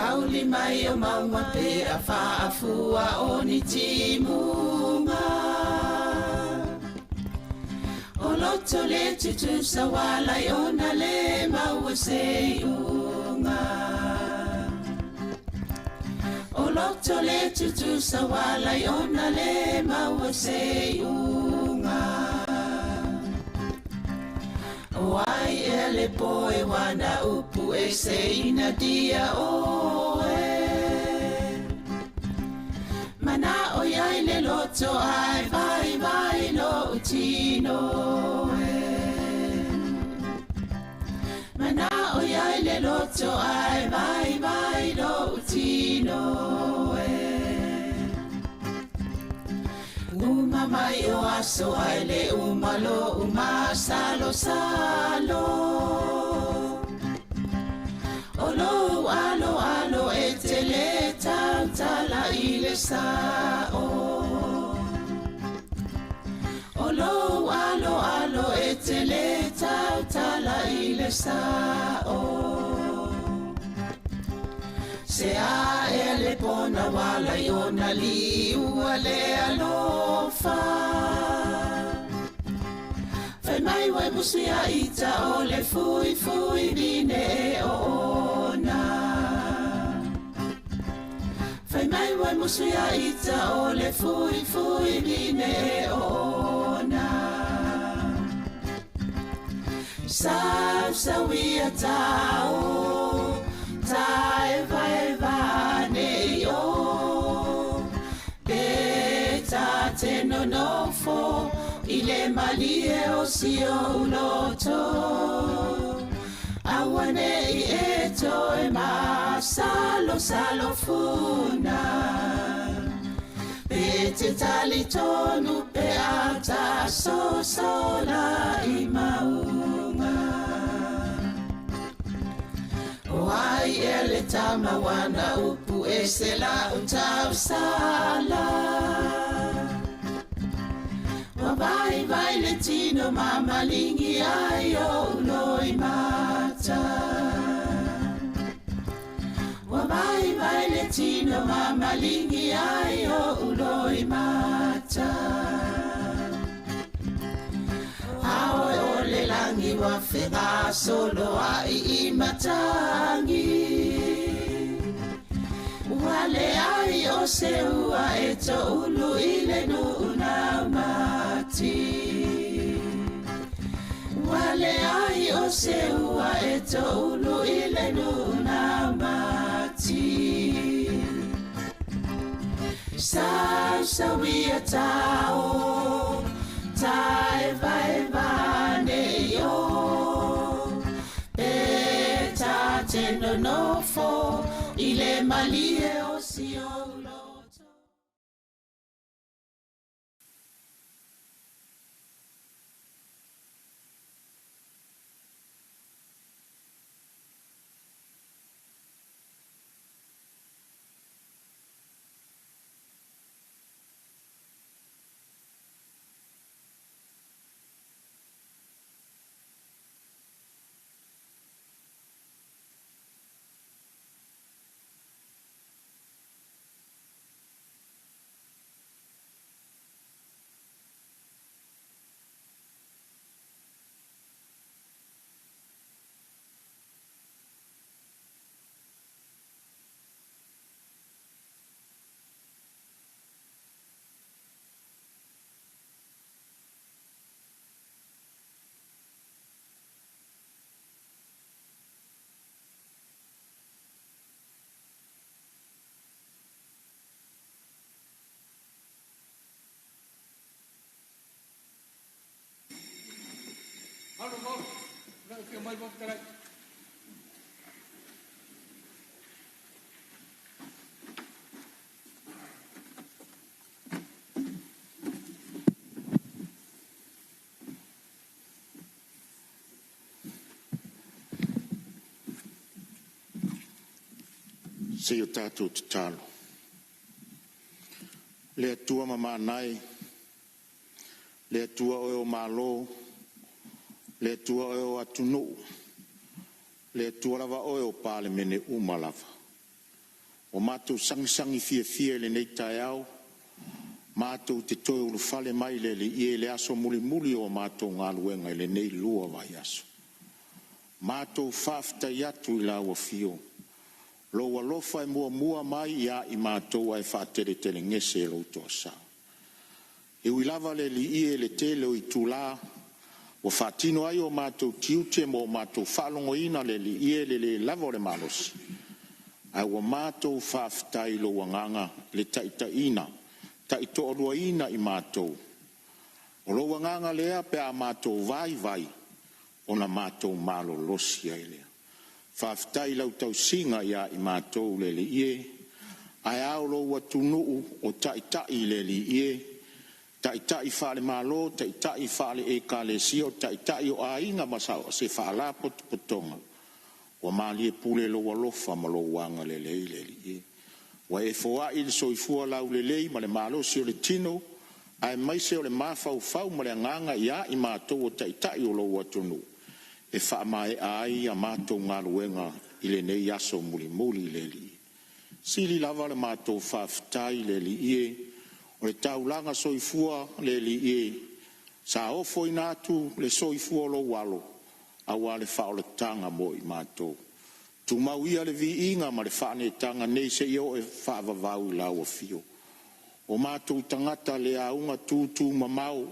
Auli mai o maua pe a whaafua o ni timunga. O loto le tutu sa wala i ona le maua se unga. O loto le tutu sa wala i ona le maua se unga. O ai e le poe wana upu e se ina dia o e. Mana o iai le loto ai vai vai lo utino e. Mana o iai le loto ai vai vai lo utino e. Uma mai o aso ai le umalo uma salo salo. Olo alo alo e te le tautala i le sao. Olo alo alo e te le tautala i le sao. Se a e le pona wala i ona li ua le alofa. Fai mai wai musi a ita o le fui fui vine e ona. Fai mai wai musi a ita o le fui fui vine e ona. Sau sawi a tau. Tai vai vane yo Beta te no nofo Ile malie o sio uloto Awane I eto e ma Salo salo funa Bete tali tonu pe ata So sola I maunga Wai ele tama wana upu e se la utau sala. Wabai vai le tino mama lingi ai o uloi mata. Wabai vai le tino mama lingi ai o uloi mata. Aoi o le langi wa whenga solo ai I matangi. Wale ai o se ua e to ulu I le nuna mati. Wale ai o se ua e to ulu I le nuna mati. Sau sawia tau. Tai vai vane yo Beta te no nofo Ile malie o sio loto Se o tātou te talo. Le atua ma manai, le atua o malo, le tua o atunu le tua lava o pale mene umalava o matou sangisangi fia le nei taiao matou te toi ulu fale mai le ie le aso muli o matou ngaluenga le nei lua vai aso matou faftai atu I laua fio lo walofa mua mai ia I matou ai whaatere ngese lo tosa e uilava le ie le tele o I tula o fatino ai o matou tiute mo matou whalongoina le ie le lavo le malosi ai o matou faftai lo wanganga le taitaina taito oruaina I matou o lo wanganga lea pe a matou vai ona matou malo losi ai lea faftai lau tau singa ia I matou le ie ai au lo watunu o taitai le ie taitai fale malo taitai fale e kalesio taitai o ainga masao se fala potonga o mali pule lo walofa malo wanga le ie wa e foa il soifua lau le ma le malo si o le tino ai mai se o le mafau ma le nganga ia I matou o taitai o lo watunu e fa mai ai a matou ngaluenga I le nei aso muli le li sili lava le matou faftai le ie o le taulanga soifua le ie sa ofo inatu le soifua lo walo a wale fa o le tanga mo I matou tu mauia le viinga ma le whaane tanga nei se io e whaavavau lau a fio o matou tangata le aunga tutu mamau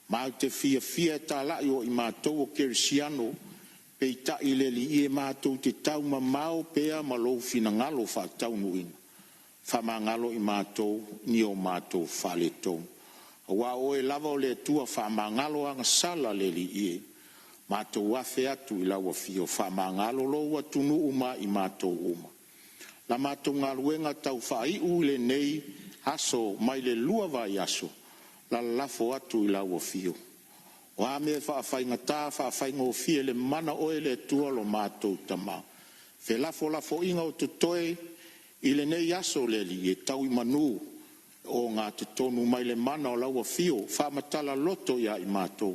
ma te fia tala I matou o kerisiano pe tai le ie matou te tau mamau pea ma lo fina ngalo fa tau nuina fa mangalo I matou ni o matou fale tau wa o e lava o le tua fa mangalo anga sala le ie matou afe atu I laua fio fa mangalo lo wa tunu uma I matou uma la matou ngaluenga tau fai u le nei aso mai le lua vai aso la lafo atu I laua fio o ame fa fai ngata fa fai ngo fie le mana o le tua lo matou tama fe lafo inga o tutoe I le nei aso le li e tau I manu o ngā te tonu mai le mana o laua fio fa matala loto ia I matou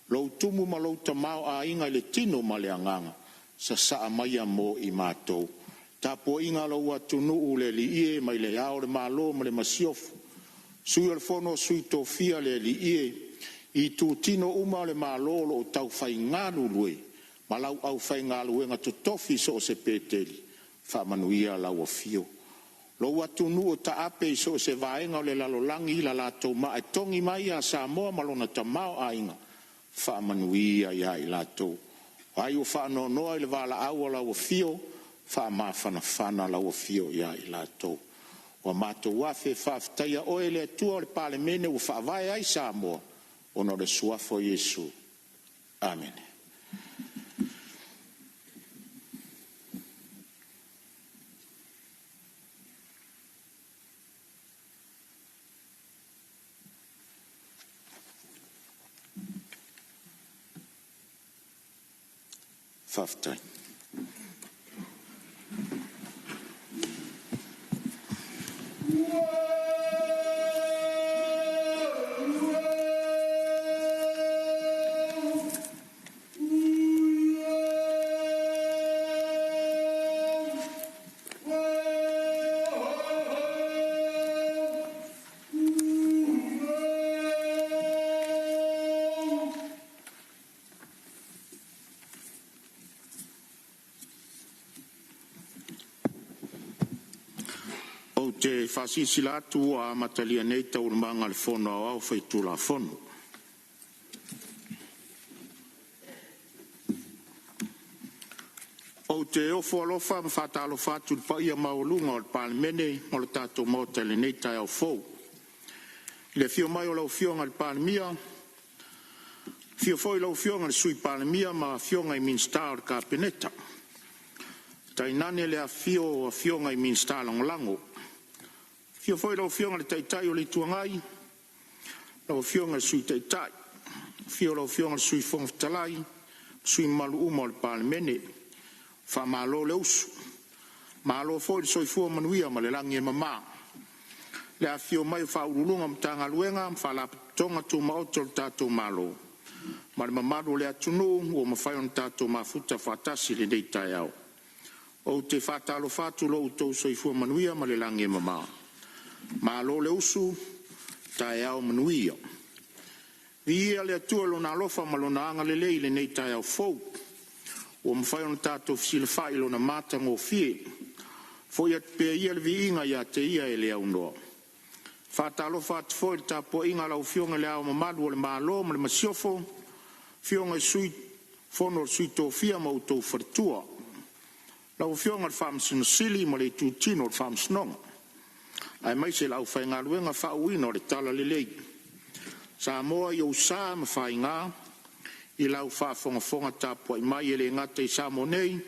lo tumu ma lo tamao a inga le tino ma le anganga sa saa mai mo I matou tapo inga lo watunu u le li ie mai le ao le malo ma le masiofu sui al fono sui tofia le li ie I tu tino uma le malo lo tau fai nganu lue ma lau au fai ngalu e ngatu tofi so se peteli fa manuia lau o fio lo watunu o ta ape so se vaenga le lalolangi la lato ma e tongi mai a Samoa malona tamao a inga fa manuia ia I lato ai o fa no noa le vala au lau o fio fa mafana lau o fio ia I lato o mato wafe fa ftaia o ele tua le pale mene o fa vai ai Samoa ono le suafo Yesu amen faftai te fasisi la tu a matalia nei tau manga le fono au fai tu la fono o te ofo alofa ma fata alofa tu pa ia maulunga o palmene o le tato mota le nei tai au fou le fio mai o lau fionga le palmia fio foi lau fionga le sui palmia ma fionga I minstar ka peneta tai nane le a fionga I minstar lango fio foi lau fionga le taitai o le tuangai lau fionga le sui taitai fio lau fionga le sui fongtalai sui malu uma o le palmene fa malo le usu malo foi le soifua manuia ma le langi e mama le a fio mai fa urulunga mtanga luenga fa la tonga tu maoto le tato malo Ma le mamaru le atunu o mawhai on tātou mafuta whatasi le nei tai au. O te whatalo whatu lo utou soifua manuia ma le langi mama. Ma lo le usu tai au manuia. Via le atua lo na alofa ma lo na anga le lei le nei tai au fou. O mawhai on tātou fisile whai lo na mata ngō fie. Fo ia te ia le vi inga ia te ia e le au noa. Whatalo whatu fo i tāpua inga lau fionga le au mamadu o le malo ma le masiofo. Fionga sui fono sui tō fia ma utou whartua. Lau fionga le whamsino sili ma le tūtino le whamsinonga. Ai mai se lau whai ngā luenga whauina o le tala le lei. Sa moa i au sā ma whai ngā. I lau whafonga tāpua i mai e le ngata i sā monei.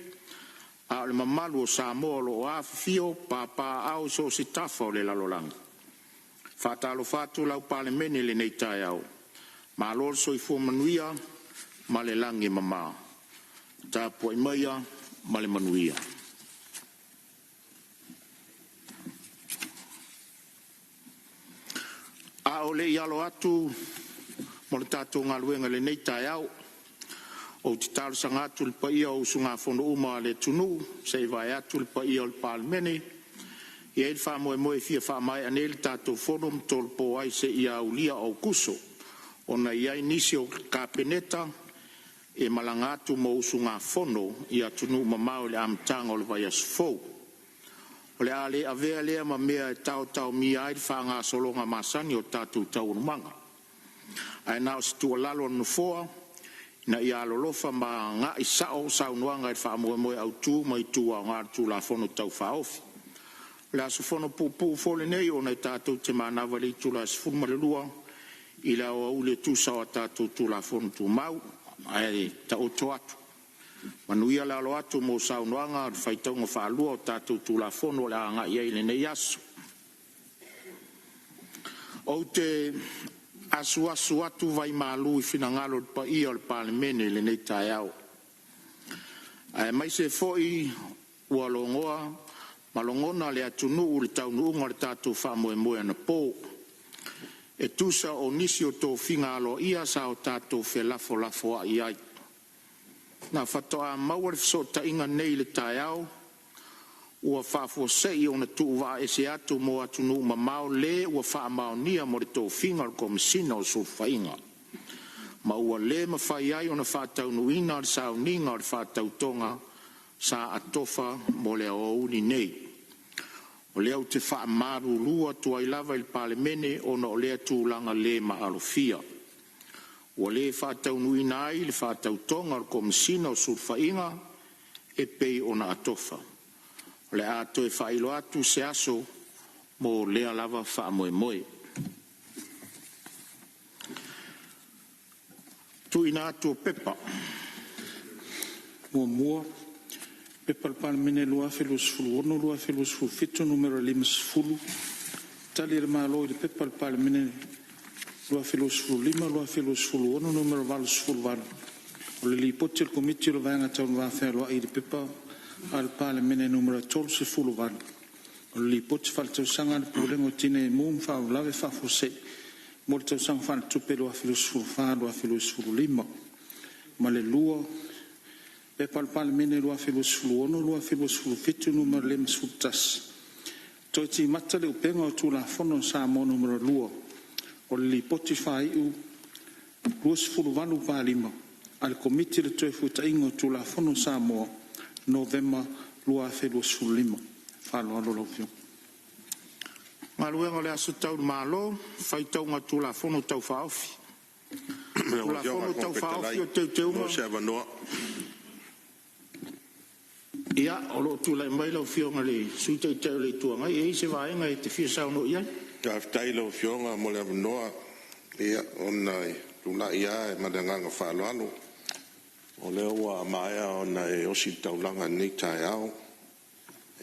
A le mamalu o sā moa lo o awhio pāpā au so si tafa o le lalolanga. Whatalo whatu lau pāle mene le nei tai au. Ma lor so i fua manuia ma le langi mama. Tāpua i maia ma le manuia. A o le ialo atu mo le tātou ngā luenga le nei tai au. O te tāru sanga atu le paia o sunga fono uma le tunu, se i vai atu le paia o le pālemene. I eil wha moe moe fia wha mai ane le tātou fono mtol po ai se i au lia au kuso. O na iai nisi o kāpeneta e malanga atu mo usunga fono i atunu mamao le amtanga o le vai asfou. O le ale avea lea ma mea e tau mi ai le wha ngā solonga masani o tātou taurumanga. Ai nao si tua lalo anu foa, na ia lolofa ma ngā i sao saunuanga i wha moe moe au tū mai tū au ngā tū la fono tau wha ofi. Le asu fono pūpū fole nei o nei tātou te mānawa li tū la sifuru marelua i la o au le tū sawa tātou tū la fono tū mau ai ta oto atu. Manuia la alo atu mo saunuanga ar whaitaunga wha alua o tātou tū la fono le anga i eile nei asu. O te asu atu vai malu i fina ngalo pa ia o le pālemene le nei tai au. Ai mai se foi ua longoa, malongona le atunu u le taunu unga le tātou wha moe moe ana pō. E tusa o nisi o tō finga alo ia sa o tātou whe lafo a iai. Nā whatoa maua le fisota inga nei le tai au, ua whafua sei o na tuu wa ese atu mo atunu mamao le ua wha mao nia mo le tō finga o komisina o sulfa inga. Ma ua le ma whai ai o na whatau nuina o le sao ninga o le whatau tonga sa atofa mo le o uni nei. O lea te wha maru lua tua i lava il pālemene o na o lea tūlanga le ma alofia. O le whatau nuina ai le whatau tonga o komisina o sulfa inga e pei o na atofa. Le ato e whailo atu se aso mo lea lava wha moe moe. Tu ina atu o pepa. Mua, pepa pālemene lua whelus fulu ono, lua whelus fulu fitu, numero 5. Tali le malo i le pepa pālemene lua whelus fulu 5, lua whelus fulu ono, numero 8. O le li poti il komiti lo vaenga taun whawhea i le pepa al pālemene numero 12. O li poti whaltausanga le pūlengo tine mum whau lawe whawhose. Mo le tausanga whantupe lua whelus fulu 4, lua whelus fulu 5. Ma le lua pepa al pālemene lua whelus fulu ono, lua whelus fulu fitu, numero 5. Toi ti mata le upenga o tū la fono sa mo numero 2. O li poti whai u luas fulu walu pālima. Al komiti le toi futa ingo tū la fono sa mo November lua whelus fulu 5. Whalo alo lau fio. Ngā luenga le asu tau malo, whaitau ngā tū la fono tau whaofi. Tū la fono tau whaofi o teu unga. Ia, o lo tu lai mai lau fionga le suita i tau le tuanga. Ia, se vaenga e te fia sauno ia. Ka aftai lau fionga mo le avanoa. Ia, ona i tula ia e madanganga whaaloalo. O leo wa maia ona e osi taulanga nei tai au.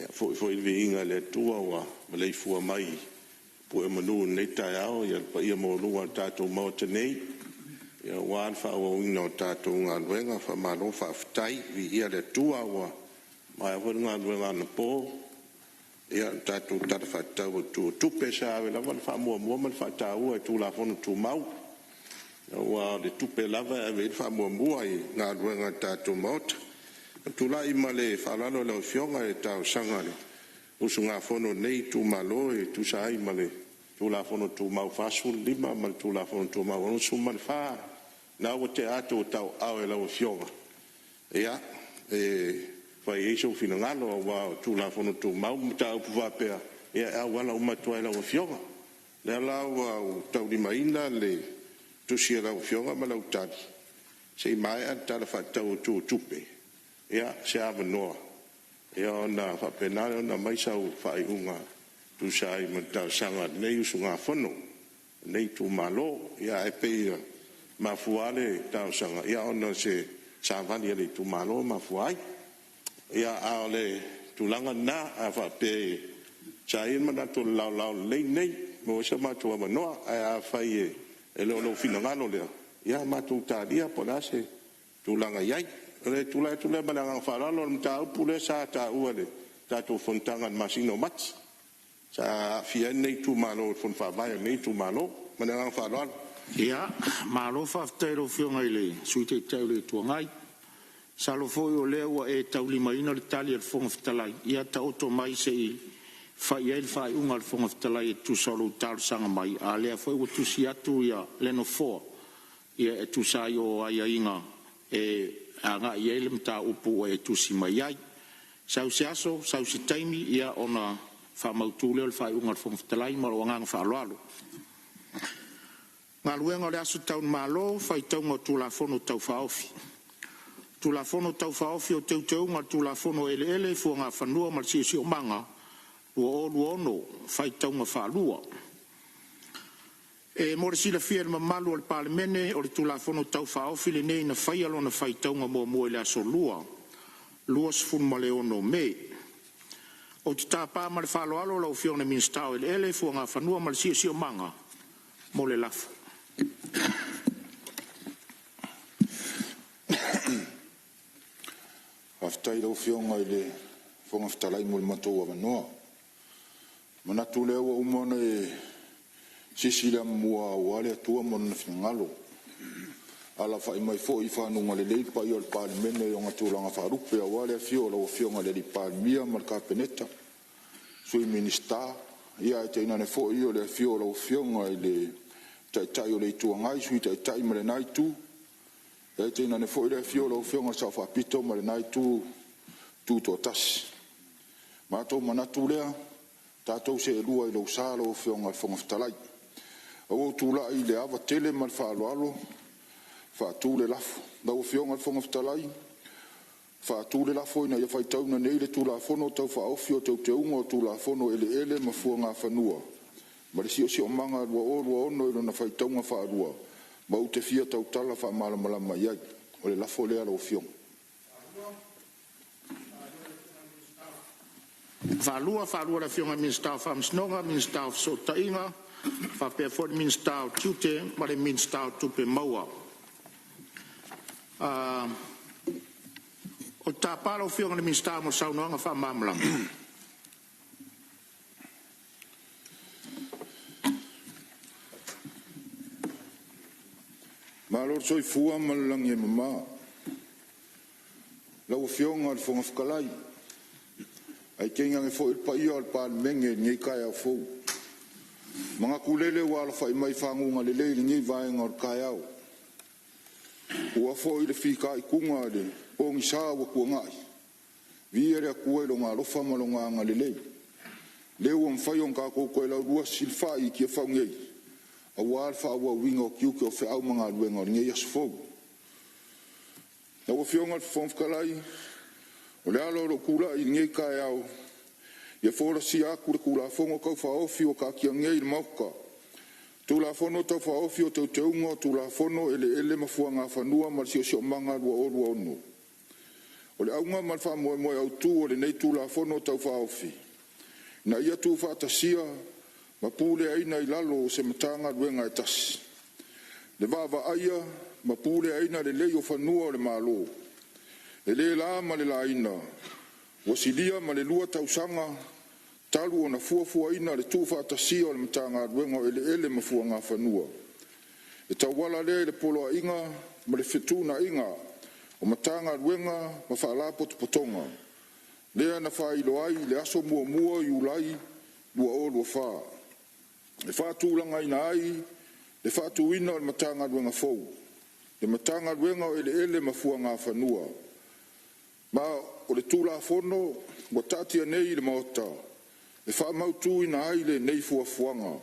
Ia, foi vi inga le tua wa malei fua mai. Po e manu nei tai au. Ia, pa ia mo lua tātou mau te nei. Ia, waan whaua uina o tātou ngā luenga. Wha malo wha aftai vi ia le tua wa. Mai hoi ngā luenga na pō, ia tātou tata whatau tu tupe sa awe lawa na wha mua mua man whatau e tū la whonu tū mau. Wa le tupe lava e ve fa mo ai nga ruenga tatou mot. Tula I male falalo le fionga e tau sangale. Usunga fono nei tu malo e tu sai male. Tula fono tu mau fasu lima mal tula fono tu mau no sumal fa. Na o te ato tau au e la fionga. Ia fa yeso fino ngalo wa tula fono tu mau tau puva pea. Ia wala uma tu la fionga. Le la wa tau di maina le tu sia la fionga ma la utadi. Se mai anta la fa tau tu tupe. Ia se ava noa. Ia ona fa penale ona mai sau fa unga tu sai ma tau sanga nei usunga fono. Nei tu malo ia e pe ma fuale tau sanga. Ia ona se savani le tu malo ma fuai. Ia ale tu langa na a fa pe sai ma na tu lau nei mo se ma tu ma noa a fa e lo fino ngalo le. Ia ma tu tadia pola se tu langa iai. Le tula balanga falalo mta upule sa ta uale ta to fontangan masino mat sa fienne tu malo fon fa vai nei tu malo mananga falalo ia malo fa tero fionga ile suite tele tu ngai salo foi o lewa e tauli maina le tali al fong ftalai ia ta auto mai se fa ia il fa un al fong ftalai tu solo tar sanga mai ale foi o tu sia tu ia leno fo ia tu sai o ai inga e anga yele mta upu e tusi mai ai sau siaso sau si taimi ia ona fa mautule o fa unga fong ftalai ma wanga fa loalo ngaluenga le asu tau malo fa itonga tu la fono tau fa ofi tu la fono tau fa ofi o teu nga tu la fono ele fu nga fa no mal si o manga o no fa itonga fa lua e morisi la fiel mamalu al parlemene o le tula fono tau fa ofi le nei na fai alona fai taunga mo le aso lua sfun ma le ono me o te tapa ma le falo alo la ufiona minstao ele fu nga fanua ma le si o manga mo le lafu aftai la ufiona ile fonga ftalai mo le matou avanoa manatu le ua umona e sisila mua wale tua mon fingalo ala fa mai fo I fa no ngale le pa yo pa mene yo ngatulanga fa rupe wale fio la fio ngale di pa mia marka peneta sui minista ia te ina ne fo yo le fio la fio ngale tai yo le tua ngai sui tai mare nai tu ia te ina ne fo le fio la fio ngasa fa pito mare nai tu to tas ma to manatu le tatou se lua I lo salo fio ngal fonga ftalai o tula I le ava tele mal fa alo fa tule lafo da o fionga fonga ftalai fa tule lafo ina ia fai tau na nei le tula fono tau fa ofio tau te ungo tula fono ele ma fuanga fanua ma le si o manga lua ono ilo na fai tau nga fa alua ma u te fia tau tala fa mala mai ai o le lafo le alo fionga fa lua la fionga min sta fa msnonga min sta so tainga fa pe for min sta tute ma le min sta tupe maua o ta palo fionga min sta mo saunanga fa mamla malor soi fua malang ye mama la o fionga al fonga fkalai ai kenga nge fo il pa io al pa menge ni kai a fo mga kulele wala fa mai fangu nga lele ni vai ngor kayao ua fo ile fika ikunga de pong sa wa ku ngai viere ku elo nga lo fama lo nga lele le won fa yon ka ko ko la rua silfa I ki fa ngai a wal fa wa wingo ki ko fa au mga luengo ni yes fo na wo fionga fon kalai o le alo ro kula I ngai kayao ia fora si aku le kula fongo kau fa ofi o ka kia ngei le mauka. Tu la fono tau fa ofi o tau teunga, tu la fono ele mafua ngā whanua mal si o si o manga rua ono. O le aunga mal wha moe au tu o le nei tu la fono tau fa ofi. Na ia tu fa atasia, ma pule aina I lalo o se matanga ruenga e tasi. Le vava aia, ma pule aina le lei o whanua o le malo. Le la ma le la aina. Wasilia ma le lua tausanga, talu o na fuafua ina le tufa atasia o le matanga ruenga ele mafua ngā whanua. E E tauala lea le polo inga, ma le fetuna inga, o matanga luenga, ma whaala potopotonga. Lea na whailo ai, le aso mua mua i ulai, lua o lua wha. Le whaatulanga ina ai, le whaatuina o le matanga luenga fau. Le matanga luenga o ele mafua ngā whanua. Ma o le tūla fono, wa tatia nei le maota. Le wha mautu ina ai le nei fuafuanga.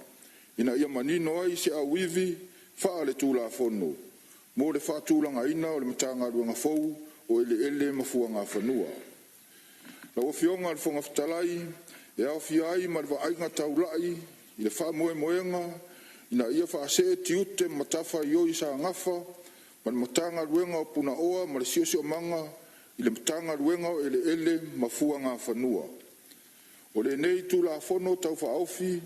Ina ia manino ai se awivi, wha le tūla fono. Mo le whaatulanga ina o le matanga luenga fau, o ele mafua ngā whanua. La o fionga le fonga fitalai, e au fiai ma le ainga taulai, i le wha moe moenga, ina ia wha se tiute matafa i oi sa ngafa, ma le matanga luenga o puna oa, ma le sio manga, i le matanga luenga o ele mafua ngā whanua. O le nei tūla fono tau wha aufi,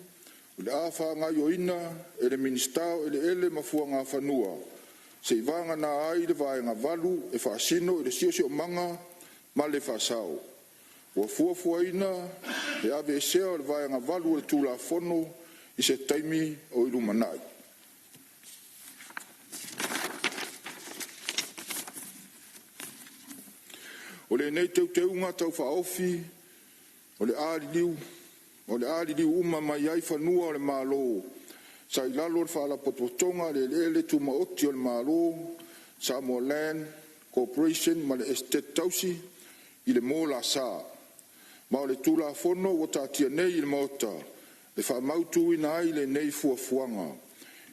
o le awha ngā ioina, e le ministao ele mafua ngā whanua. Se i vanga nā ai le vaenga valu, e wha sino, i le sio manga, ma le wha sao. Ua fuafua ina, e ave e sea o le vaenga valu o le tūla fono, i se taimi o ilu manai. O le nei teunga tau whaofi, o le aali liu uma mai ai whanua o le mālo, sa i lalo le whaala pototonga le tu maoti o le mālo, Samoa Land Corporation ma le estate tausi, i le mō la saa. Ma o le tūla fono o tātia nei i le maota, le wha mautu ina ai le nei fuafuanga.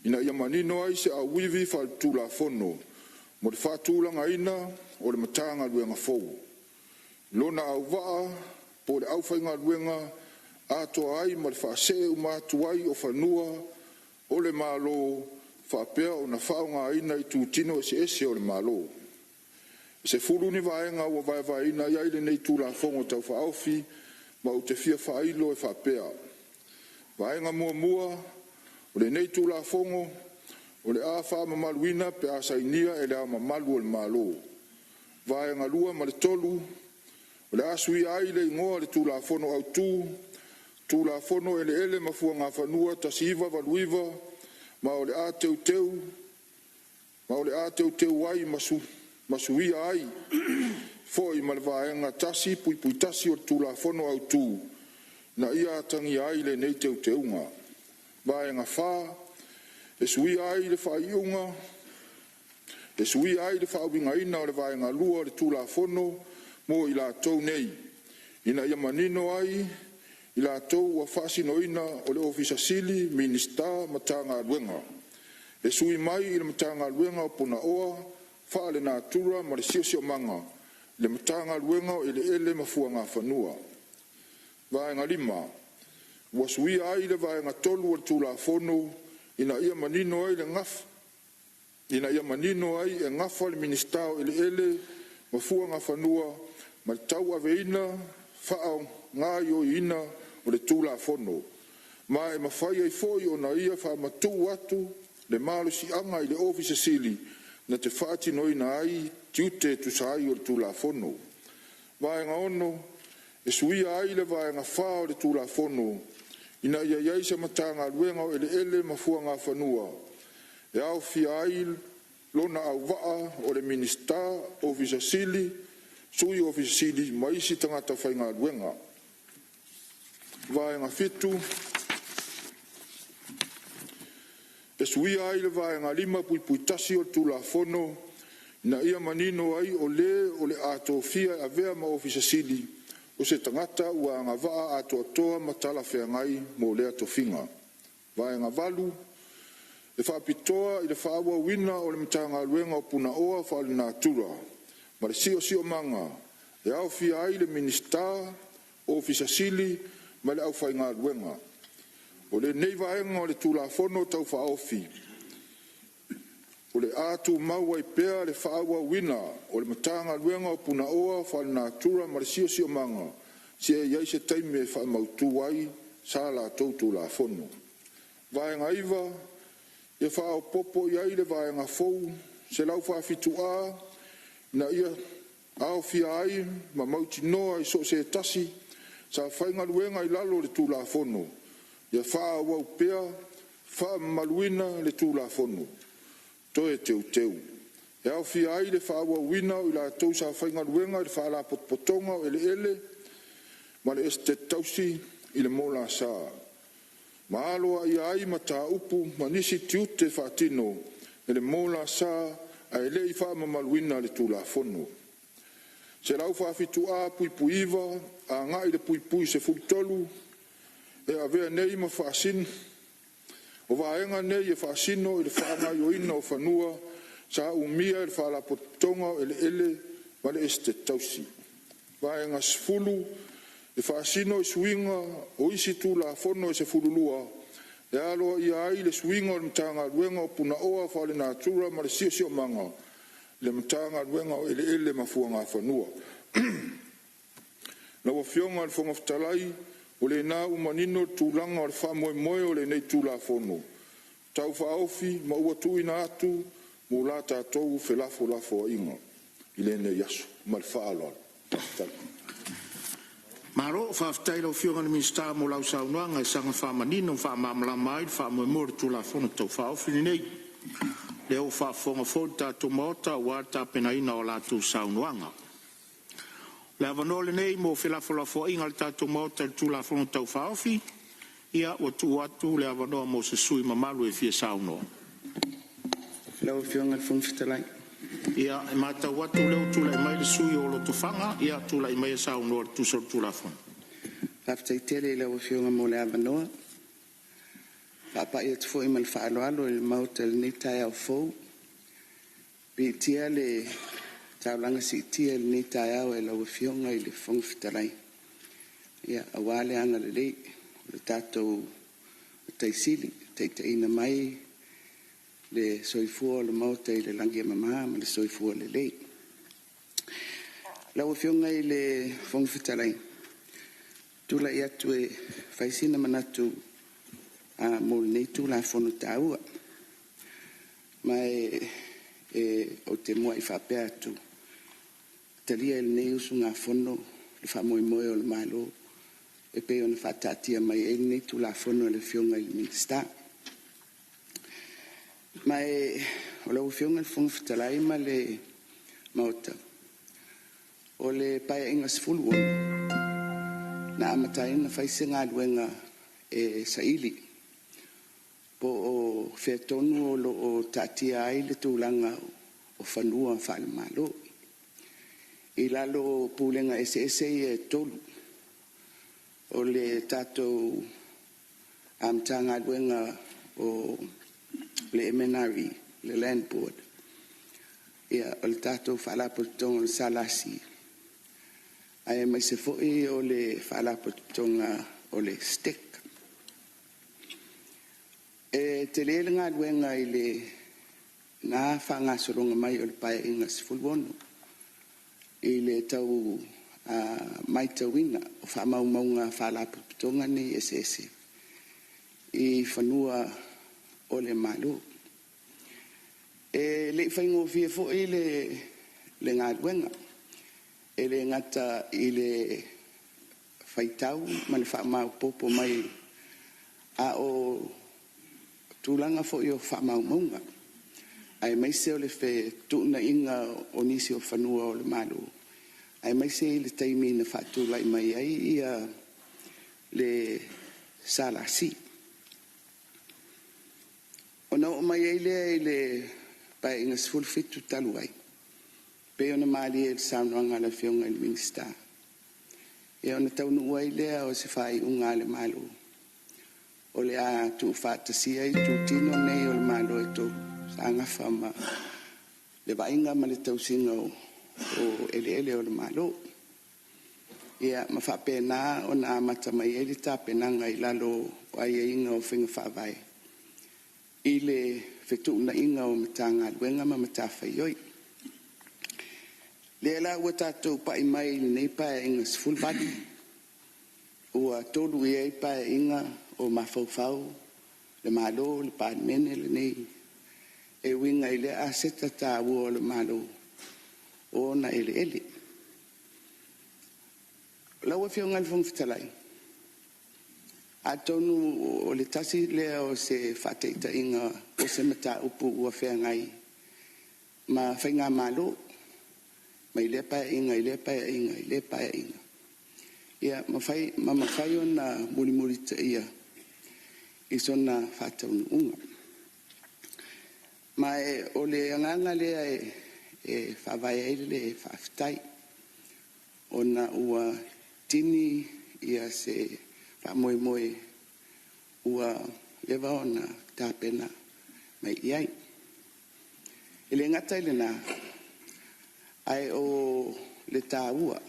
Ina ia manino ai se a wivi wha le tūla fono, mo le wha tūlanga ina o le matanga luenga fau. Lona au waa, po le au whainga luenga, ato ai ma le wha se umatu ai o whanua, o le malo, wha pea o na whaunga ina i tūtino e se ese o le malo. Se fulu ni vaenga o vai ina ia ile nei tūla fongo tau wha aufi, ma o te fia wha ilo e wha pea. Vaenga mua, o le nei tūla fongo, o le a wha mamaluina pe a sainia e le a mamalu o le malo. Vaenga lua ma le tolu, o le asui ai le ingoa le tūla fono au tūla fono e le ele mafua ngā whanua tasiva valuiva, ma o le a teu ai masuia ai, fo i malvaenga tasi, pui tasi o tūla fono au tū, na ia atangi ai le nei teunga. Vaenga wha, e sui ai le wha iunga, e sui ai le wha winga ina o le vaenga lua o le tūla fono, mo i la tau nei. Ina ia manino ai, i la tau wa whasino ina o le ofisa sili, minista, matanga luenga. E sui mai i le matanga luenga o puna oa, wha le nātura ma le sio manga, le matanga luenga o ele mafua ngā whanua. Vaenga lima, wa sui ai le vaenga tolu o le tūla fono, ina ia manino ai le ngaf, ina ia manino ai e ngafa le ministao ele mafua ngā whanua, ma le tau aveina, wha ngā yo ina o le tūla fono. Ma e mawhai ai foi o na ia wha matu atu, le malo si anga i le ofisa sili, na te whaati noina ai, tiute tu sai o le tūla fono. Vaenga ono, e suia ai le vaenga wha o le tūla fono, ina ia iai sa matanga luenga o ele mafua ngā whanua. E au fia ai lona au waa o le minista ofisa sili, sui ofisa sili maisi tangata whainga luenga. Vaenga fitu, e sui ai le vaenga lima pui tasi o tūla fono, na ia manino ai o le ato fia a vea ma ofisa sili, o se tangata ua anga waa ato atoa matala whea ngai mo le ato finga. Vaenga valu, e whaapitoa i le whaawa wina o le matanga luenga o puna oa wha le nātura, ma le sio manga, e au fia ai le minista, ofisa sili, ma le au whainga luenga. O le nei vaenga o le tūla fono tau whaofi. O le atu maua i pea le whaawa wina o le matanga luenga o puna oa wha le nātura ma le sio manga. Si e iai se taime e wha mautu wai sa la tau tūla fono. Vaenga iwa, e wha o popo iai le vaenga fou, se lau wha fitu a, na ia au fia ai, ma mauti noa i so se tasi, sa whainga luenga i lalo le tūla fono. Ia wha wau pea, wha maluina le tūla fono. toe teu. E au fia ai le whaawawina o i la tau sa whainga luenga i le whaala potpotonga o ele, ma le este tausi i le mola sa. Ma aloa i ai ma ta upu ma nisi tiute whaatino e le mola sa a ele i wha mamaluina le tula fono. Se lau whaafitu a pui puiva, a ngai le pui se fultolu, e a vea nei ma whaasin, o vaenga nei e whaasino i le whaanga ioina o whanua, sa umia e le whaala potonga e le ele ma le este tausi. Vaenga sfulu, e whaasino i suinga o isi tula fono e se fululua, e aloa i ai le suinga o le mtanga luenga o puna oa whaale natura ma le sio manga, le mtanga luenga o ele mafuanga whanua. Na wafionga le fonga fitalai, o le nā umanino tūlanga o le whamoe o le nei tūla fono. Tau whaofi ma ua tuina atu, mo la tātou whelafo a inga. I le nei yasu, ma le whaaloa. Maro, whaftaira o fionga ni minsta mo lau saunoanga e sanga whamanino, whamamala mai, whamoe le tūla fono tau whaofi ni nei. Leo whafonga fōi tātou maota, wā tāpena ina o lātou saunoanga. Le avanole nei mo whelafo inga le tātou maota le tūla fono tau whaofi, ia o tu atu le avanoa mo se sui mamalu e fia saunoa. Lau fionga le whumfitalai. Ia e mātau atu leo tūla i mai le sui o loto whanga, ia tūla i mai e saunoa le tūsor tūla fono. Whaftai tere lau fionga mo le avanoa. Papa ia te fo i mal whaaloalo i le mauta le netai au fou. Pi tia le taulanga si tia le netai au e lau fionga i le whumfitalai. Ia awale ana le lei, le tātou taisili, teiteina mai, le soifua le mauta i le langia mamaha, ma le soifua le lei. Lau fionga i le whumfitalai. Tula i atu e whaisina manatu mo nei tūla fono tāua. Mai o te mua i whapea atu. Talia il nei usu ngā fono, le whamoe o le malo, e peo na whatatia mai e nei tūla fono le fionga i minsta. Mai o lau fionga le fonga whatalai ma le mauta. O le paia inga sifulu ono. Na amatai na whaise ngā luenga e saili. Po o whetonu o tatia ai le tūlanga o whanua whale malo. I lalo pūlenga ese e tolu. O le tātou amtanga luenga o le emenari, le land board. Ia o le tātou whalapotonga o le salasi. Ai mai se foi o le whalapotonga o le stick. E te lele ngā luenga i le nā whanga soronga mai o le pae inga sifuluonu. I le tau mai tauina o whamaumaunga whalapotonga ni ese. I whanua o le malo. E le whaingo fia fo i le ngā luenga. E le ngata i le whaitau ma le whamau popo mai a o tūlanga fo i o whamaumaunga. Ai mai se o le whe tūna inga o nisi o whanua o le malo. Ai mai se le taimi na whatūla i mai ai ia le salasi. O na o mai ai le pai inga sifulu fitu talu ai. Pe ona mali e saunoanga la fionga i minsta. E ona taunu ai lea o se whai unga le malo. O le a tu whātasia i tu tino nei o le malo e tō. Sa ngafa ma le vainga ma le tausinga o ele o le malo. Ia ma whapena o na amata mai e le tāpenanga i lalo o ai e inga o whinga whawai. I le whetu na inga o matanga luenga ma matawhaioi. Le ala ua tātou pa i mai nei pa inga sifulu badi. Ua tolu i ei pa inga o mawhauwhau, le malo, le pāmene, le nei. E winga i le aseta tā ua o le malo, o na ele. Lau a whionga le whangwhitalai. A tonu o le tasi lea o se whateita inga o se mata upu ua whea ngai. ma whainga malo, mai le pa inga, i le pa inga, i le pa inga. Ia, ma whai o na muri ta ia, i sona whatau unga. Ma o le anganga lea e whawai eile e whawhitai, o na ua tini ia se whamoe ua lewa o na tāpena mai iai. Ele ngata ile na ai o le tāua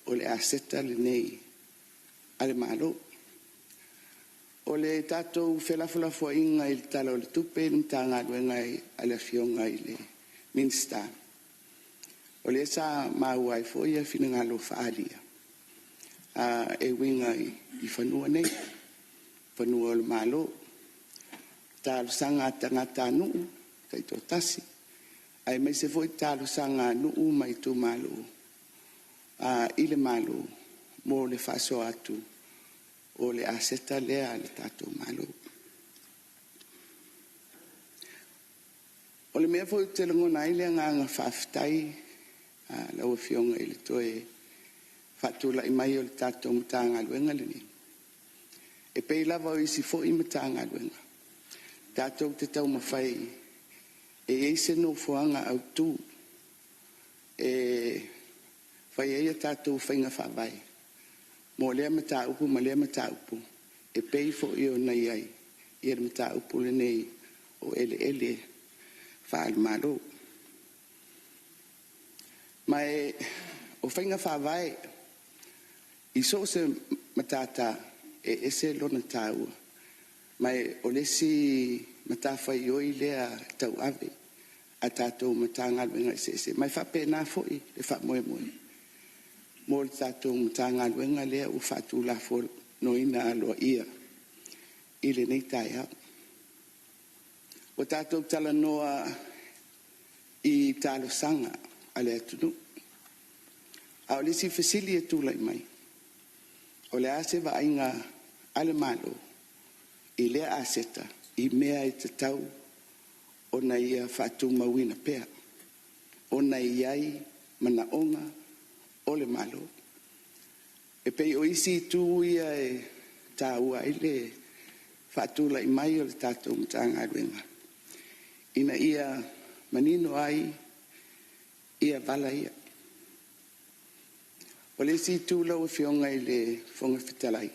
o le aseta le nei ale malo. O le tātou whelafulafua inga i le tala o le tupe ni tāngā luenga i ale fionga i le minsta. O le sa maua i foia fina ngalo whaalia. E winga i whanua nei, whanua o le malo. Tālu sanga tangata nuu, kai tō tasi. Ai mai se foi tālu sanga nuu mai tō malo. I le malo, mo le whaso atu. O le aseta lea le tātou malo. O le mea foi te langona i le nganga whaafitai, lau e fionga i le toe whatula i mai o le tātou mutanga luenga le ni. E pei lava o isi fo i mutanga luenga. Tātou te tau mawhai e eise no fuanga au tū. E whai eia tātou whainga whawai. Mo lea mata upu, ma lea mata upu. E pei fo i o nei ai. I era mata upu le nei o ele whaal malo. Ma e o whainga whawai i so se matata e ese lona tāua. Ma e o lesi mata whai oi lea tau ave a tātou matanga luenga i se. Mai whapena fo i le wha moe. Mo le tātou mtanga luenga lea u whatu la fo no ina aloa ia. I le nei tai hau. O tātou tala noa i tālo sanga a le atunu. A o lesi fasili e tūlai mai. O le ase wa ainga ale malo i le aseta i mea i te tau o na ia whatu mawina pea. O na iai mana onga o le malo. E pei o isi tū ia e tāua i le whatula i mai o le tātou mtanga ruenga. Ina ia manino ai ia vala ia. O le isi tū lau e fionga i le whonga whitalai.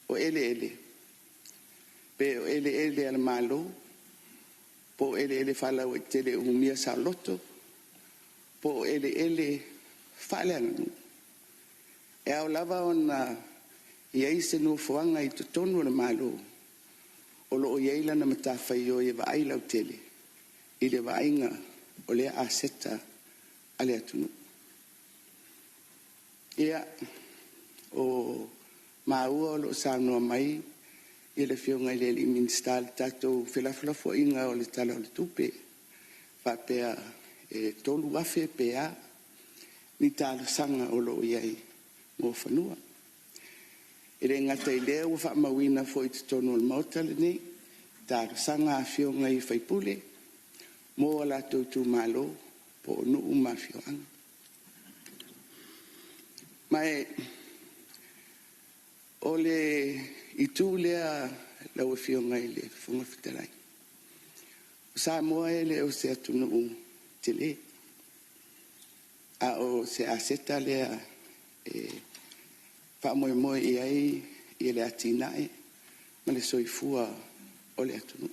O ele. Pe o ele ala malo. Po ele whalau e tele umia sa loto. Po ele whaleanga. E au lava o na iei se no fuanga i to tonu le malo. O lo o ieila na matawhai o e wa ailau tele. I le wa ainga o le aseta ale atunu. Ia o maua o lo sanua mai i le fionga i le li minstal tatou whelafulafua inga o le tala o le tupe. Whapea e tolu wafe pea ni tala sanga o lo iei mo whanua. E re ngata i lea ua whaamawina fo i te tonu al mautale nei, tala sanga a fionga i whaipule, mo ala tautu malo po nuu ma fionga. Mai o le i tū lea lau e fionga i le whunga whitalai. O sa moa e le o se atunu te le. A o se aseta lea e whaamoe i ai i le atinae ma le soifua o le atunu.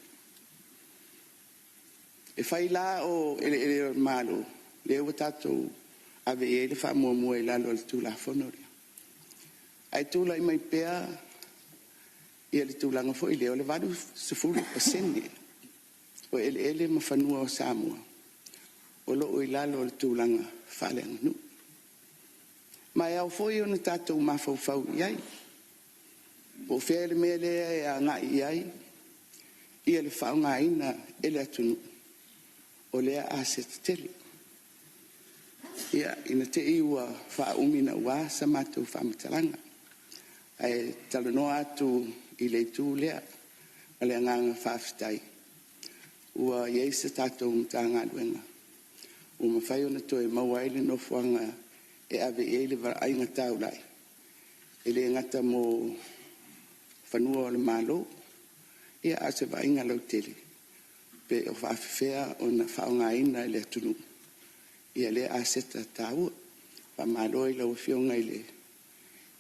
E whai la o ele malo le o tatou ave e le whaamoe i lalo le tūla whonoria. Ai tūla i mai pea i le tūlanga fo i leo le vadu sefulu pasene o ele ma whanua o Samoa o lo i lalo le tūlanga whaleanga nu. Mai au fo i o na tātou mawhau iai. O whele mea lea e a ngā iai i le whaunga ina ele atunu o lea aset tele. Ia ina te iua wha umina ua sa mātou whamatalanga. Ai talanoa atu i le tū lea a le nganga whawhitai. ua iai se tātou matagaluega ua mafai ona toe maua ai le nofoaga e ave i ai le varaiga taulai e le gata mo fanua o le malo ia a se vaaiga lautele pe o faafefea ona faaogāina i le atunuu ia lea a seta tāua faamalo ai lau afioga i le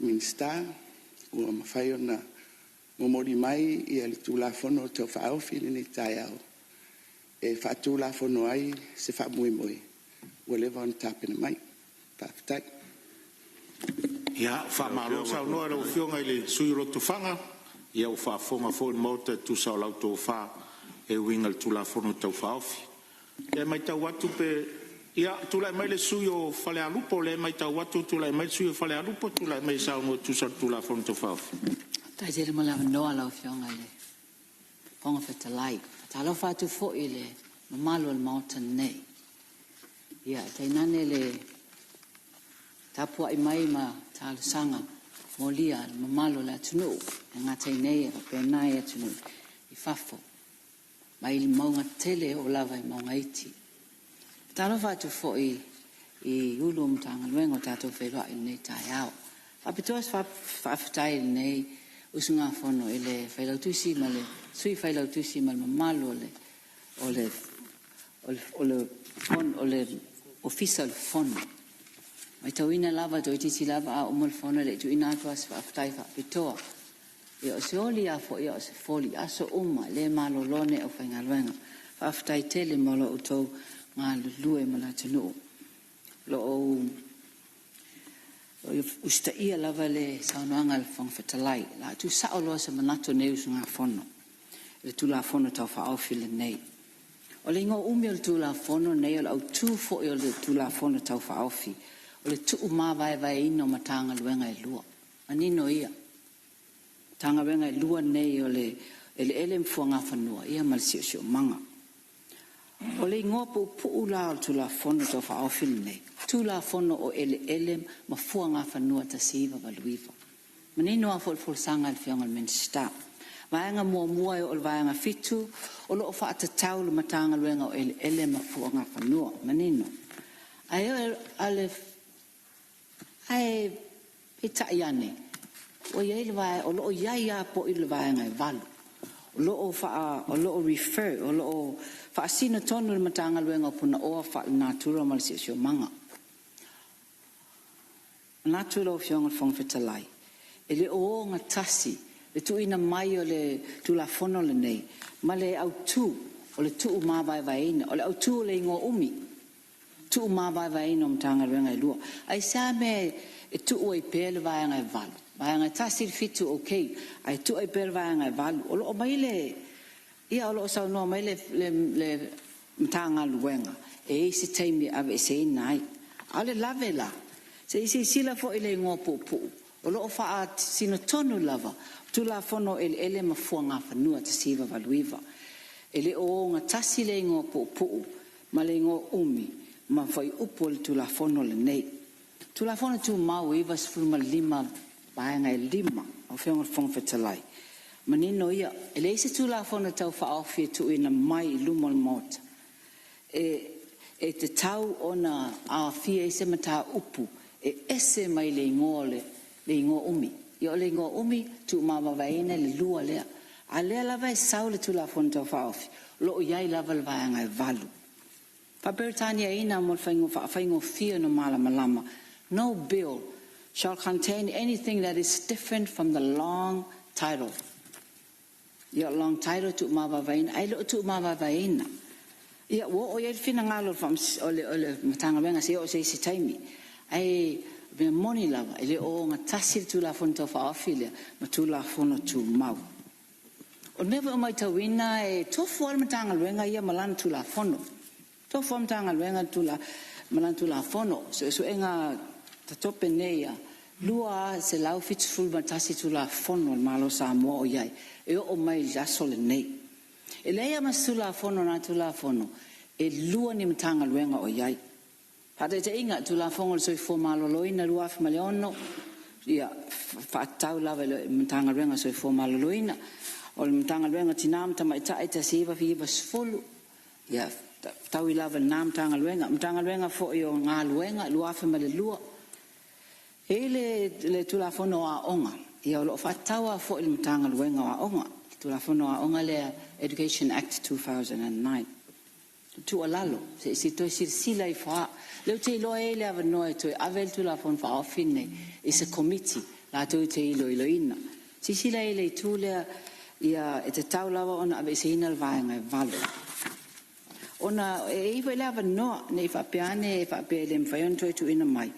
minista ua mafai ona momoli mai ia le tulafono o tau whaaofi i lenei tāiao e whaatulafono ai se whaamoemoe ua lewa ona tāpena mai tāwhitai. Ia, whaamalo sa noa rau whionga i le sui roto whanga ia u whaafonga fo in mauta tu sa o lau tō wha e winga le tulafono tau whaofi. Ia mai tau watu pe ia tulai mai le sui o whale alupo le mai tau watu tulai mai sui o whale alupo tulai mai sa o tu sa tulafono tau whaofi. Tai te mo lava noa lau whionga le ponga whetalai. Ta lau whātu fo i le mamalo le mauta nei. Ia, tai nane le tapua i mai ma ta sanga mo lia le mamalo le atunu. E ngā tai nei e pēnai atunu i whafo. Mai i maunga tele o lava i maunga iti. Ta lau whātu fo i ulu mtanga luengo tātou wheroa i nei tai au. Whapitoas whaafitai nei usunga fono ele failautusi male sui failautusi mal mamalo ole official fono mai tawina lava to iti lava a umol fono le tu ina to as aftai fa pitoa e o seoli a fo e o se foli aso uma le malo lone o fainga luenga fa aftai tele malo uto nga lue mala tunu lo o usta ia lava le saunoanga le fong fetalai la tu saolo se manato nei usunga fono le tu la fono tau fa aufile nei o le ngo umil tu la fono nei o au tu fo o le tu la fono tau fa aufi o le tu ma vai ino matanga luenga e lua anino ia tanga wenga e lua nei o le ele mfuanga fanua ia malsio sio manga o le ngopo puula tu la fono to fa ofine tu la fono o ele ma fuanga fanua ta siva valuiva menino a fol sanga al fianga al mensta vaanga mo o vaanga fitu o lo fa ta taulu matanga luenga o ele ma fuanga fanua menino ai pita yane o ye vai o lo ya po il vaanga valu o lo refer o lo fa sino tonu matanga luenga puna o fa natura mal sio manga natura o fiong fong fetalai ele o nga tasi le tu ina mai o le tu la fono le nei male au tu o le tu ma vai ina o le au tu le ngo umi tu ma vai ina matanga luenga lua ai sa me e tu o i pele vai nga valu vai nga tasi fitu okay ai tu ai pele vai nga valu o mai le ia o sa no mai le mtanga luenga e se taimi ave se nai ale lavela se sila fo ile ngopo o lo fa sino tonu lava tu la fono ele mafuanga fanua te siva valuiva ele o nga tasi le ngopo ma le ngo umi ma foi upol tu la fono le nei tu la fono tu mau iva sfulma lima baanga lima o fiong fong fetalai manino ia ele se tu la fono tau fa ofi tu ina mai lumol mot e te tau ona a fie se mata upu e ese mai le ngo umi yo le ngo umi tu mama vaina le lua le ale la vai saule tu la fono tau fa ofi lo ia i lava vaanga valu pa Britania ina mo faingo fie no malama no bill shall contain anything that is different from the long title. Ia long title tu mava vaina, ai lo tu mava vaina. Ia wo o ia fina ngalo from ole matanga venga se o se taimi. Ai be moni lava, ele o nga tasir tu la fonto fa afilia, ma tu la fono tu mau. O never mai tawina e tofu al matanga venga ia malan tu la fono. Tofu matanga venga tu la malan tu la fono. So enga tatope neia. Lua se lau fitful matasi tu la fono malo sa mo o iai. E o mai jasole nei. E leia masula fono na tu la fono. E lua ni mtanga luenga o iai. Hata te inga tu la fono soi fo malo loina lua fi maleono. Ia fatau lava mtanga luenga soi fo malo loina. O mtanga luenga tinam tama ita ita siva fi iba sfulu. ia tau I lava nā mtanga luenga fo I o ngā luenga luafe ma le lua. E le tulafono a onga, ia o loo whataua fo I le mtanga luenga a onga, tulafono a onga le Education Act 2009. Tu alalo, se toi sila I wha, leo te iloa e le avanoa e toi avel tulafono wha ofine, is a committee, la toi te ilo ina. Si sila e le tu lea, ia e te taulawa ona ave se ina vaenga e valo. Ona e iwa le avanoa, ne whapeane e whapea le mwhaion toi tu ina mai.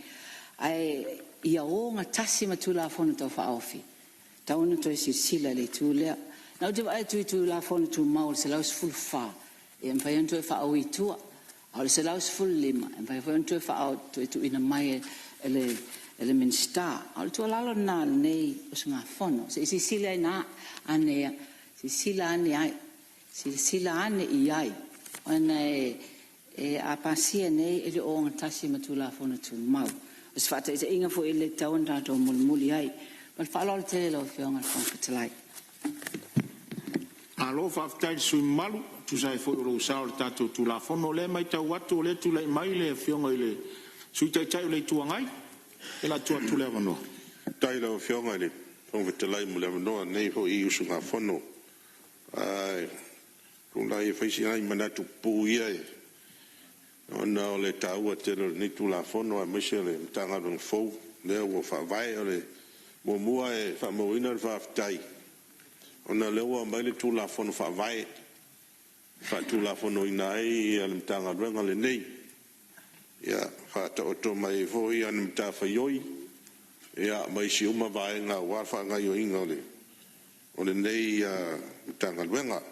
Ai ia o ngā tasi ma tulafono tau whaofi. Tauna toi sila le tu lea. Nau te wae tu tulafono tu maul se laus full wha. E mwhaion toi whao I tua. Au le se laus full lima. E mwhaion toi whao toi tu ina mai ele minsta. Au le tua lalo nā nei o se ngā whono. Se isi sila ina ane, si sila ane ai. Si sila ane I ai. Ona e a pasia nei ele o ngā tasi ma tulafono tu mau. O se whata ita inga fo ele tauan tātou muli ai. Ma le whaalolo te lau whionga le whangwhitalai. Alo whaftai sui malu, tu sai fo uro usao le tātou tulafono le mai tau watu le tu le mai le whionga le sui tai tai le tuangai. E la tua tu le avanoa. Tai lau whionga le whangwhitalai mo le avanoa nei fo I usu ngā whono. Ai, kula I whaisi ai manatu pū ia e. Ona o le taua te ni tulafono a mese le mtanga rung fou. Lea ua whawai o le mua e whamauina le whaftai. Ona lewa mai le tulafono whawai. Tulafono ina ai a le mtanga runga le nei. Ia, whata oto mai foi a le mta whaioi. Ia, mai si uma vai ngā warwha ngai o inga o le nei mtanga runga.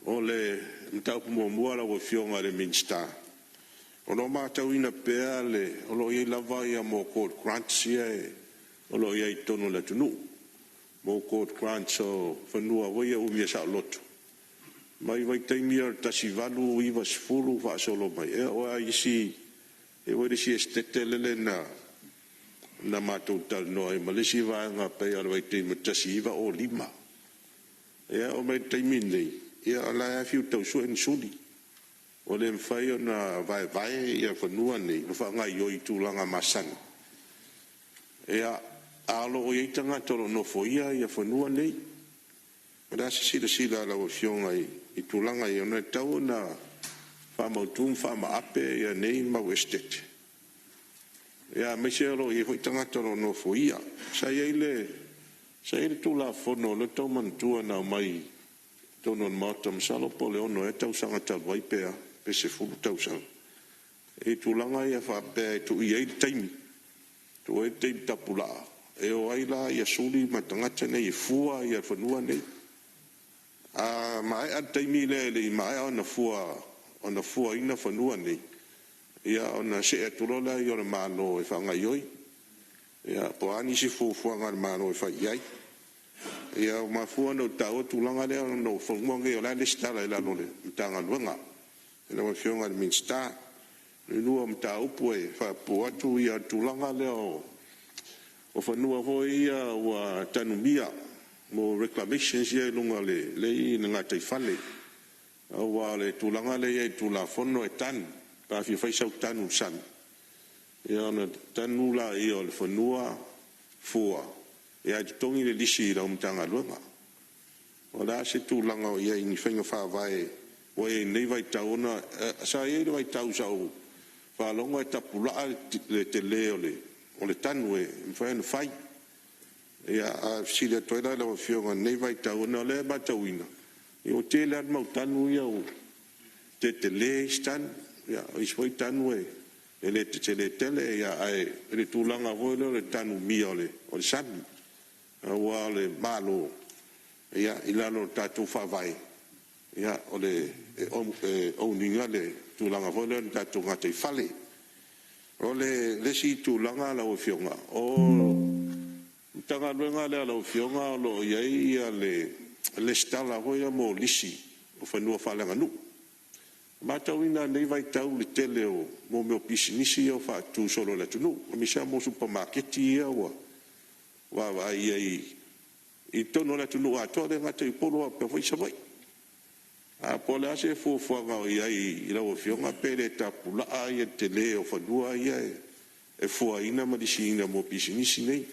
O le mtaupu mua la wa fionga le minsta. O no mātau ina pēr le, o lo iei lava ia mō Court Grants ia e, o lo iei tono la tunu. Mō Court Grants o whanua waia umia sa lotu. Mai vai taimia tasi valu iwa sifuru wha solo mai. E o a isi, e wai si estete lele na mātou tal noa e malisi vaenga pei ala vai teima tasi iwa o lima. E o mai taimin nei. Ia ala e fiu tau suen suli. O le mwhai o na vai ia whanua nei, no wha ngai oi tūlanga masana. Ia alo o ietanga tolo no foia ia whanua nei. Ora se sila la o fionga I tūlanga I ona tau na whamautum whamaape ia nei mau estete. Ia meise alo I hoitanga tolo no foia. Sa ile tūla whono le tau mantua na mai tono matam salo pole ono e tau sanga tau waipea pe se fulu tau sanga e tulanga ia fa pe tu I taimi tu e taimi tapula e o aila ia suli matangata nei e fua ia whanua nei a mai a taimi le mai ona fua ina whanua nei ia ona se e tulola I ona mano e whanga ioi ia po ani si fuanga mano e wha iai ia ma fua no tau tulanga le no fongonge o la listala la no le tanga luanga le wa fionga le minsta le lua mta upu e fa po atu ia tulanga le o fa nua ho ia wa tanumia mo reclamations ia lunga le nga tai fale wa le tulanga le ia tulafono e tan pa fi fa sau tanu san ia na tanula ia le fonua fua ia tongi le lisi la umtanga luanga o la se tu langa o ia ni whainga whawai o e nei vai tauna sa e vai tau sau whalonga e tapula le te leo o le tanu e mwhaina whai ia a sila toila la whionga nei vai tauna le matauina i o te lean mau tanu ia o te le stan ia o iswai tanu e le te le tele ia e le tūlanga hoi le tanu mia o le sanu wa le malo ia ilano tatu whawai ia o le o ninga le tūlanga hoi le tatu ngate whale o le si tūlanga la o whionga o tanga luenga le ala o whionga lo iei ia le stala hoi mo lisi o whanua whalanga nu matauina nei vai tau le tele o mo meo pisinisi o whaatu solo le tunu o misa mo supermarketi ia wa ia I tono le tunu a tole ngata I polo a pe foi savai a pola se fuafuaga o iai i lau afioga pe le tapula'a ia te lē o fanua ia e fuaina ma lisiina mo pisinisi nei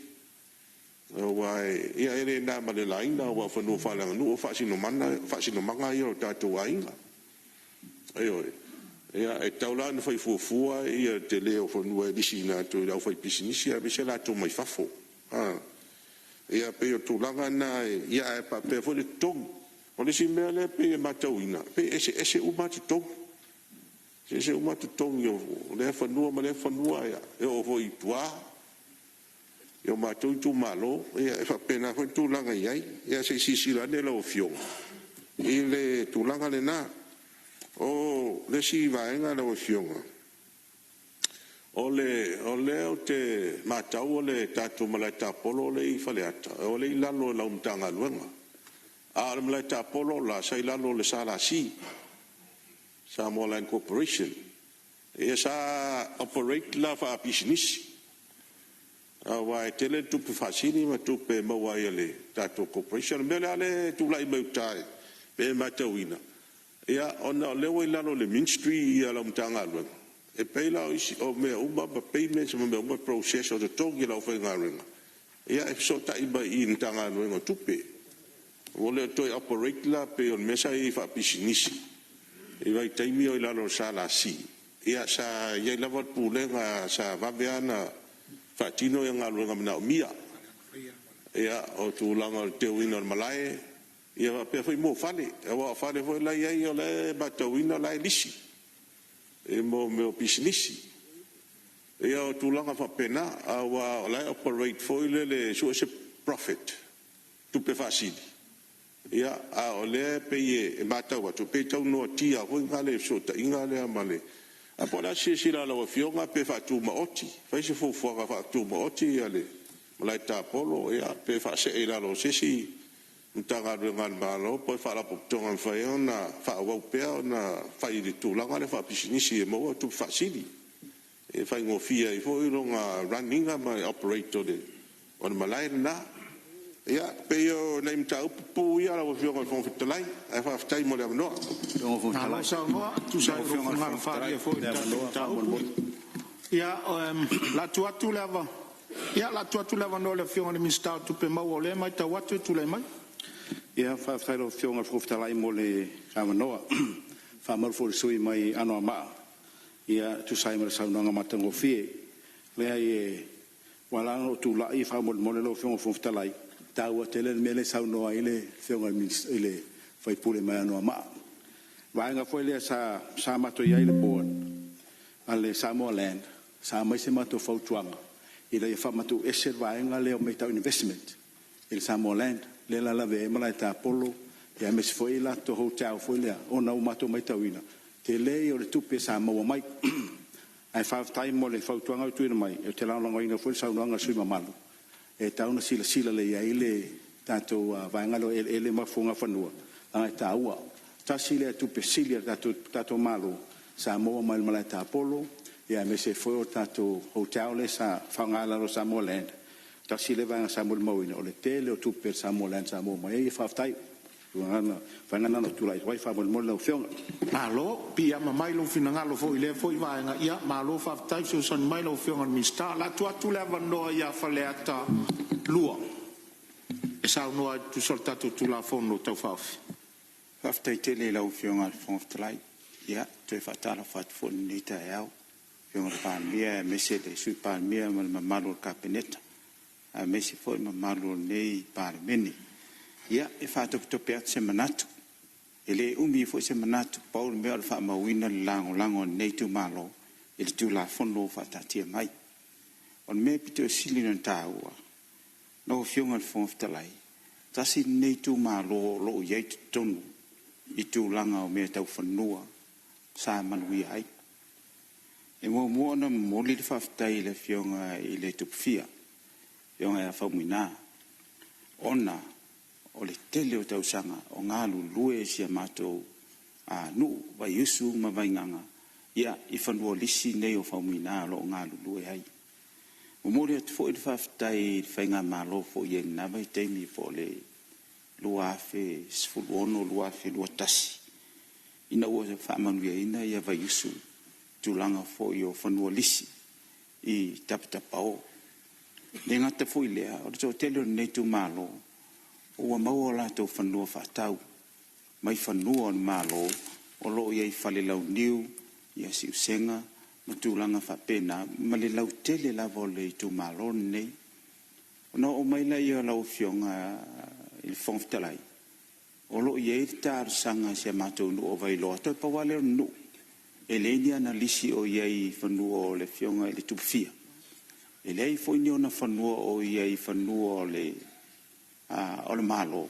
ua ia e lenā ma le laina ua fanua fa'alaganuu o fa'asinomanga ia o tatou aiga aioe ia e taula na fai fuafua ia te lē o fanua e lisi ina atu i lau fai pisinisi a me se latou mai fafo ia pe o tulaga na ia e papea foi le totogi o le si mea le pe e matauina pe ese uma totogi ese uma totogi o le fanua ma le fanua ia e o foi tuā e o matou i tumālo ia e faapena foi tulaga i ai ia se sisilane lau afioga i le tulaga lenā o le sivaega lau afioga o le o te matau o le tatou malaitapolo o le i faleata o le i lalo lau matagaluega a le malaitapolo la sai lalo le salasi Samoa Land Corporation ia sa operate la fa'apisinisi aua e tele tupe fasini ma tupe maua ia le tatou corporation me le ale tula'i mautae pe matauina ia ona o leo i lalo le ministry ia lau matagaluega e pei lao isi o mea uma ma pei me se mea uma process o te togi lau whaingarenga ia e so ta'i ba i matagaluega tupe o le toi operate la pe on mesa i fa'apisinisi i vai taimi o i lalo salasi ia sa ia i lava pulega sa vaveana fa'atino ia galuega manaʻomia ia o tulaga o le teuina o le malae ia pea foi mo fale ua o fale foi lai ai o le matauina o lae lisi e mo me o pisinisi ia o tulaga faapena aua o lae operate foi le sua se profit tupe fa'asili ia a o lea pei e matau atu pei taunoatia foi gale sotaʻiga lea ma le a po la sila lau afioga pe fa'atumaʻoti fai se fuafuaga fa'atumaʻoti ia le malaitapolo ia pe fa'ase'e lalo sesi matagaluega le malo po e fa'alapopotoga le faia ona fa'auau pea ona fai le tulaga le fa'apisinisi e maua tupe fa'asili e faigofia i fo'i loga runninga ma operator o le malae lenā ia pei o nei mataupupu ia lau afioga le fogafetalai ae fa'afetai mo le avanoa Alo saunoa tu sai ro ngala faria foi ta ia la tua leva ia la tua leva no le fiona le minsta tu pe mau le mai ta watu tu le mai ia fa lo fiona fofta lai mo le avanoa fa mal fo sui mai ano ma ia tu sai mo saunoa matango fie le ai wala no tu la i fa mo le fiona fofta lai ta wa tele mele saunoa ile fiona ile fai pule mai ano ma vaenga foi le sa mato ia le board ale Samoa Land sa mai se mato fautuanga i le fa mato ese vaenga le o meta investment il Samoa Land le la lave mala ta polo ia mes foi la to hotel foi le ona o mato meta wina te le o le tupe Samoa mai ai fa time mo le fautuanga tu mai e te la longa ina foi sa longa sui malu e ta una sila le ia ile tato vaenga lo ele mafunga fanua ai ta ua tasile tu pesilia tato malo Samoa mai malata polo ia me se foi o tato hotel le sa fangala lo Samoa Land tasile va Samoa Mawina o le tele o tu per Samoa Land Samoa mai fa ftai fangana no tu lai vai fa mo lo fiona alo pia mai lo finanga lo foi le foi va nga ia malo fa ftai so son mai lo fiona mi sta la tua tu leva no ia faleata lua e sa no tu soltato tu la fono tau fafi After tele lau fionga fong ftalai ia te fatala fat fon nita yao fionga pan mia mese le sui pan mia mal mamalo kabineta a mese foi mamalo nei parmeni ia e fato to peat se manatu ele umi foi se manatu paul me al fa mawina lango nei tu malo il tu la fono fatatia mai on me pito silin taua no fionga fong ftalai tasi nei tu malo lo ye tonu i tūlanga o mea tau whanua sa manui ai. E mua na moli le whaftai le fionga i le tupfia, fionga e a whaumina. Ona o le tele o tau sanga o ngā lulue si a mātou a nu vai usu ma vai nganga ia i whanua lisi nei o whaumina lo ngā lulue ai. O mori atu fo i le whaftai i whainga malo fo i eng nawai teimi fo le luafe sfuluono luafe luatasi ina ua whaamanuia ina ia vai usu tūlanga fo i o whanua lisi i tapatapa o. Ne ngata fo i lea, o rito tele o nei tū mālo, ua maua o lātou whanua whaatau, mai whanua o mālo, o loo iai whale lau niu, ia si usenga, ma tūlanga whapena, ma le lau tele lava o le i tū mālo nei. Ona o maila ia lau fionga i le whongwhitalai. O loo iei tāru sanga se mātou nu o vai loa, toi pawale o nu. E leini ana lisi o iei whanua o le fionga i le tupfia. E lei fo ini ona whanua o iei whanua o le malo.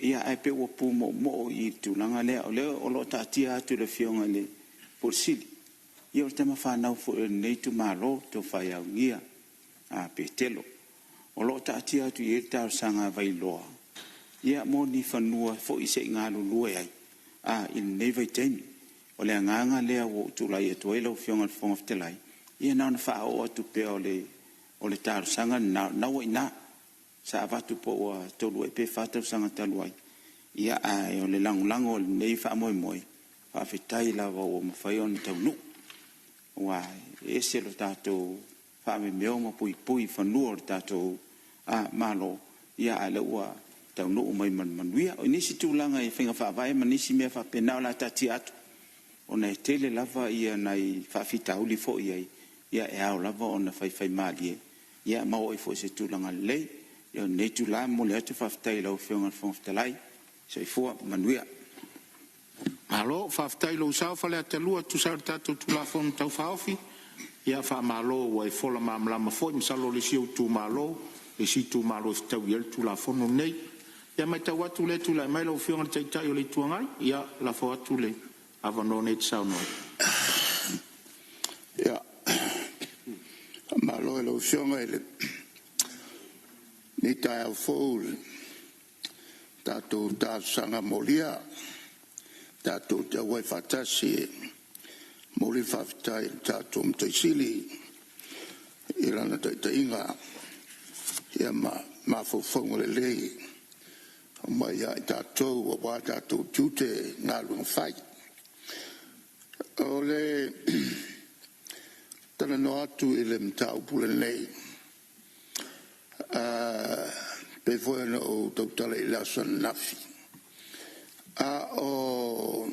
Ia ai pe ua pū mo i tūlanga lea o leo o loo tātia atu le fionga le porsili. Ia o le tama whanau fo e nei tu malo to whai au ngia pe telo. O loo tātia atu i e tāru sanga vai loa. Ia mo ni whanua fo i se ngā lulua ai. I nei vai teimi. O le nganga lea o tūlai e tuai lau fionga le whongawhitelai. Ia nauna whao atu pea o le tāru sanga naua i nā. Sa avatu po o tolu e pe whātau sanga taluai. Ia ai o le langulango o le nei wha moi moi. Whawhitai lawa o mawhai o ni taunu. Wa e se lo tātou whaame meo ma pui pui whanua o le tātou malo. Ia ai ua taunu o mai manuia. O nisi tūlanga e whinga whaavai ma nisi mea whapena o la tati atu. O nei tele lava ia nei whawhitauli fo iai. Ia e au lava o na whai maali e. Ia mau e fo se tūlanga lei. Ia nei tūlanga mo le atu whawhitai lau whionga whongwhitalai. So i fua manuia. Malo, whawhitai lau sao whale a te lua tu sao tātou tūlafonu tau whaofi. Ia wha malo wa e whola mamlama fo i msalo le siu tū malo. Le si tū malo e whitau i el tūlafonu nei. Ia mai tau atu le tūlai mai lau whionga taitai o le tuangai. Ia la fo atu le. Avano ne te sao noi. Ia. Malo e lau whionga e le. Ni tai au fōu. Tātou tāsanga molia. Tātou te awai whatasi e. Moli whawhitai tātou mtaisili. I rana taita inga. Ia ma fōwhaunga le lei. Mai ai tātou o wā tātou tūte ngā lunga whai. O le tana no atu i le mtau pule nei. Pe fwena o tautala i lasan nafi. O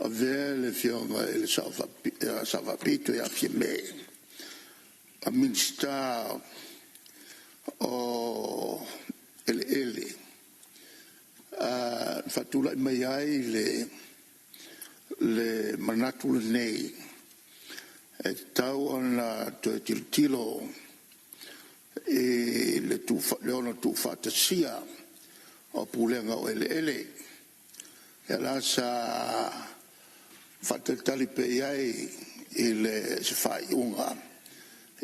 vea le fionga i le savapito i a fie me. A minsta o ele. Fatula i mai ai le manatu le nei. E tau ana to tilo e le ona tu fatasia o pulenga o ele. E la sa fatatali pe ai i le se fai unga.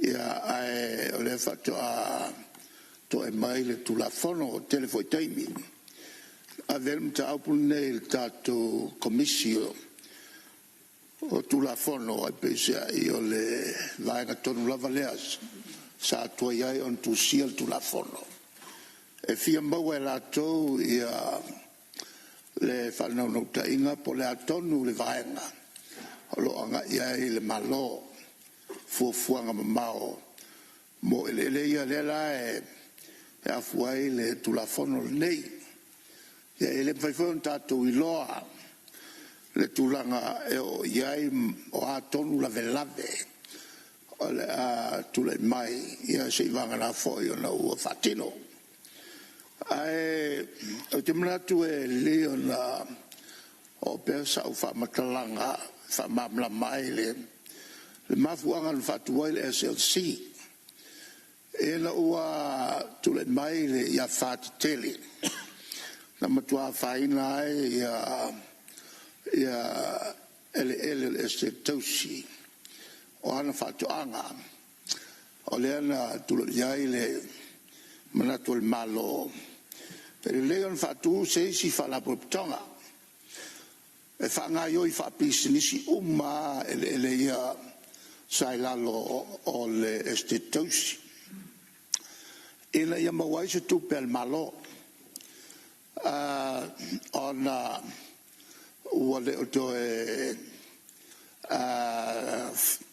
Ia ai o le fatua to e mai le tu la fono o telefoi taimi. Avel mta apul nei tato comissio o tu la fono ai pesa i o le vaina tonu lava leas sa tua iai on tu sia tu la fono e fia mau e la tau ia le whanau no ta inga po le atonu le vaina o lo anga iai le malo fuafuanga mamao mo ele ia le la e afuai le tu la fono nei ia ele whaifon tātou i loa le tūlanga e o iai o a tonu la velave o le a tūlai mai ia se ivanga na foi o na ua whatino ai o te manatu e leo na o pesa o whamatalanga whamamla mai le mafuanga na whatuai le SLC e na ua tūlai mai le ia whatitele na matua whaina ia ele este tausi o ana whatuanga o le ana tulu iai le manatu le malo pero leon whatu se isi whalapoptonga e whanga ioi whapisinisi ele ia sailalo o le este tausi ina ia mawai se tupe al malo ona ua le o toe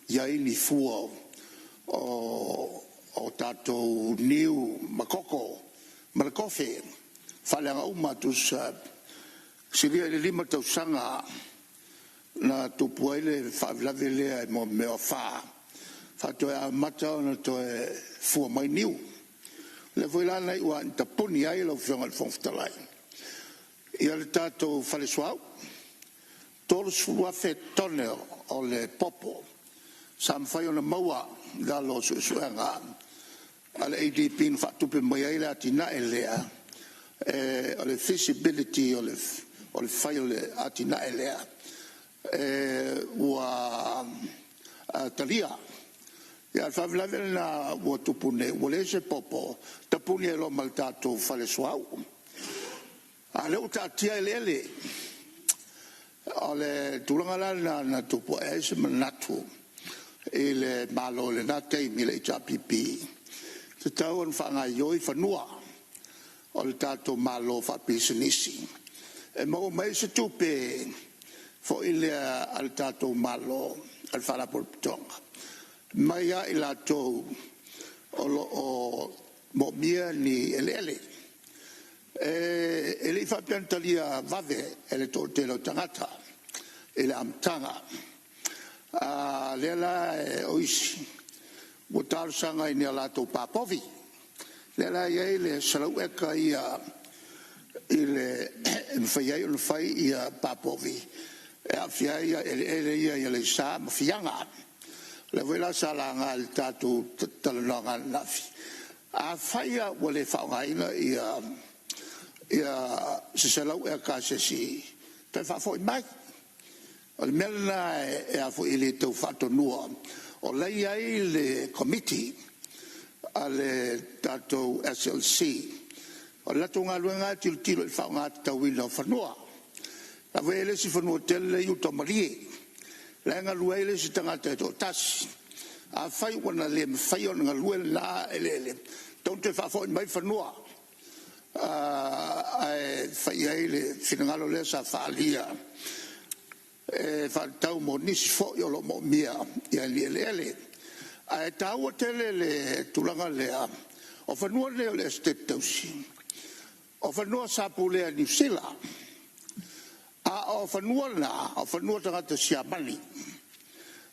iai ni fua o tātou niu makoko ma le kofe whaleanga umatus siria le 5 tausanga na tupu aile whavilave lea mo mea wha whatoe a mata na toe fua mai niu le voilana i ua nta puni ai lau whionga le whongwhitalai ia le tātou whale suau tolu sfulua fe tone o le popo sa mwhai o na maua galo suenga ale ADP na whatupe mai ai le atina e lea o le feasibility o le whai o le atina e lea ua talia ia le whavilave na ua tupune ua le se popo tapuni e lo mal tātou whale suau a leo tātia e lele o le tulanga na tupu e se manatu e le malo le na teimi le HRPP te tau an whanga ioi whanua o le tātou malo whapisanisi e mau mai se tupe fo ile al tātou malo al whanapolpitonga mai a i lātou o mo mia ni ele e le whapiantalia vave e le tō te lau tangata e le amtanga le la oisi o tārsanga i nea lātou pāpovi le la iei le salau eka ia i le mwhaiai o whai ia pāpovi e a whiai ele ia i le sā mawhianga le wela sa langa le tātou talananga nafi a whaia o le whaungaina ia se salau eka se si pe whafoi mai o le melana e a fo ile tau whatonua o lei ai le committee a le tātou SLC o lato ngā luenga tilo i whaunga tau ina whanua la wele si whanua tele i utamarie la ngā luele si tangata e tō tasi a whai wana le mwhai o ngā luele la ele tau te whafoi mai whanua ai whai ai le whinangalo le sa whaalia tau mo nisi fo i olo mo mia i a ele ai tau o tele le tulanga lea o whanua leo le state tausi o whanua sapu lea New Zealand a o whanua tangata siamani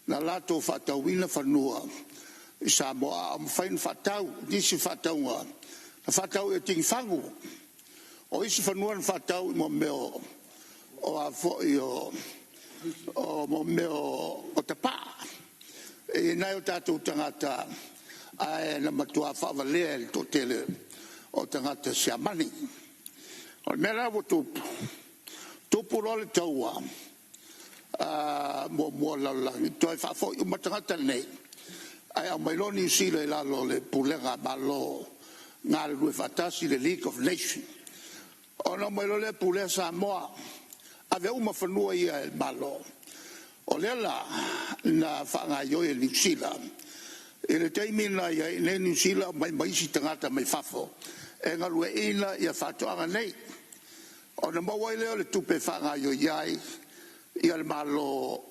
na lato whatauina whanua i Samoa a mwhain whatau nisi whataunga na whatau e tingi whangu o isi whanua na whatau i mo meo o a fo i o mo meo o te pā e nai o tātou tangata ai na matua whawalea i tō tele o tangata siamani o mera o tupu role taua mo laulangi toi whafo i matangata nei ai au mailo New Zealand i lalo le pulenga malo ngā le rue whatasi le League of Nations o na mailo le pulenga Samoa ave uma whanua ia e malo o lela na whanga ioi e New Zealand e le teimi na ia i New Zealand mai maisi tangata mai whafo e ngā rue ina ia whatoanga nei o na mawai leo le tupe whanga ioi iai ia le malo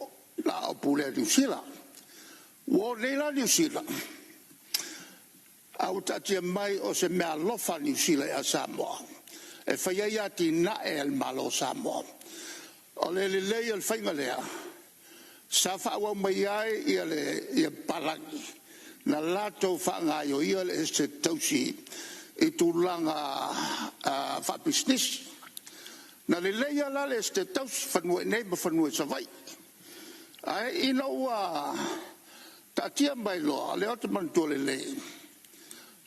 la o pule New Zealand wo leila New Zealand au tatia mai o se mea lofa New Zealand a Samoa e whaiai ati na e al malo Samoa o le lei al whainga lea sa whaua mai ai ia palangi na lato whanga i o ia le este tausi i tūlanga whapisnisi na le lei ala le este tausi whanua nei ma whanua sa vai ai ina ua tatia mai loa le ota mantua le lei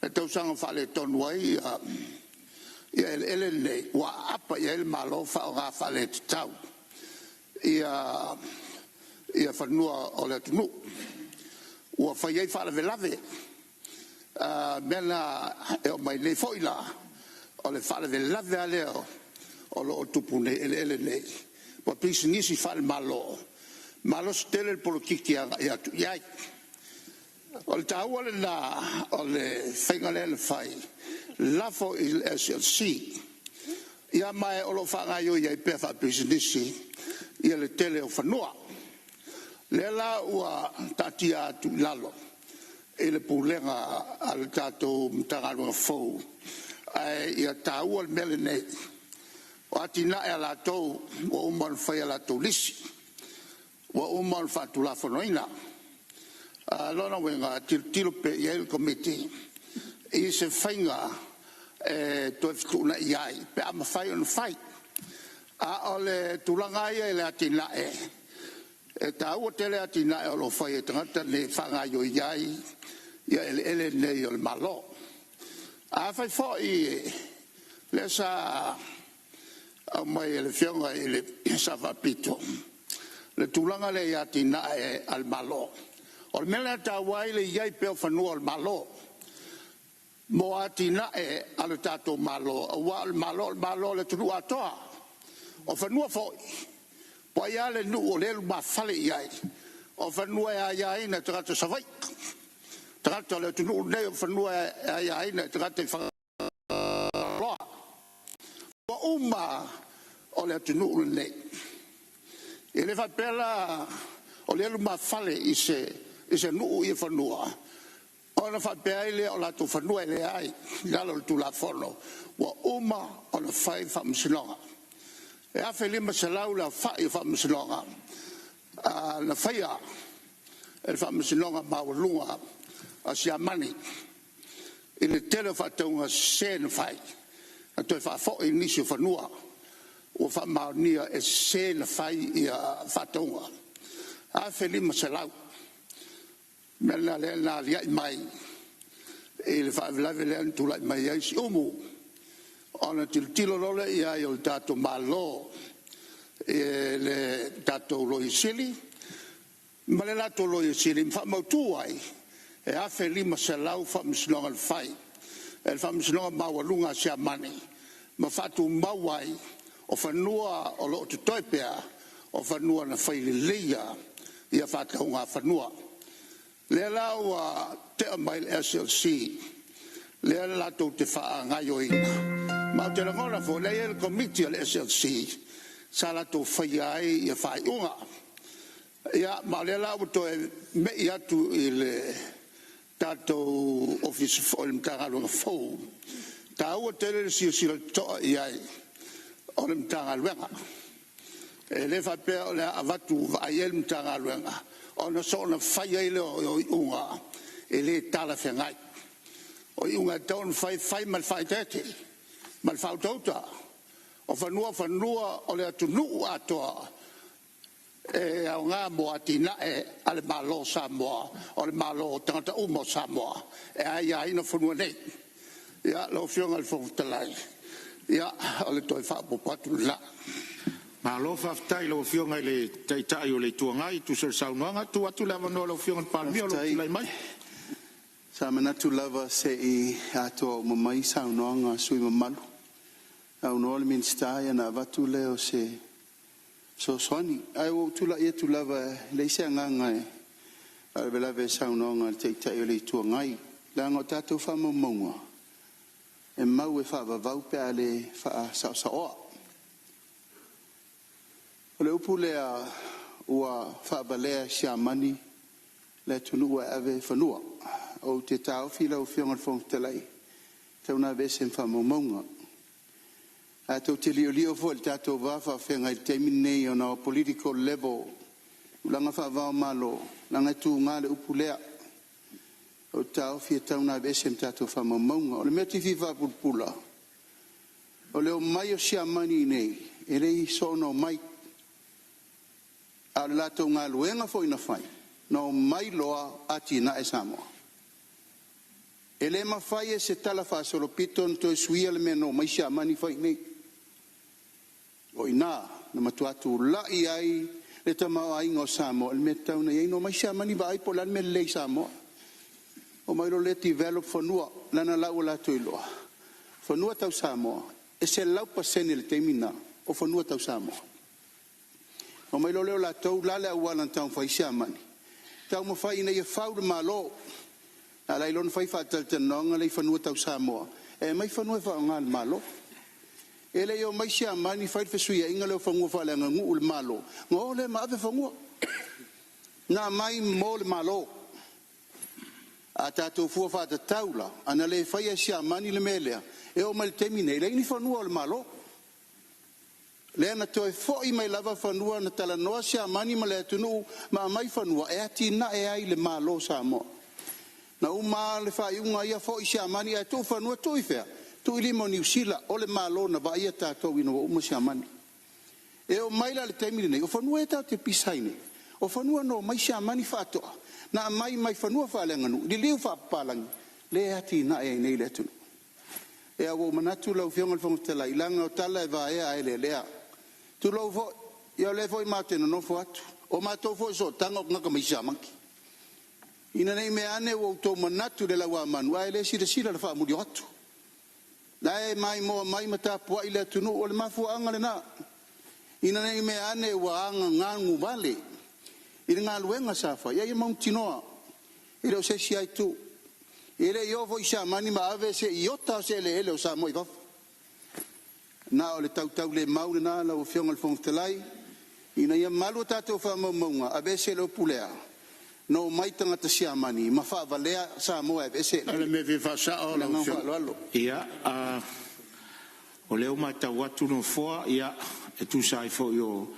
le tausanga whale tonu ai ia ele nei ua apa ia ele malo whaunga whale te tau ia whanua o le tunu ua whaiei whale velave mena e o mai nei foila o le whale velave a leo o lo o tupu nei ele nei pa pisi nisi whale malo stele el polokiki ia tu iai o le tāua le nā o le whaingale le whai lafo i SLC ia mai o lo whangai o iai pefa pisi nisi ia le tele o whanua. Le la ua tatia atu lalo. E le pulenga al tatou mtangalunga fau. Ia tāua le mele nei. O atina e la tau, wa uman whai la tau lisi. Wa uman whatu la whanoina. Lona wenga tilo pe iei komiti. I se whainga toi whtuna iai. Pe ama whai on whai. A ole tulanga ia le atina e. E tāua tele atina e o lo whai e tangata ne whanga yo iai. Ia ele nei o le malo. A whai fo i le sa au mai le fionga i le savapito. Le tulanga le atina e al malo. O le mele ta wai le iai peo whanua al malo. Mo atina e al tato malo. Wa al malo le tunu atoa. O whanua fo po ia le nu o le luma fale iai. O whanua e iai na tangata savai. Tangata le tunu nei o whanua e iai na tangata whanua. Wa uma o le tunu nei. E le whapela o le luma fale i se nuu i whanua. O na whapea ile o la tu whanua ile ai. Lalo le tu la whono. Wa uma o na whai whamsinonga. E awhi lima se lau la whai whamsinonga. Na whaia e whamsinonga mawalunga a si amani. I le tele whataunga sen whai. A toi whafo i nisi whanua. O whamaunia e sen whai i a whataunga. Awhi lima se lau. Mena le na liai mai. E le whaavelawe le antu lai mai eisi umu. Ona tilo lole i ai o tato malo. E le tato loi sili. Ma le lato loi sili. Mfa mautu ai. E awhi lima se lau whamisnonga le whai. E whamisnonga mawalunga se amani. Ma whatu mawai. O whanua o lo te toipea. O whanua na whaile leia. Ia whataunga whanua. Le lau te amail SLC, le lato te wha ngaio ina. Ma te rangona fo, le el komiti al SLC, sa lato whaiai i a whai unga. Ia, ma le lau to e mei atu i le tato office o le mtangalunga fau. Ta ua tele le sila toa i ai o le mtangalunga. E le whapea o le avatu vai el mtangalunga. Ona so na whai ai leo o unga e le tala whengai. O unga taun whai mal whai tete, mal whau tauta. O whanua o le atu nuu atoa e au ngā moa tina e ale malo Samoa, o le malo tangata umo Samoa. E ai aina whanua nei. Ia, lau whionga le whawutalai. Ia, o le toi whapopatu la. Ma lo whaftai lo whionga i le teitai o le tuangai, tu ser saunoanga, tu atu lava no lo whionga palmi o lo tulai mai. Sa manatu lava se I ato mamai saunoanga sui mamalu. Au no le minstai na vatu leo se so soni. Ai o tula ia tu lava le se nganga e. Ai vela ve saunoanga le teitai o le tuangai. La ngo tatu whamamonga. E mau e whavavau pe ale wha sa oa. O le upu lea ua whaabalea sia mani le tunua ave whanua. O te tau whila o whionga whong telei. Tauna vese whamamonga. A tau te lio fo le tatou wafa whenga I teimi nei on a political level. Langa whaavao malo. Langa tu ngā le upu lea. O tau whia tauna vese tatou whamamonga. O le mea tifi whapulpula. O leo mai o sia mani nei. E rei sono mai a le lato ngā luenga fo ina whai. No mai loa ati na e Samoa. E le mawhai e se tala whaasoro pito nto e suia le mea no mai sia mani whai nei. O ina, na matuatu la I ai le tamau ai ngō Samoa. Le mea tauna iei no mai sia mani va ai po lan me lei Samoa. O mai lo le develop whanua lana lau lato iloa. Whanua tau Samoa. E se lau pasene le teimina o whanua tau Samoa. O mai lo leo la tau lale au walan tau whai sia mani. Tau ma whai ina ia whau de malo. A lai lon whai whatal te nonga lei whanua tau Samoa. E mai whanua e whao ngā malo. Ele yo mai sia mani fai fe suia inga le fangua fa le ngu ul malo. Ngo le ma ave fangua. Na mai mo le malo. A tatou fua fa ta taula ana le fai sia mani le melea. E o mal temine le ni fanua le malo. Le na toi fo I mai lava fanua na tala noa sia mani ma le tunu ma mai fanua e ati na e ai le malo sa mo. Na uma le fai unga ia fo sia mani e tu fanua tu I fea. Tu ili mo New Zealand o le malo na ba ia tatou ino o uma sia mani. E o mai la le temine nei o fanua e ta te pisaine. O fanua no mai sia mani fa toa. Na mai fanua fa le nganu. Di liu fa palang le ati na e nei le tunu. E awo manatu lau fionga le fonga ilanga o tala e va e le lea. Tu lau fo, ia le fo I matena no fo atu. O matou fo so tanga o ngaka mai sia manki. Ina nei me ane o tau manatu le lau amanu. A ele sira le fa amuri atu. Lai mai mo mai mata pua I le tunu o le mafu anga le na. Ina nei me ane wa anga ngangu vale. Ina ngā luenga safa. Ia mautinoa. Ina o se si ai tu. Ele yo vo isa mani ma ave se iota se le ele o sa moi va. Na o le tau le mau na la o fionga le fontalai. Ina ia malu tatou fa maunga ave se le pulea. No mai tanga te sia mani ma fa valea sa mo ave se. Ale me vi fa sa o la fionga. Ia o leo mai tau atu no foa ia e tu sai fo yo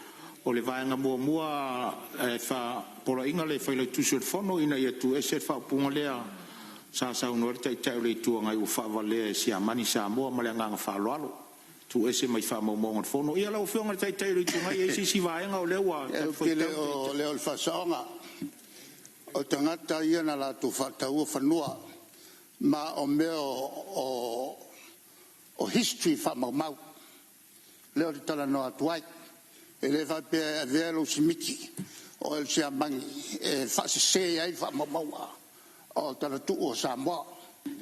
o le vaenga mua fa pora inga le fa le tu sur fono ina ia tu e se fa punga lea sa unor tai le tu ngai u fa vale sia mani sa mo ma le nga fa lo tu ese mai fa mo mo fono ia la fionga tai le tu ngai ese si vaenga o lewa o le fa songa o tangata ia na la tu fa tau fanua ma o meo o history fa mau le tala no atuai ele va pe velo simiki o el sia mangi e fa se ai fa mau o tala tu o Samoa.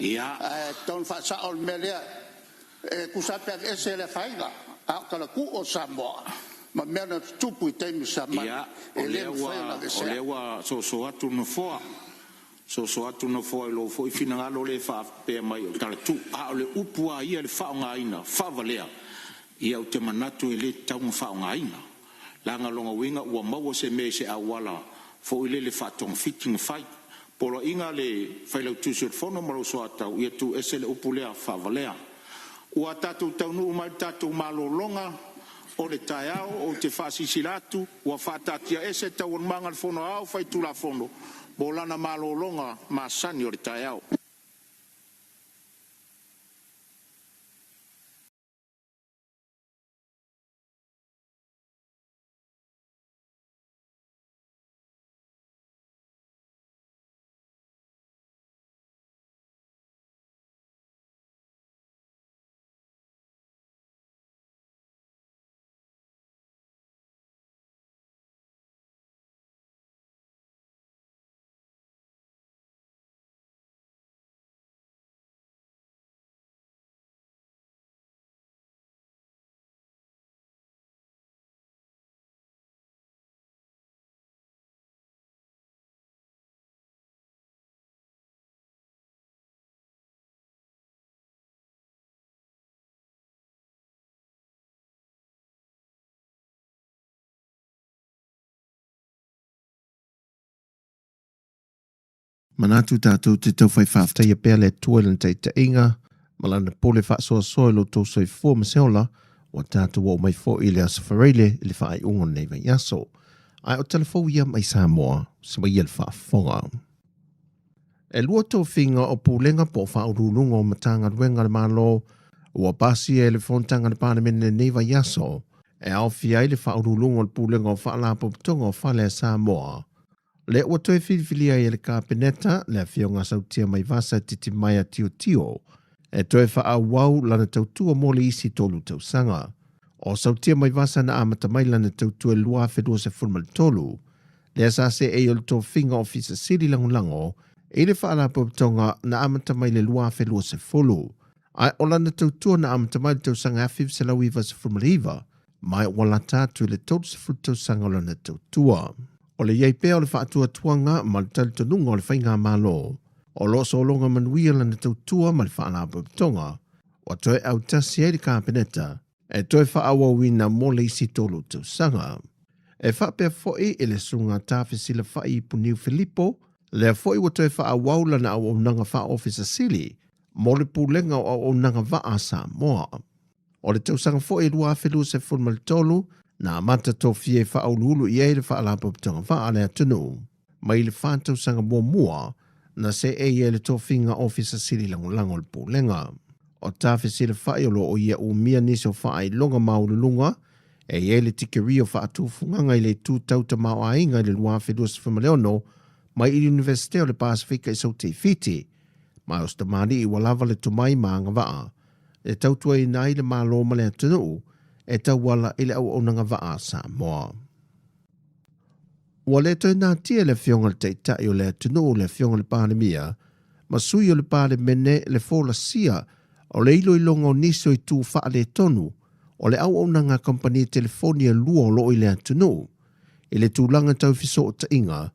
Ia. Ton fa sa ol melea. Kusape ese le faiga. A tala ku o Samoa. Ma mena tupu I temi Samoa. Ia. O lewa so atu no foa. So atu no foa I lo fo I finanga lo le fa pe mai o tala tu. A le upua ia le fa nga ina. Fa valea. Ia o te manatu le tau fa nga ina. Langa longa winga ua maua se me se awala. Fo ile le fa tong fitting fight. Polo inga le whailau tūsur whono maro so atau ia tu ese le upulea whavalea. Ua tātou taunu umai tātou malo longa o le tai au o te whasisilatu ua whatatia ese tau on mangal whono au whai tula whono bolana malo longa masani o le tai au. Manatu tātou te tau whai whafta ia pēr le tuelan te te inga, malana pole wha soa soa lo tau soi fua maseola, wa tātou o mai fo I le asafareile I le whaai ungo nei vai aso. Ai o telefou ia mai Samoa, sa mai ia le whaafonga. E lua tau whinga o pūlenga po whaurulunga o matanga ruenga le malo, ua basi e le fontanga le pānemene nei vai aso, e au fia I le whaurulunga o pūlenga o whaalapo putonga o whale Samoa. Le ua toi whiwhilia I le kāpeneta, le whionga sautia mai vasa titi mai a tio, e toi wha wau lana tautua mole isi tolu tau sanga. O sautia mai vasa na amata mai lana tautua lua whedua se fulmal tolu, le asase e o le tō whinga o fisa siri lango, e le wha ala pautonga na amata mai le lua whedua se fulu. Ai o lana tautua na amata mai le tau sanga awhiv se lau iwa se fulmal hiva, mai o la tātu le tolu se fulu tau sanga lana tautua. O le iei pēo le whaatua tuanga ma le tali tonunga o le whainga malo. O loso o longa manuia lana tautua ma le whaanapa tonga. O toi au tasi e le kāpeneta. E toi whaawawina mo le isi tolu tau sanga. E whapea foi e le sunga tafi sila whai i Puniu Filipo, le foi wa toi whaawawla na au nanga wha officer sili, mo le pulenga o au nanga waa Samoa. O le tau sanga foi lua whilu se fulma le tolu, na amata tō fie whaolulu i eile whaalapa putonga waa le atunu. Mai le whātau sanga mua, na se e le tō finga officer sili lango le pulenga. O tafi sila whai o lo o ia umia nisi o whai longa maululunga, e le tikeri o whaatufunganga i le tūtauta mau ainga i le lua whilu se fulma leono, mai i Universite o le Pasifika i Sautei Fiti, mai o stamani i walava le tumai maanga waa, e tautua i nai le malo ma le atunu, e tau wala i le au onanga waa Samoa. Ua le toi nā tia le fionga le teitai o le atunu le fionga le pandemia, ma sui o le pāle mene le fola sia o le ilo ilonga o niso i tū wha le tonu, o le au onanga kompani telefonia lua o lo i le atunu, i le tūlanga tau fiso o ta inga,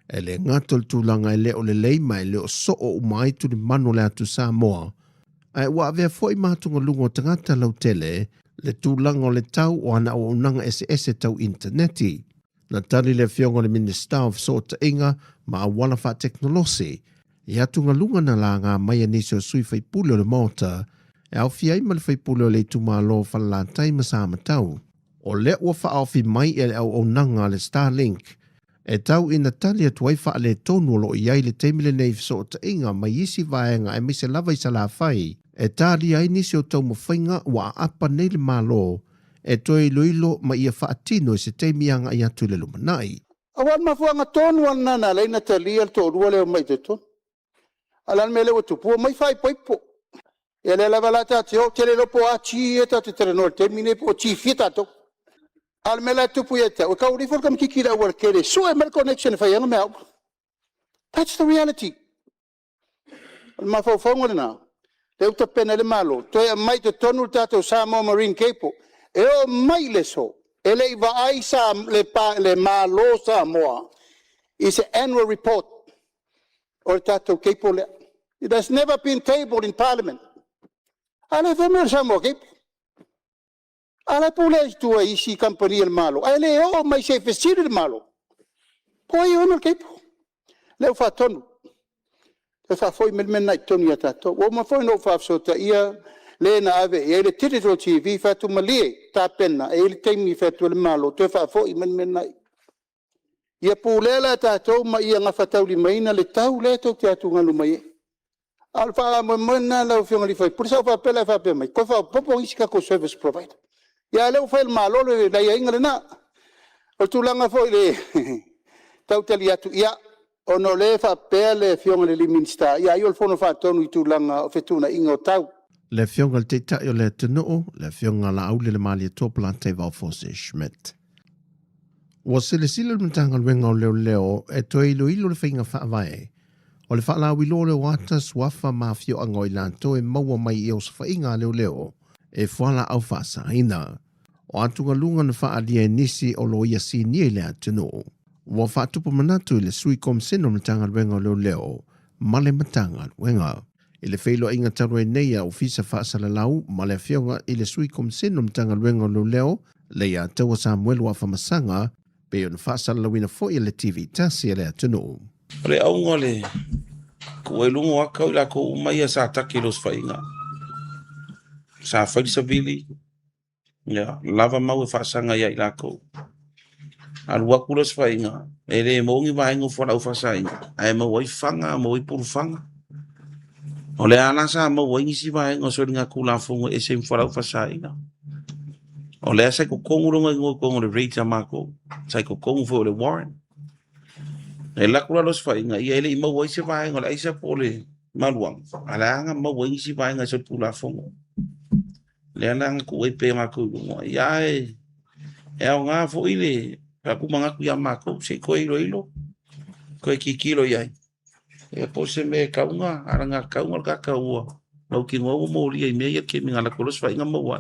e le ngato le tūlanga e le o le leima e le o so o umai tu le mano le atu Samoa, ai ua avea foi mātunga lunga o tangata lau tele, le tūlanga o le tau o ana o unanga SS tau interneti, na tali le fionga le Minister of Sota Inga ma a walafa teknolosi, i atunga lunga na la ngā mai anisi o sui whaipule o le mota, e au fiai ma le whaipule o le tumalo whalatai ma sa matau. O le ua whaofi mai e le au onanga le Starlink, e tau ina tali atu wai wha le tonu lo i ai le teimile nei Sota Inga ma isi vaenga e mise lava i sala whai, e tali ai nisi o tau mawhainga wa apa nei le malo, e toi loilo ma ia whaatino e se teimianga i atu le lumanai. Awan mafuanga tonu ana na leina tali al to rua le mai te ton. Alan mele o tupu mai fai poipo. E le lava la ta te o te le lopo a chi e ta te tere no termine po chi fita to. Al mele tupu e te o ka uri for kam kikira war kere so e mer connection fai anga me au. That's the reality. Al mafuanga na. Le uta pena le malo. Toi mai te tonu tato Samoa Marine Capo. E o mai le so. E le iwa ai sa le malo Samoa. Is an annual report. Or tato Capo le. It has never been tabled in Parliament. Ale vemel Samoa Capo. Ale pule tua isi company el malo. Ale o mai se fesiri el malo. Poi o Capo. Le fa tonu. Le fa foi mel tonu ya tato. O ma foi no fa so ta ia le na ave e le titolo TV fa tu malie ta penna e le temi fa tu le malo te fa foi mel nai. Ia pulela tato ma ia nga fa tau li maina le tau le to te atu ngalu mai. Al fa mo na la fiona li fa por sa fa pela fa pe mai. Ko fa popo iska ko service provider. Ia le fa el malo le la ia ngale na. O tu langa foi le tau te li atu ia ono le fa pele fiona le minister. Ia io il fono fa tonu tu langa fetuna ingo tau. Le fionga le teitai o le atunuu, le fionga la aule le mali tōpula te Valfose Schmidt. Ua sile le mtanga luenga o leo e toi ilo le whainga whaavae. O le whaala wilo le wata swafa mafio ango i lanto e maua mai i o sa whainga leo e whala au whaasa ina. O atunga lunga na whaalia e nisi o lo ia si nie le atunuu. Ua whaatupu manatu i le sui kom sino mtanga luenga o leo, male mtanga luenga. I le whailo inga tarue nei a ofisa whaasala lau, ma le fionga i le sui kom sino mtanga luenga o leo, le ia taua Samuel wa whamasanga, pe o na whaasala lawina fo i le TV tasi le atunu. Le aunga le, ko e lungo akau la ko umaia sa ataki los whainga. Sa whaisa vili, lava mau e whaasanga ia i la ko. Alua kulos whainga, e le moongi wahengu whanau whasainga, ai mau i whanga, mau i puru whanga. O le ala sa mo wa ngisi ba ngo so nga kula fongo e sem fara fa saina. O le sa ko kongo ngo kongo le rate mako. Sa ko kongo fo le warrant. E la kula los fa nga ye le mo wa se ba ngo la isa pole maluang. Ala nga mo wa ngisi ba nga so kula fongo. Le ala nga ko e pe mako ngo ya e nga fo ile pa ku manga ku ya mako se ko ilo. Ko ki kilo ya. E po se me kaunga aranga kaunga ka kaua no ki ngo mo ri e me ye ke minga la kolos fa inga mo wa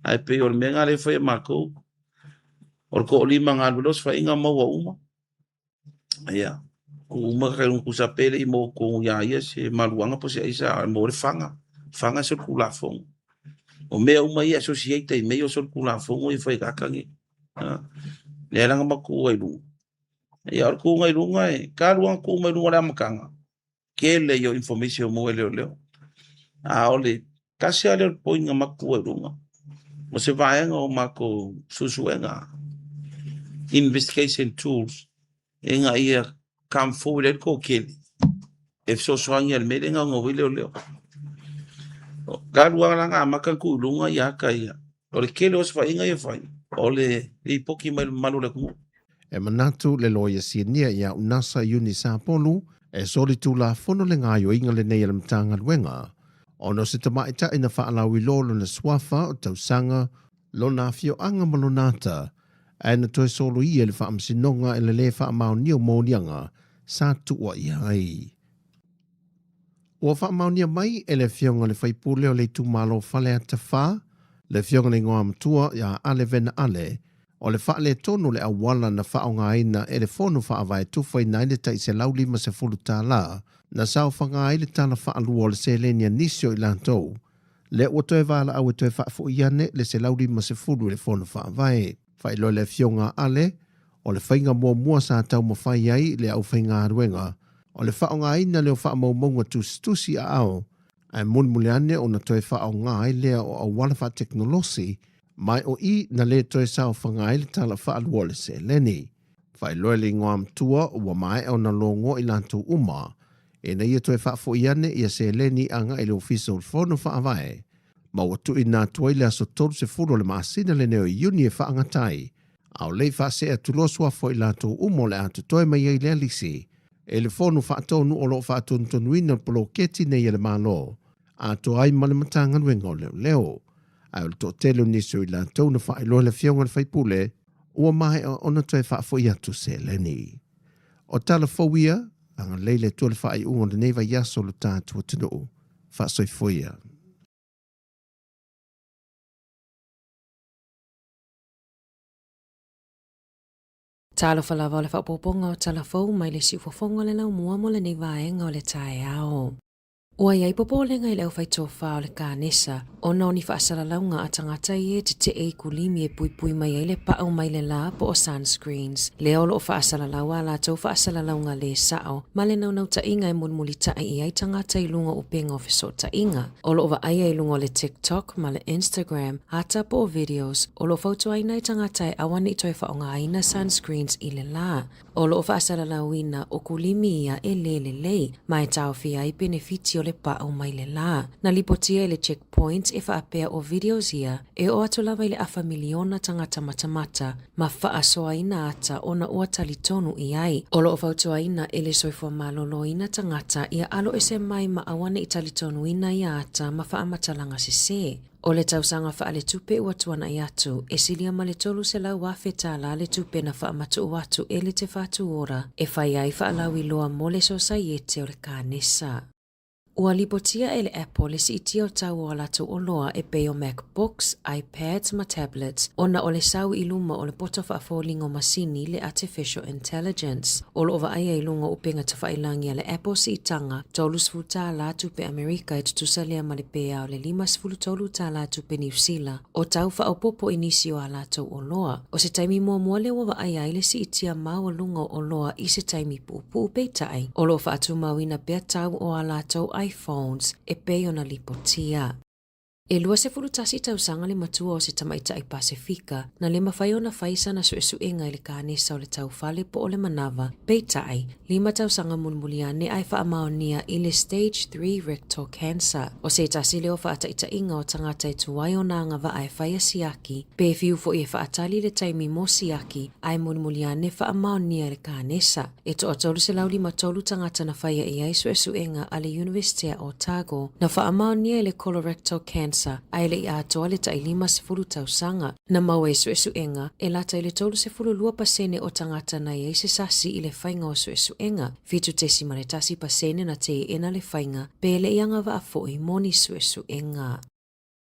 ai pe or me nga le fa mako or ko li manga los fa inga mo wa uma ya ku ma ka un ku sa pele mo ko ya ye se maluanga po se isa mo re fanga se ku la fong O mea uma ia associate i mei o sol kula fongo i fai kakangi. Le langa maku ai lu. Ia or ku ngai lunga e ka luanga ku mai lunga la makanga. Ke le yo information mo leo leo. A ole kasi ale poinga maku ai lunga. Mo se vaenga o mako susuenga. Investigation tools. Inga ia come forward at ko keli. If so swang yel medenga ngo leo leo. Galuanga langa makanku lunga ya kaya. Ole kele os fa inga ye fai. Ole I poki malu le kumu. E manatu le loia sinia ia unasa Uni Sapolu e soli tu la fono le ngayo inga le nei alam tanga luenga. Ono se tamaita ina faalawi lolo na swafa o tausanga lo na fio anga malonata e na toi solo ia le faamsinonga e le le faamau nio monianga sa tuwa ia ai. Ua faamau nia mai e le fionga le faipule o le tu malo fale atafa le fionga le ngoa mtua ia ale vena ale o le faale tonu le awala na faonga ina e le fonu faavai tufai naile ta I se lauli ma se fulu tala na sao whanga le tala whaalua o le se lenia nisio I lantou. Le ua toe wala au e toe whaafu iane le se lauli ma se fulu le fonu whaavai. Whailo le fionga ale o le whainga mua sa tau ma whai ai le au whainga aruenga. O le whaonga ina leo whaamaumonga tusi a ao. Ai mulmuleane o na toe whaonga ai lea o awala wha teknolosi mai o I na le toe sao whangai le tala whaalua le se leni. Whailo le ngoa mtua ua mai o na longo I lantou uma. E na ia toe whaafo iane ia se leni anga I le official fono whaavai. Ma watu I nā tuai le aso tolu se furo le maasina le neo I uni e whaangatai. Au lei whaase a tulosua fo I lantou umo le atu toi mai ei le alisi. E le fono whaatonu o lo whaatonu tonuina polo keti nei ele malo. A to ai male matanga nuenga o leo. Ai o to telo niso I lantou na whaelo le fionga le whaipule. Ua mai o ona toi whaafo I atu se leni. O tala fawia, anga leile tole whaai ungo le neiva yaso lo tātua tino. Whaasoi foia. Talo falava o le whapoponga o talafou mai le siufofonga le lau mua mo le nei vaenga o le tae ao. Ua iai popo le ngai leo faitofa o le kānesa, o na oni whaasaralaunga a tangata I e te e kulimi e pui mai ai le pao mai le la po o sunscreens. Leo lo o whaasaralaua la tau whaasaralaunga le sao, ma le nau ta inga e mulmuli tae I ai tangata I lunga upenga o fiso ta inga. O lo o wa aia I lunga le TikTok ma le Instagram, hata po o videos, o lo fautu aina I tangata e awane I toi whaonga aina sunscreens I le la. O lo o whaasalalauina o kulimi ia e lei, ma e tau fia I benefiti o le pao mai le la. Na lipotia le checkpoints e whaapea o videos ia e o atu lava I le afa miliona tangata matamata ma whaasoa ina ata o na ua talitonu I ai. O lo o fautua ina e le soifua malolo ina tangata ia alo e se mai ma awane I talitonu ina ia ata ma whaamatalanga se. O le tausanga wha le tupe ua tuana I atu, e silia ma le tolu se lau wafe tala le tupe na wha matu uatu e le te whatu ora, e whai ai wha alawi loa mo le sosaiete o le kānesa. Ua lipotia e le Apple si iti o tau o latu o loa e peo MacBooks, iPads ma tablets, ona o le sau I luma o le poto whaafolingo masini le Artificial Intelligence. O lo ova aia I lunga upenga tawhailangi le Apple si itanga, tolu sfuta la tupe Amerika e tutusalia ma le pea o le 5 tolu ta la tupe New Zealand, o tau whaopopo inisio a latu o loa. O se taimi mua le ova aia le si itia mau lunga o loa I se taimi pupu peitai. O lo whaatu mawina bea tau o a latu iPhones e peo na lipotia. E lua se fulutasi tausanga le matua o se tamaita I Pasifika na le mawhaio na whaisa na suesuenga I le kānesa o le taufale po o le manava peitai 5 tausanga mulmuliane ai whaamaonia I le stage 3 rectal cancer. O se tasi leo whaataita inga o tangata I tuwai o nanga wa ai whaia siaki pe fiu fo I whaatali le taimi mo siaki ai mulmuliane whaamaonia le kānesa. E to atolu se lauli matolu tangata na whaia I ai suesuenga a le University of Otago na whaamaonia le colorectal cancer ai le I atoa le tai 5 tausanga na maua suesuenga e lata I le tolu se 2% o tangata na I se sasi I le whainga o suesuenga fitu tesi maretasi pasene na te ena le whainga pe le ianga wa a foi moni suesuenga.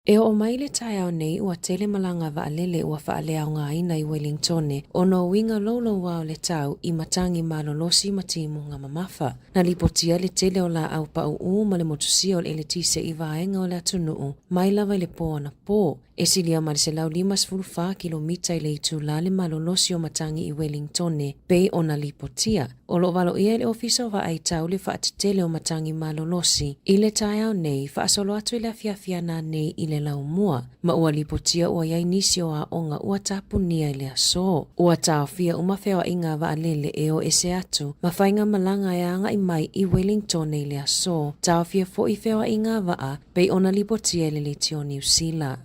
E o mai le tae au nei ua tele malanga wa alele ua whaalea ngā ina I Wellingtone o no winga lolo wao le tau I matangi malolosi matimu ngā mamafa. Na lipotia le tele o la au pa u ma le motusia o le tise I vaenga o le atunuu, mai lava le po ana po. E silia ma le se lau 5 kilomita I le itu la le malolosi o matangi I Wellingtone, pei o na lipotia. O lo valo ia le ofisa wa ai tau le whaatitele o matangi malolosi. I le tae au nei, whaasolo atu le afiafiana nei I le lau mua. Ma ua lipotia ua iai nisi o a onga ua tapunia I le aso. Ua taofia umawhewa inga wa alele e o ese atu. Ma whainga malanga e anga I mai I Wellingtone I le aso. Taofia fo I whewa inga wa a, pei ona lipotia le le tio New Zealand.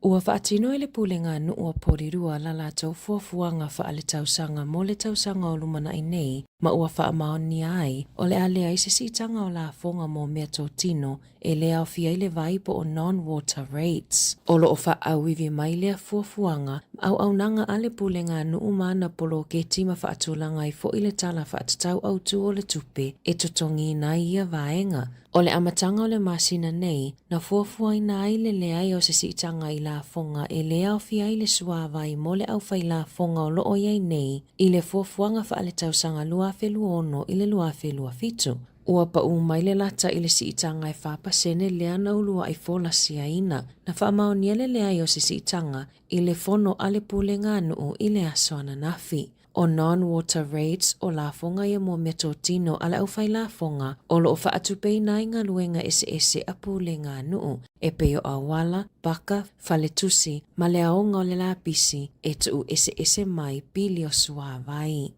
Ua whaatino I le pulenga nu ua porirua la la tau fuafuanga wha ale tausanga mo le tausanga o lumana I nei, ma ua wha maoni ai, o le alea I se sitanga o la fonga mo mea tō tino, e lea o fia I le vaipo o non-water rates. O lo o wha awivi mai lea fuafuanga, au nanga ale pulenga nu umana polo ke tima wha atulanga I fo I le tala wha atatau au tu o le tupe, e totongi na ia vaenga. O le amatanga o le masina nei, na fuafua ina ai le lea I o se sitanga I la fonga e lea o fia I le suava I mo le au fai la fonga o loo iai nei, I le fuafuanga wha ale tausanga luafelu ono I le luafelu fitu. Ua pa mai le lata I le sitanga e whapasene lea na ulua I fola sia ina, na whaamaonia le lea I o se sitanga I le fono ale pulenga nuu I le asoana nafi. O non-water rates o la fonga ia mo meto tino ala au fai la fonga o lo fa atupei na inga luenga ese apule ngā nuu e peo awala, baka, faletusi, ma le aonga o le la pisi e tu ese mai pili o suavai.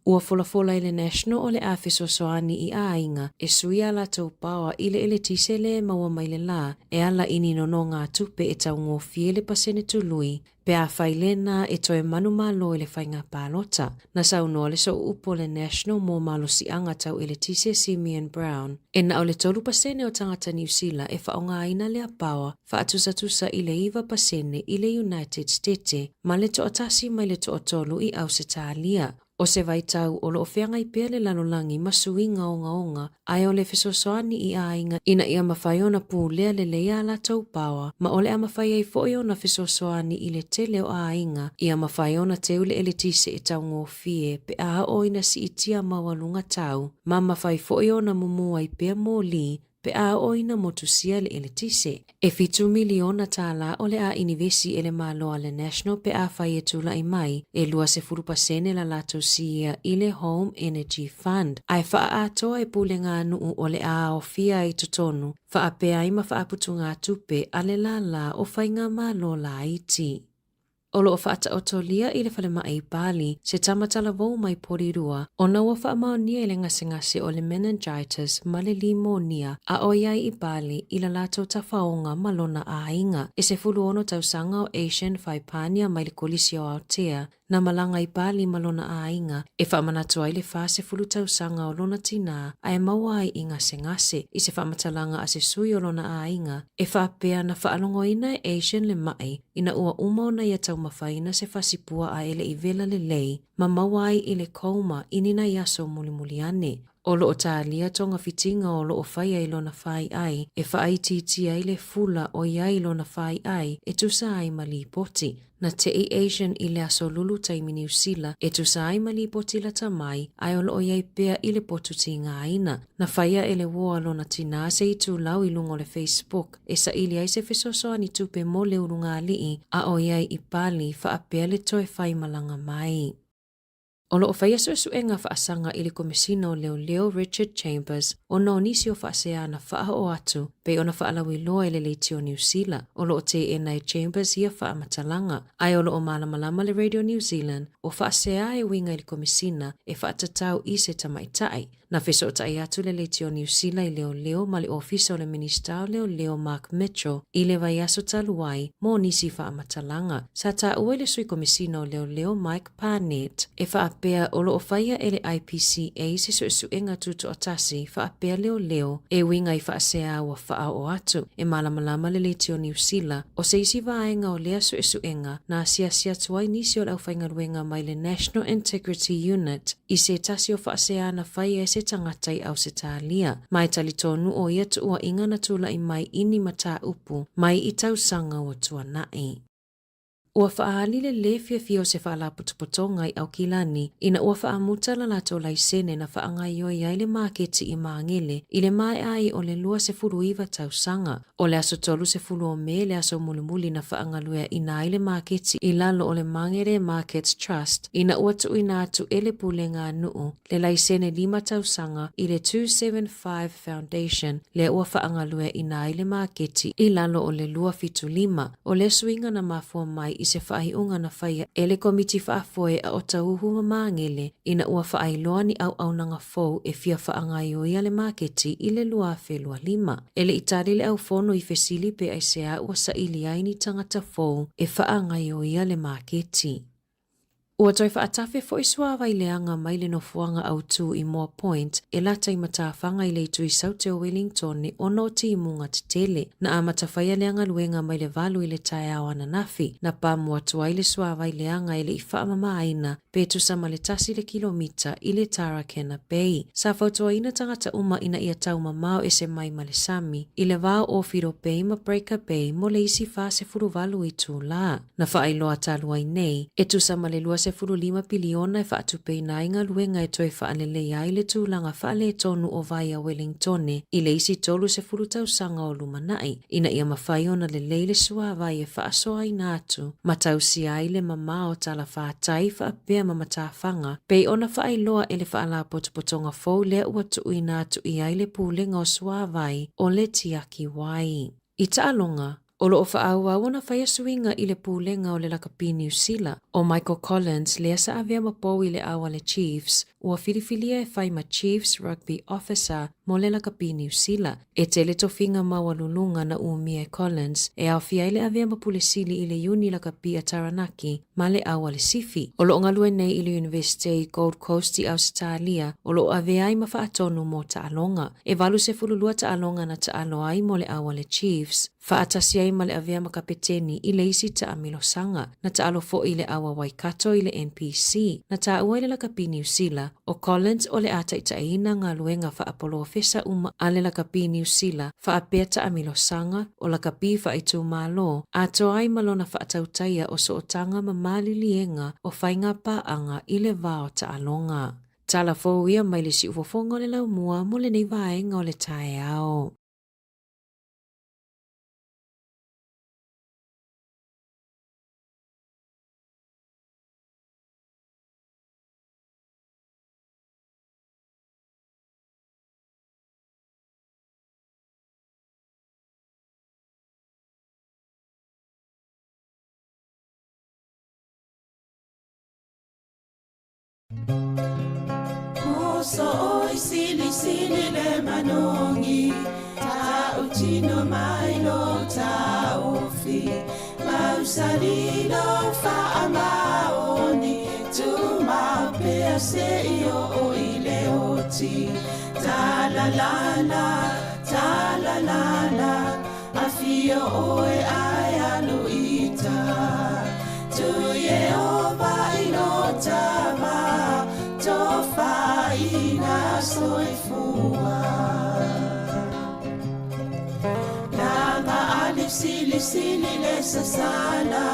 Ua fola I le national o le afiso soani I ainga e suia la tau pawa I le tise le maua mai le la e ala ini nono ngā tupe e tau ngō fie le pasene tului pe a whailena e toe manu malo I le whainga pālota. Na sau noa le so upo le national mō malo si anga tau I le tise Simeon Brown. E na o le tolu pasene o tangata New Zealand e whaonga ina le apawa wha atusa I le iwa pasene I le United States ma le to atasi mai le to otolu I Ausitalia. O se vaitau o lo whianga I pēle lanolangi masuinga onga ai o le fesosoani I ainga ina ia mawhaiona pūlea le leia la tau pawa ma o le amawhai ai foiona fesosoani I le tele o ainga ia mawhaiona teule ele tise e tau ngō fie pe a oina si itia mawalunga tau ma mawhai foiona mumua I pēa mōli pe a oina motusia le ele tise. E fitu miliona tala o le a inivesi ele maloa le national pe a whai e tula I mai e lua se furupasene la lato sia I le Home Energy Fund. Ai wha a toa e pule ngā nuu o le a o fia I totonu, wha a pea ima wha a putu ngā tupe a le la o whai ngā malo la iti. O lo whaata o tolia I le whalema I Bali, se tamatala vau mai porirua, o na ua whaamaonia I le ngase o le meningitis ma le limonia, a o iai I Bali I la lato tawhaonga malona a inga, e se fulu ono tausanga o Asian Faipania mai le kolisi o Aotea, na malanga I Bali malona a inga, e whaamanatua I le wha se fulu tausanga o lona tina, a e maua ai I ngase, I se whaamatalanga a se sui o lona a inga, e whaapea na whaalongoina e Asian le mai, ina ua umaona ia tau mawhaina se whasipua a ele I vela le lei, ma mawai I le kauma inina iaso muli ane. O lo o tālia tonga fitinga o lo o whaia I lona whai ai, e whai titia I le fula o iai lona whai ai, e tusa ai mali poti. Na te I Asian I le aso lulu taimi New Zealand, e tusa ai mali poti la tamai, ai o lo o iai pea I le potu ti ngā ina. Na whaia ele woa lona tina se I tu lau I lungo le Facebook, e sa ili ai se fesosoa ni tupe mo le urunga lii, a o iai I Bali wha a pea le toe whai malanga mai. O lo o whaia suenga whaasanga I le komisina o leo Richard Chambers o no nisi o whaasea na whaaha o atu pe ona whaalawi loa I le leiti o New Zealand. O lo o te NA Chambers ia whaamatalanga. Ai o lo o malamalama le Radio New Zealand o whaasea e winga I le komisina e whaatatau I se tamaitai. Na wheso o tai atu le leiti o New Zealand I leo ma le ofisa o le minista o leo Mark Mitchell I le vai aso taluai mo nisi whaamatalanga. Sa ta ue le sui komisina o leo Mike Barnett e whaapea o lo o whaia ele IPCA se suenga tutu o tasi whaapea leo e winga I whaasea ua wha o atu e malamalama le leiti o New Zealand o se isi vaenga o lea suenga na sia tuai nisi o lau whainga ruenga mai le National Integrity Unit I se tasi o whaasea na whaia se se tangatai au se talia. Mai talitonu o ia tu ua inga na tula i mai ini mata upu, mai i tausanga o tuanai. Ua whaalile le fia se whaala putupotonga i au kilani, ina ua whaamuta la lato laisene na whaangai oi ai le maketi i maangele, i le mai ai o le lua se furu iwa tausanga, o le aso tolu se furu o me le aso mulimuli na whaangaluea ina ai le maketi i lalo o le Mangere Markets Trust, ina ua tu ina atu ele pule ngā nuu, le laisene 5 tausanga i le 275 Foundation, le ua whaangaluea ina ai le maketi i lalo o le lua fitu 5, o le suinga na mafua mai i se whaiunga na whaia ele komiti whaafoe a o tauhu mamangele ina ua whaailoa ni au nanga fau e fia whaangai o ia le maketi i le lua whelua 5. Ele itari le au fono i fesili pe ai sea ua sa ili aini tangata fau e whaangai o ia le maketi. Ua toi whaatafe fo i suawa i leanga mai le nofuanga au tu i Moore Point e lata i matawhanga i leitu i Saute o Wellington ni ono ti i munga te tele na a matawhaia leanga luenga mai le valu i le tae awana nafi na pamua tua i le suawa i leanga i le i whaamama aina pe tu sama le tasi le kilomita i le Tarakena Bay. Sa fautua ina tangata uma ina ia tau mamao e se mai ma le Sami i le vao o Fido Bay ma Breaker Bay mo le isi wha se furu valu i tu la. Na whaailoa talua i nei e tu sama le lua se furu 5 piliona e whaatupei na inga luenga e toi whaalele ai le tūlanga whaale tonu o vai a Wellingtone i le isi tolu se furu tausanga o Lumanai. Ina ia mawhaiona le leile sua vai e whaasoa i nātu. Matausi ai le mamao tala whaatai whaapea ma matawhanga. Pei ona whaailoa e le whaala potopotonga fau lea ua tuu i nātu i ai le pūlenga o sua vai o le tiaki wai. I taalonga, o loo whaaua wana whaia suinga i le pūlenga o le Lakapini Usila o Michael Collins lea sa avea mapou i le awa le Chiefs ua filifilia e whai ma Chiefs Rugby Officer mo le Lakapini Usila. E tele tofinga mawalulunga na Umie Collins e awhia i le avea mapulesili i le uni Lakapi a Taranaki ma le awa le Sifi. O loo ngalue nei i le University Gold Coast i Australia o loo avea i mawhaatonu mo Taalonga. E valu se fululua Taalonga na Taaloai mo le awa le Chiefs. Whaatasia i male avea makapeteni i le isi ta amilosanga na taalo fo i le awa Waikato i le NPC na taua i le Lakapini Usila o Collins o le ata i taina ngā luenga whaapolo fesa uma a le Lakapini Usila whaapea ta amilosanga o Lakapi whaitu malo a toai malona whaatautaia o sootanga mamalilienga o whainga paanga i le vao Taalonga. Tala fo ia mai le si ufofonga le lau mua mo le nei vaenga o le tae ao. Moso oi sili le manongi ta utino mai lo ta ofi mausali lo fa amaoni tu ma pe se io o ile oti ta la la afio oe ai aluita tu ye o vai lo tava tofa ina soifua lama alif sili le sasala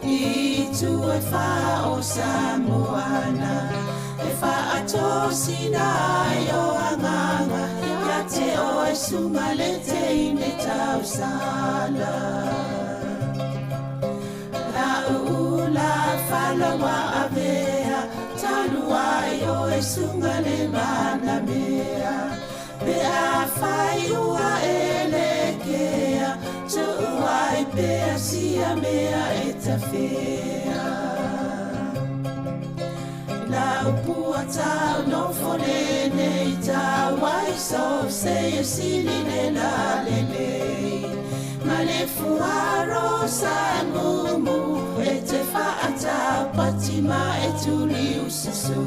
i tu e fa o samoana e fa ato sinayo anganga ya te o e sumalete ine tausala la ula fala wa avea taluayo e sungale mana mea pe a fai ua elekea tu ai pe a sia mea e tafea la upua tau no folene i tau ai so se e sili le la lelei ma le fuaro sa mumu e te whaata patima e tuli ususu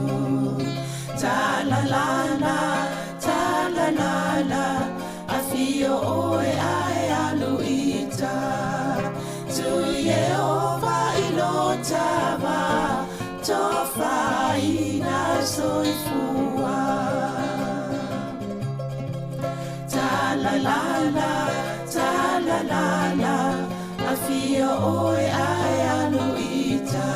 ta la la a fio oe ai aluita tu ye ova ilo tava tofa ina soifua lala, ta la lala, a fia oi ai anu ita.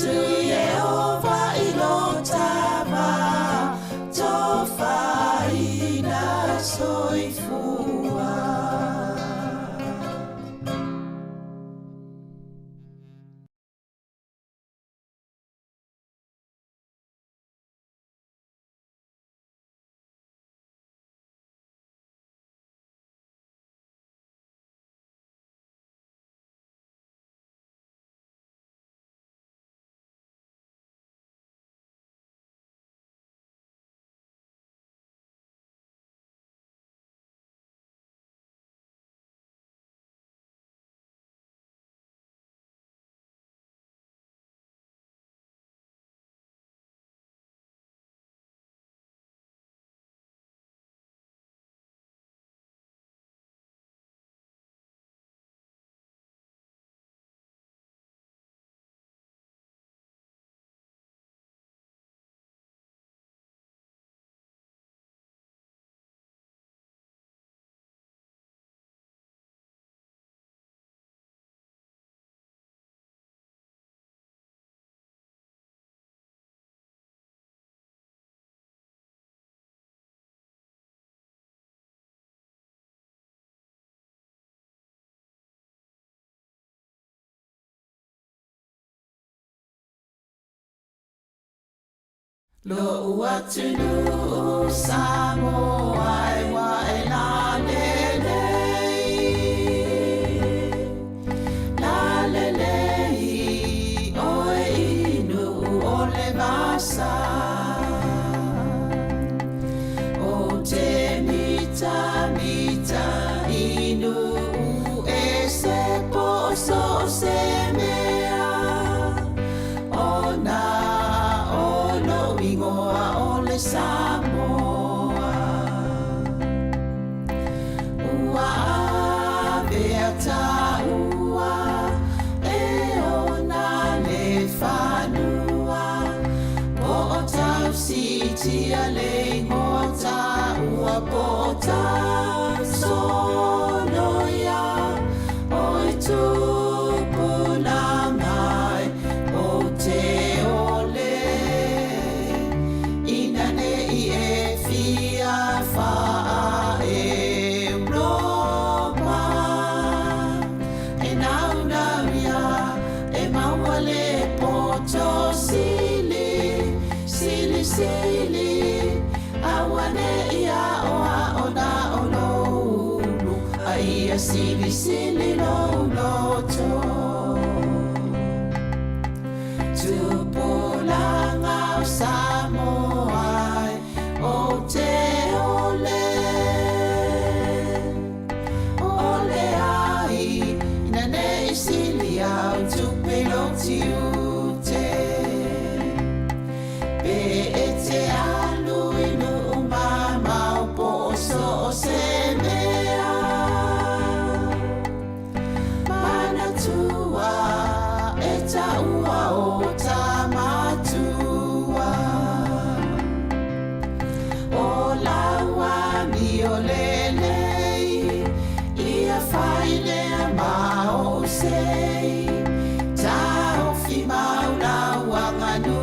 Tu Yehova ilo tava, tofa ina soifua. Lo uatunu samo ai wa la lele oi inu ole vasa o te mita inu e se poso se mea ona ingoa ole Samoa ua aveata ua e ona le whanua po o tau sitia le ngota ua po o tau sonoia oi tupuna mai o te ole Sili, awane ia oa ona ono aia sili no loto. Tupulanga o Samoa o te ole ai na nei sili au tupelo tiute. Te alu inu umama o poso o se mea mana tua e ta ua o ta matua o laua mi o lelei ia whaile ma o sei ta o fi maula wanganu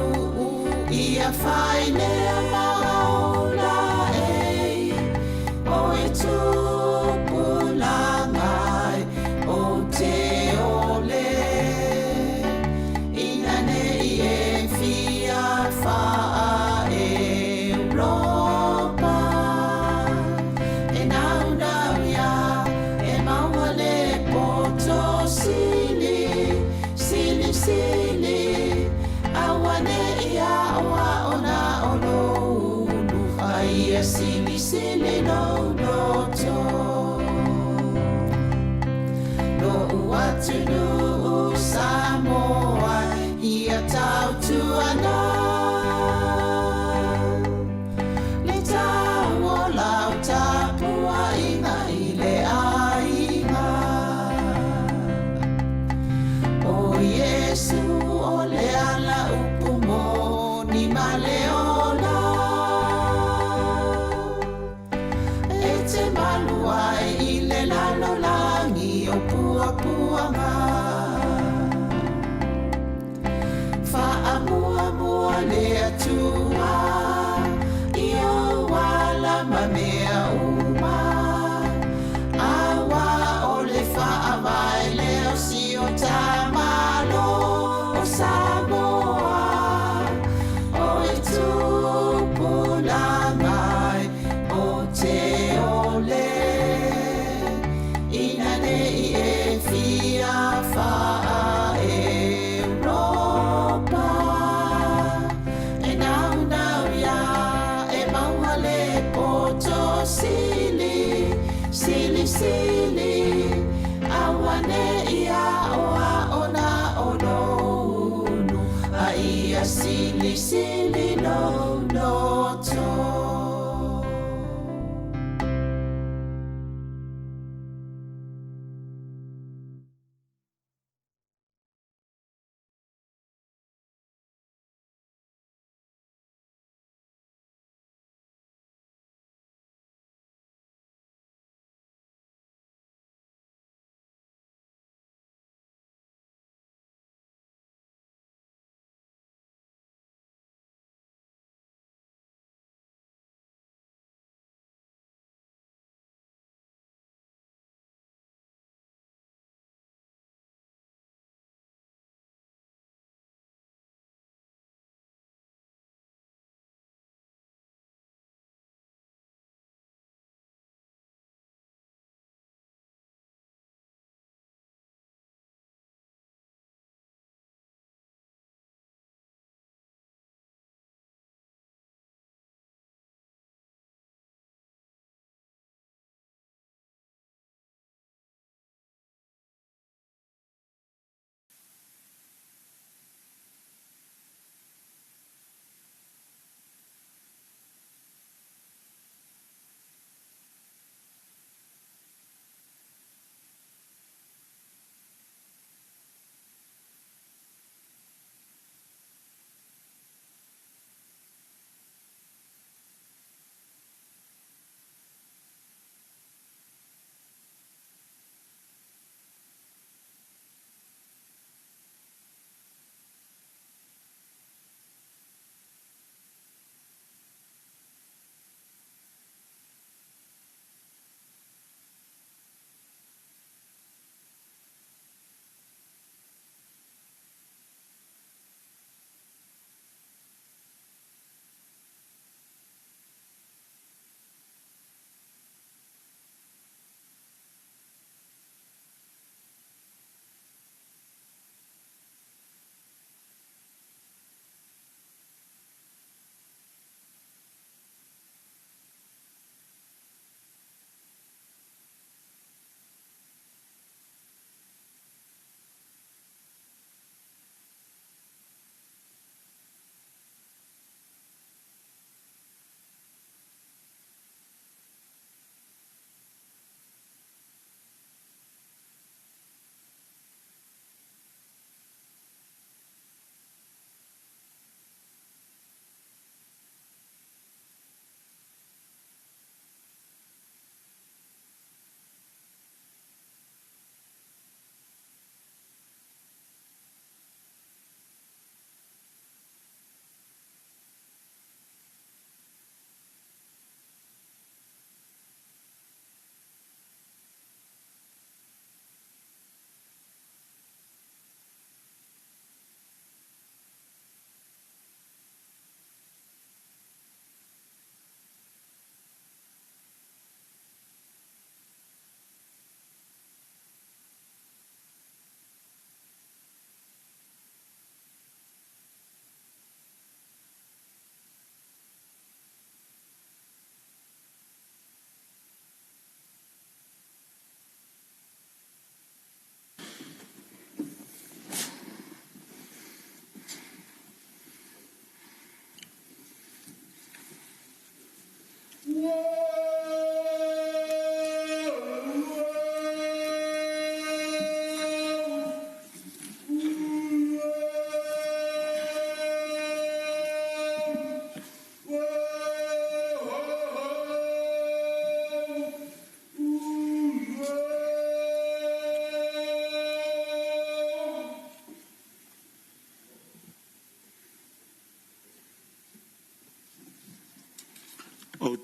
ia whaile maula ei o e tupulangai o te ole ina nei e fia wha Europa e nau ia e maua le poto sili awane ia oa ona ono unu aia sili no loto no uatunu Samoa ia tau tuana le tau o lau tapua inga i le ainga o Yesu o le ala upumo ni maleola e te malo o pua puanga. Whaamua mua le atua, Io wala mamea uma. Awa o le whaamai leo si o tamalo o Samoa. O e tūpulangai o te ole. Ina nei e fia wha Europa. E nau nau ia e maua le poto sili, sili sili. Awane ia oa ona ono unu. A ia sili sili no no to.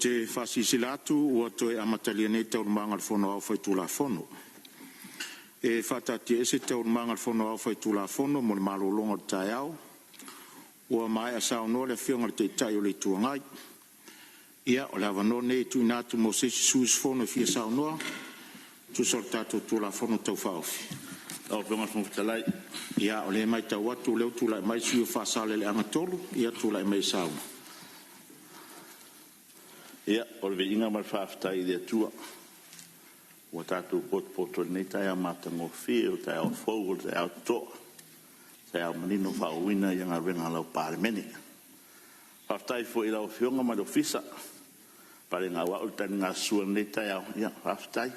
te whasisila atu ua toe amatalia nei taurumanga le whono au whai tūla whono. E whatati ese taurumanga le whono au whai tūla whono mo le malolonga le tai au. Ua mai a saunoa le whionga le te tai o le tuangai. Ia o le avano nei tu inatu mo sesi suis whono fia saunoa. Tu sol tato tūla whono tau whaofi. Au whionga whono fitalai. Ia o le mai tau atu leo tūla mai sui o whasale le angatolu. Ia tūla mai sauna. Ia, o le inga mai whaafitai le atua. Ua tātou poto nei tai a matango whie o tai au fau o tai au toa. Tai au manino whauina i anga renga lau pāremene. Whaafitai fo i lau whionga mai do fisa. Pare ngā wau tani ngā sua nei tai au. Ia, whaafitai.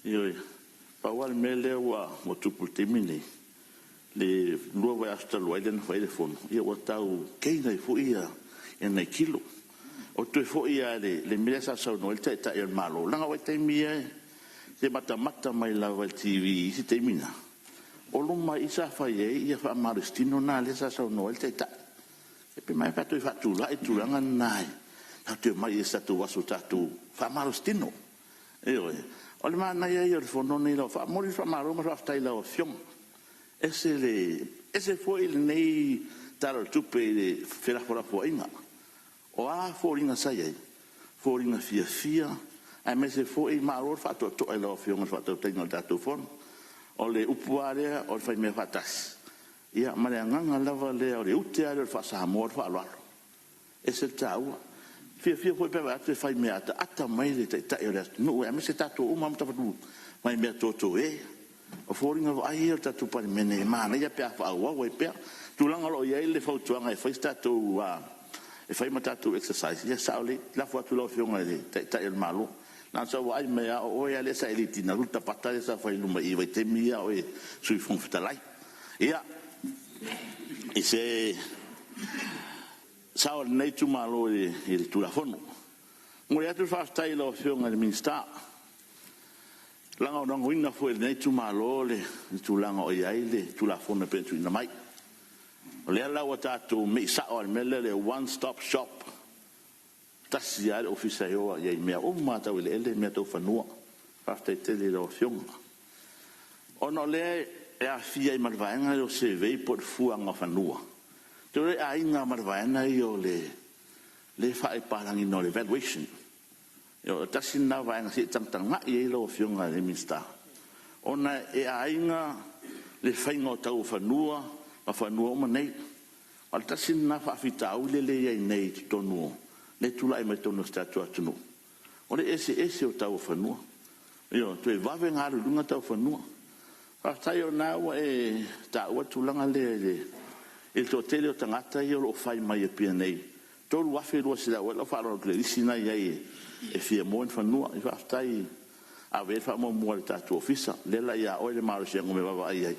Ioi, whauale me lea ua mo tupu te mini. Le lua vai astalu aidena whaile fono. Ia ua tau keina i fo ia e nei kilo. O tue fo ia le mea sa sau no el tai tai al malo langa wai tai mia se mata mai la wai TV si te mina o lo mai isa fa ye ia fa maristino na le sa sau no el tai tai e pe mai pa tu fa tu la e tu langa nai na te mai isa tu wasu tatu fa maristino e o le mana ia ia fo no nei lo fa mori fa maro ma fa tai la o fiom ese fo il nei taro tupe de fera fora fo inga o a fōringa sai ai, fōringa fia, ai me se fōi maror whato to ai lau whionga whato teino tātou whono, o le upuarea o le whai mea whatas. Ia, mare a nganga lava lea o le uteare o le whasahamoa o whaaloalo. E se tāua, fia fōi pewa atu e whai mea ata mai le tai o le atu. No, ai me se tātou umam tawatu mai mea tōtou e. O fōringa o ai o tātou pari mene e mana, ia pia whaua wai pia. Tūlanga lo iai le whautuanga e whai tātou e fai matatu exercise ya sauli la fois tu lo fiona le ta el malo na so ai me o ya le sa eliti na ruta patale sa fai luma i vai te mia o sui fon fitalai ia e se saul nei tu malo il tu la fono mo ya tu fa stai lo fiona le minsta langa no ngina fo nei tu malo le tu langa o ya ile tu la fono pe tu na mai le ala wa tatu me sa o mele le one stop shop tasia ofisa yo ya me o mata le ele me to fanua parte te le fiong ono le e a fia i marvaenga o se vei por fuanga fanua to le a inga marvaenga yo le fa e parangi no le valuation yo tasina vaenga si tangtanga i lo fionga le mista ona e a inga le fainga tau fanua a whanua o manei. Al tasin na whawhitau le ia nei tonu. Le tula i mai tonu statu atunu. O le ese o tau whanua. Io, tu e wawe ngāru lunga tau whanua. Whawhitai o nāua e tāua tulanga le to tele o tangata i o whai mai e pia nei. Tolu wafe rua sila wala wharo le risina i e fia moen whanua. I whawhitai a wei wha mua le tatu ofisa. Lela ia oe le maro siango me wawa ai.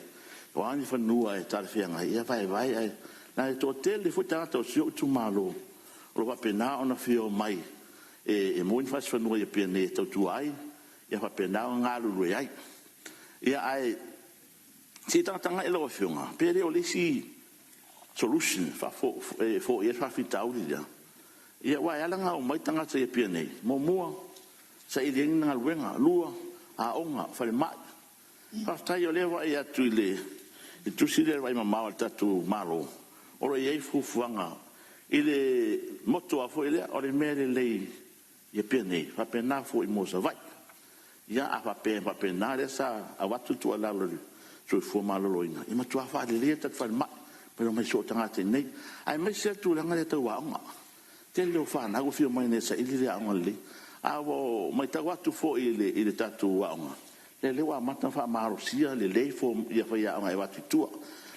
O ani whanua e tarwhianga ia vai ai. Na e tō tele fu tātou sio tu malo. O lo wapena ona whio mai. E moin whas whanua ia pia ne tau tu ai. Ia wapena o ngā lulu ai. Ia ai. Si tanga e lawa whionga. Pere o lesi solution fo ia whawhitau lia. Ia wai alanga o mai tangata ia pia nei. Mo mua sa i liengi nga luenga. Lua a onga whare mai. Whaftai o lewa i atu i le. I tusi le wai mamau al tatu malo. Ora iei fufuanga. I le moto a fo i lea. Ore mere lei ia pia nei. Whapena fo i mosa vai. Ia a whapena le sa a watu tu a lalori. So i fua malolo inga. I matua wha le lea tatu whare mai. Pero mai so tangata nei. Ai mai se tu langa le tau waonga. Te leo whana. Ago fio mai ne sa ili le aonga le. Awo mai tau watu fo i le tatu waonga. Le wa mata fa maro sia le fo ia fa ia ngai watu tua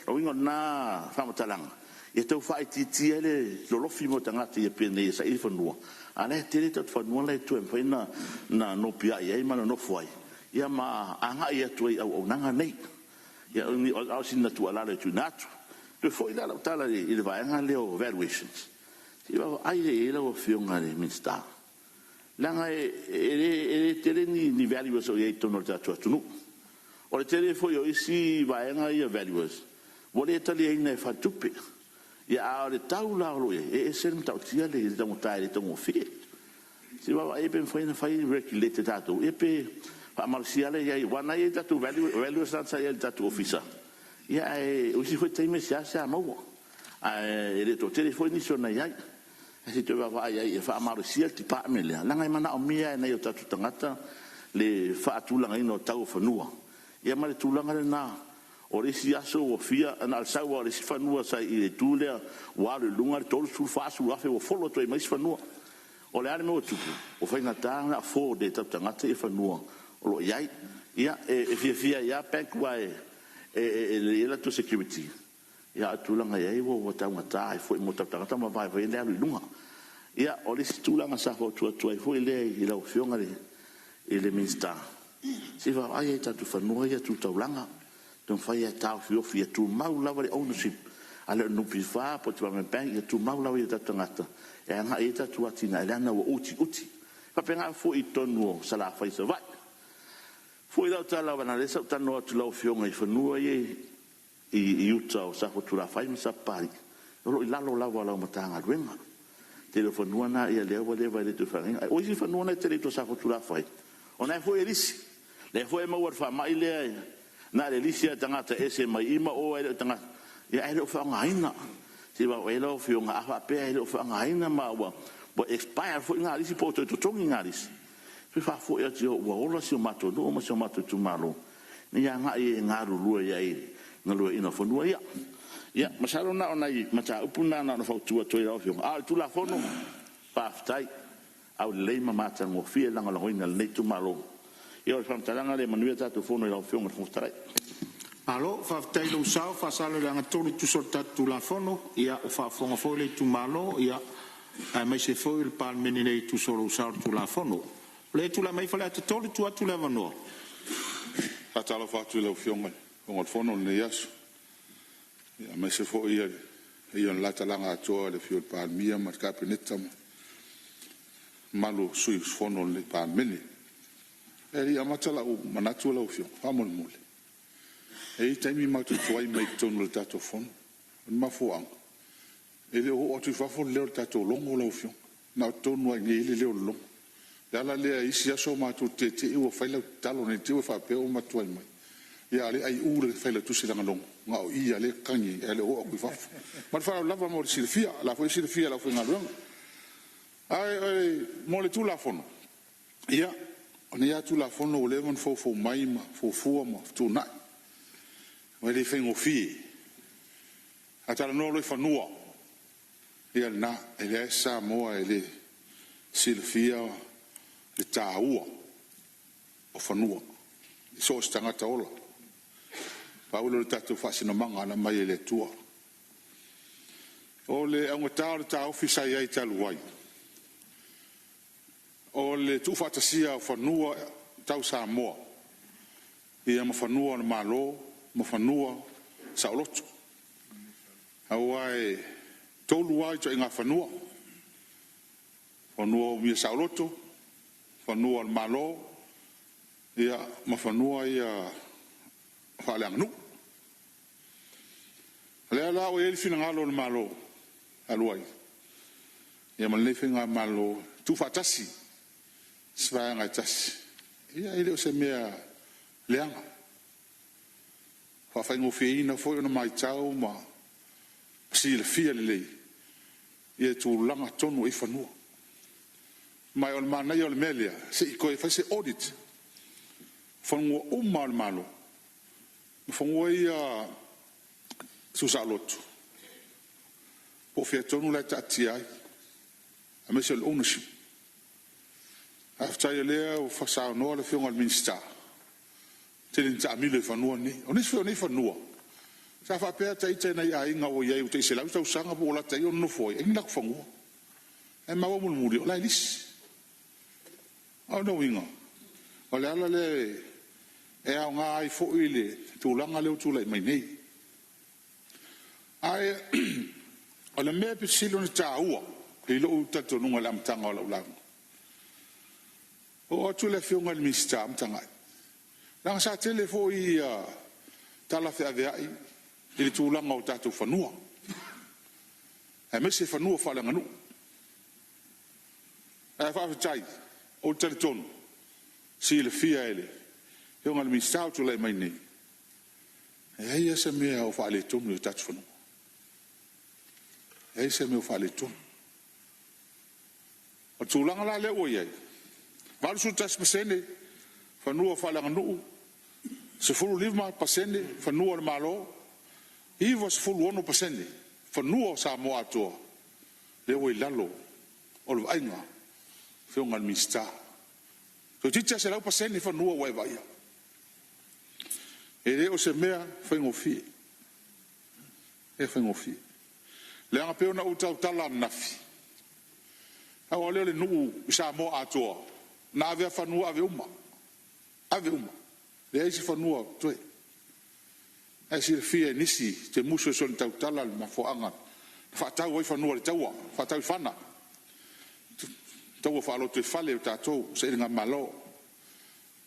lo ingo na fa matalanga e tau fa ti ele lo fimo tanga ti e pene sa il fonua ale te te fonua le tu en fa na no pia ia ma no foi ia ma anga ia tu au nanga nei ia ni au sin tu ala le tu natu tu foi la tala il va anga le valuations ia ai ele o fionga le minsta langa e tele ni values o ye tono tatu atunu o le tele foi o isi vaenga ia values o le tele ina fa tupe ia a le taula lo e se mta tia le tamo tai le tamo fi si wa e pe foi na fai regulate tato e pe pa marciale ia wana e tatu value sa ia tatu officer ia e o si foi time sa mo e le to telefoni sona ia si te va ia e fa marciale ti pa mele la ngai mana o mia e nei o tatu tangata le fa tulanga ino tau fanua ia male tulanga na o le si aso o fia na sa o le si fanua sa i le tule wa le lunga tolu su fa su afe o folo to e mais fanua o le ale mo tupu o fa na ta na fo de tanga te fanua o lo iai ia e fia ia pek wa e le la to security ia tulanga ia o tanga ta e fo mo tanga ta ma vai vai le lunga ia o le si tulanga sa fo tu e fo le i la o fionga le minsta si va ai ta tu fanua ia tu taulanga don fai a tau fio tu mau lava le ownership ale no pifa po tu me pen tu mau lava i tangata e nga i tu atina ele na uti pa penga fo i tonu sala fai se vai fo i ta lava na le sa tanu tu lau fio ngai fanua i uta o sa tu la fai mi sa pari lo i lalo lava la matanga ruenga telefonua na ia le vai le tu fai o si fanua na te to sa tu la fai ona fo i risi le fo e mau fa mai le na le lisia tangata ese mai ima o ele tanga ya ele fa ngaina si ba ele o fio nga fa pe ele fa ngaina ma wa expire fo nga lisi po to tongi nga lisi fa fo ya tio wa ola si mato no ma si mato tu malo ni ya nga e nga ru ya i nga lu ina fo no ya masalo na ona i mata upuna na fa tu to ya fio tu la fo no pa ftai au le mata ngo fie langa la hoina le tu malo io fam talanga le manuia tatu fono la fiona fustrai alo fa tailo sao fa salo le ngatoni tu sorta tu la fono ia fa fonga fo le tu malo ia mai se fo il pal menine tu solo sao tu la fono le tu la mai fa le tolu tu la vano fa talo fa tu la fiona con il fono ne yas ia mai se fo ia la talanga to le fio pal mia ma capinetta malo sui fono le pal menine eri amatala o manatu la ofio famol mole e taimi ma tu tuai mai tonu le tato fon ma fo ang ele o tu fa fo le tato longo la ofio na tonu ai le long dala le isi aso ma tu te o fa le talo ne te o fa pe o ma tuai mai ya le ai ure fa le tu sila long nga o ia le kangi ele o ku fa ma fa la va mo silfia la fo silfia la fo ngalong ai mo le tu la fon ia oni atu la fono o levon fo maima fo ma tu na o le fengo fi atala no lo fanua ia na ele sa mo ele silfia le taua o fanua so stanga taola paulo le tatu fasina manga na mai le tua o le angota ta ofisa ia italuai o le tu fatasia fanua tau sa mo ia ma fanua na malo ma fanua sa lotu awai tolu ai to inga fanua mi sa lotu fanua na malo ia ma fanua ia falang nu le la o ele fina ngalo na malo alwai ia ma le fina malo tu fatasi svanga tas ia ile o se mea leanga fa fa ngo fi na fo na mai tau ma si le fia le ia tu langa tonu e fanu mai ol mana ol melia se ko fa se audit fa ngo mal malo fa ngo ia su salot po fi tonu la tatia a mesel ownership after le o fa no le fiong al minsta telin ta mi le fa no ni oni fa no sa fa pe ta ite na ai nga o ye te se la sa sanga po la te no foi en la fa ngo e ma o muri la lis o no winga o le ala le e a nga ai fo ile tu langa le tu le mai nei ai o le me pe silo ni ta ua le lo ta to no la mtanga la o tu le fiong al mistam tanga lang sa telefo i tala fe avai ili tu langa o tatu fanua e me se fanua fa langa nu e fa tai o teleton si le fia ele e ngal mi stau tu le mai ni e ia se me o fa le tonu e tatu no e se me o fa le tonu o tulanga la le o ye valu su tas pesene fa nu o fa la nu se fulu livma pasene fa nu o malo i was fulu ono pasene fa nu o sa mo ato le o lalo o lo ainga fe ngal mi sta to titsa se la pasene fa nu o wa vai e le o se mea fa ngofi e fa ngofi le anga pe ona uta utala nafi a o le nu sa mo ato na ave fa nu ave uma le isi fa nu to e si fie nisi te muso son tautala ma fo anga fa tau fa nu le tau fa tau fana tau fa lo te fale tato se nga malo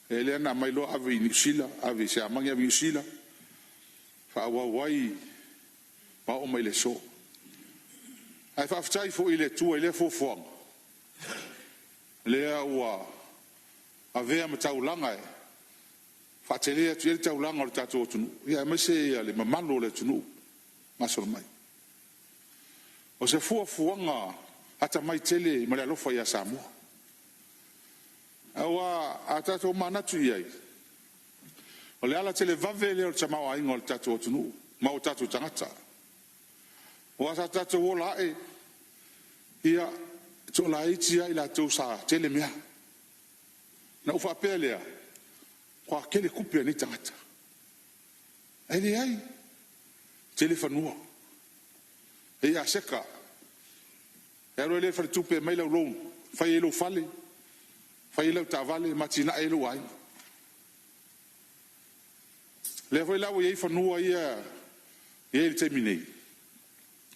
ele na mai lo ave ni sila ave se amanga vi sila fa wa wai pa o mai le so ai fa ftai fo ile tu ile fo fo le wa ave am taulanga fa tele tu ile taulanga o tato tu ya me se le mamalo le tu ma so mai o se fo nga ata mai tele ma lo fa ya samoa awa atato manatu yai o le ala tele vavele o tama wa ingo tato tunu ma o tato tangata o asa tato wola e ia to la itia ila to sa tele mea na ufa pelea kwa kele kupia ni tangata ele ai telefonua e a seka ero le fa tupe mai lo fa yelo fale fa yelo tavale matina elo ai le foi la wo fa nua ia e terminei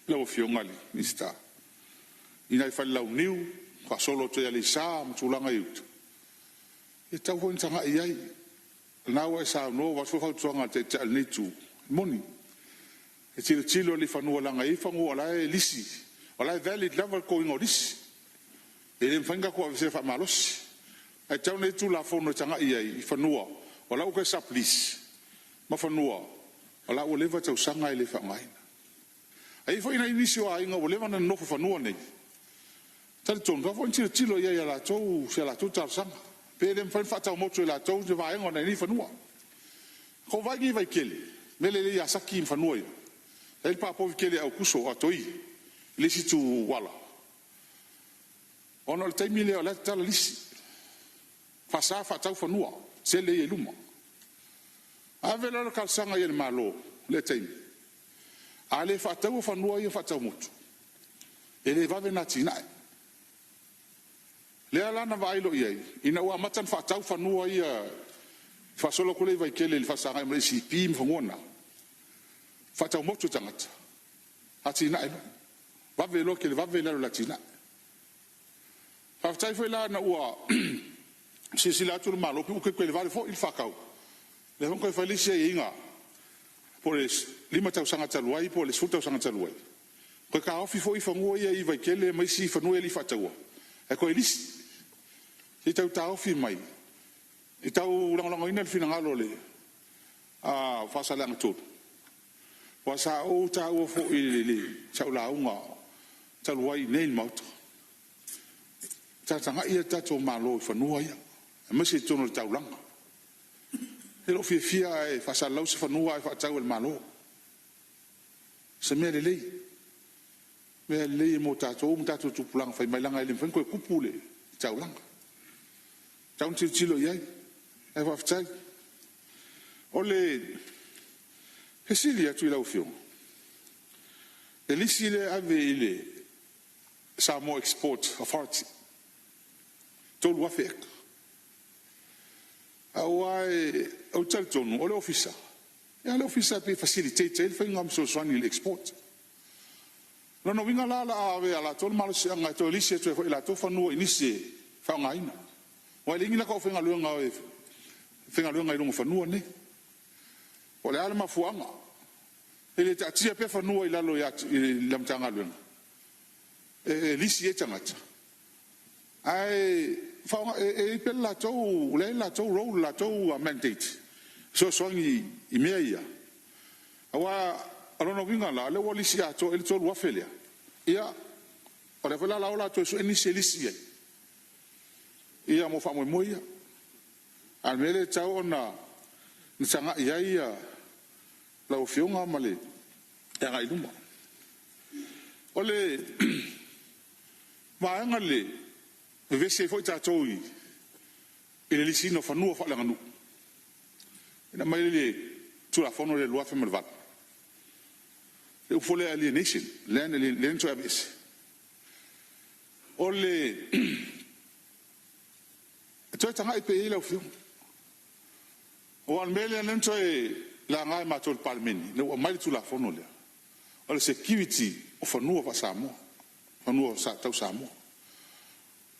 lo fiongali mista ina fa la niu fa solo to yali sa mtulanga yut e tau ho ntanga ia na wa sa no wa so fa tsonga te al nitu moni e tilo le fa nua langa i fa ngua la e lisi wala valid level going on this e le fanga ko se fa malos e tau ne tu la fono tanga ia i fa nua wala o ka sa please ma fa nua wala o leva tau sanga i le fa ngai ai foi na inisio ai ngo leva na no fa nua nei tal ton va fon tilo ia la tou se la tuta sanga pe le fa tau mo la tou je va ngo nei fa nua ko va gi vai kele mele le ya saki fa nua el pa po kele au kuso atoi lisi tu wala ono le taimi le ala tala lisi fasa fa tau fanua se le ye luma ave lo kalsanga ye malo le taimi ale fa tau fanua ye fa tau mutu ele va vena tina le ala na vai lo ye ina wa matan fa tau fanua ye fa solo kule vai kele le fasa ngai si pim fangona fa tau mutu tangata atina va velo che va velo latina fa tai foi la na ua si la tur malo che quel vale fo il fakau le von ko felice inga por es lima tau sanga taluai por es futa sanga taluai ko ka ofi fo i fango ia i vai kele mai si fanu eli fatau e ko elis i tau tau fi mai i tau lang ina fina ngalo le fa sala ngatu wa sa o tau fo i tau la unga taluai nei mauta tanga ia tato malo fanua ia ma se tono taulanga elo fia e fa salau se fanua e fa tau el malo se me le mo tato tu pulang fa mai langa ele fa ko kupule taulanga tau tilo ia e fa tai ole hesilia tu la ufio elisile ave ile Samoa Export Authority tolu wafek awai au tonu ole officer ya le officer pe facilitate el fa ngam so swani l'export no winga la ave ala tolu malo se nga to lise to la to fa no inisi fa ngaina wa le ngila ko fa ngalu nga e fa ngalu nga ilungu fa no ne ole ala mafuanga ele tatia pe fa no ila lo ya lamtanga lu lisi e tangata ai fa e pe la tau role la tau mandate so ngi I mea ia awa alona winga la le wali si ato el tolu afelia ia ora fela la ola to so initialisi ia mo fa mo moia al mele tau ona nsanga ia la ofionga male ya ga iduma ole maanga le vese foi tatoi ele lisino fa no fa langanu ina mai le tu la fono le loi femal vat e fole alienation len to abis ole to tanga ipe ile ofio o al mele len to la ngai ma tol palmeni le o mai tu la fono le ole security o fa no fa samo fa no sa tau samo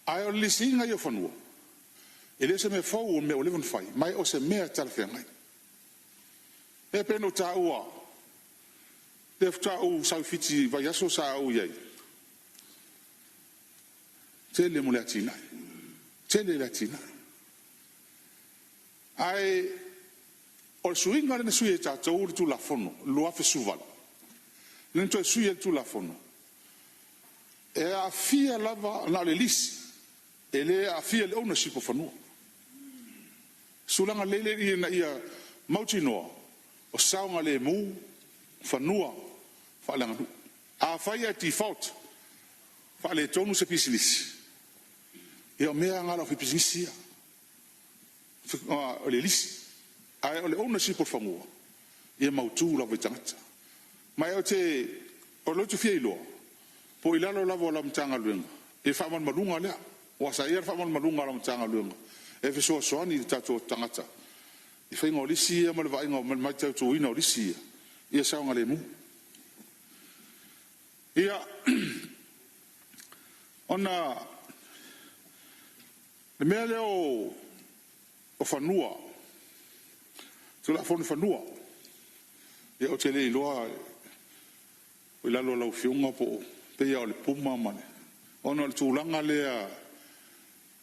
ai o lisinga yo fa no ele se me fo me o le von fai mai o se me tal fe ngai e peno ta ua def ta u sa fiti va yaso sa u ye tele mo latina ai o suinga le suie ta tu tu la fono lo afe suval len to suie tu la fono e a fia lava na le lis ele a fia le ownership of no sulanga lele ia mautino o saunga le mu fanua fa langa a faia default fa le tonu se pisilis e o mea ngala fi pisisia o le lisi ai o le ownership of fanua e mautu la vitangata mai o te o lo tu fielo po ilalo la vola mtanga luenga e fa man malunga le o sa ia fa man malunga la mtanga luenga e fe so ni tato tangata I fai ngoli sia ma le vai ngol mai tau tu ina oli sia ia sa ngale mu ia ona le mele o fanua tu la fanua ia o tele loa o la lo fiunga po pe ia o le puma mane ona le tulanga le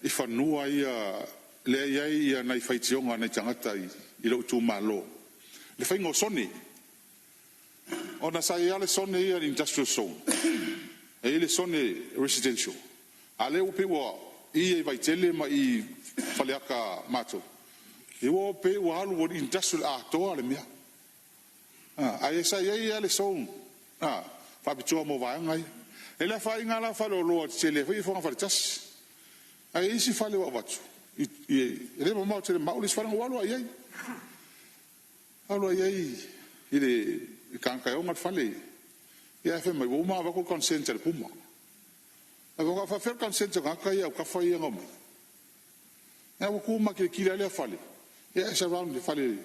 I fanua ia le ia na faitionga na tangata I lo tu malo le fai ngo soni ona sai ale soni ia industrial zone e le soni residential ale o pe wa I vai tele ma I faleaka mato e o pe wa alu industrial ato ale mia ai sai ia le zone fa bitua mo va ngai e la fai ngala fa lo tele fai fo fa tas ai si fale wa watu ele mo mau tele mau lis farang walu ai ile kanka o mat fale ia fe mai wo ma va ko consent le puma ava fa fer consent ka ia ka fa ia ngom e wo ku ma ke kila le fale ia sa round le fale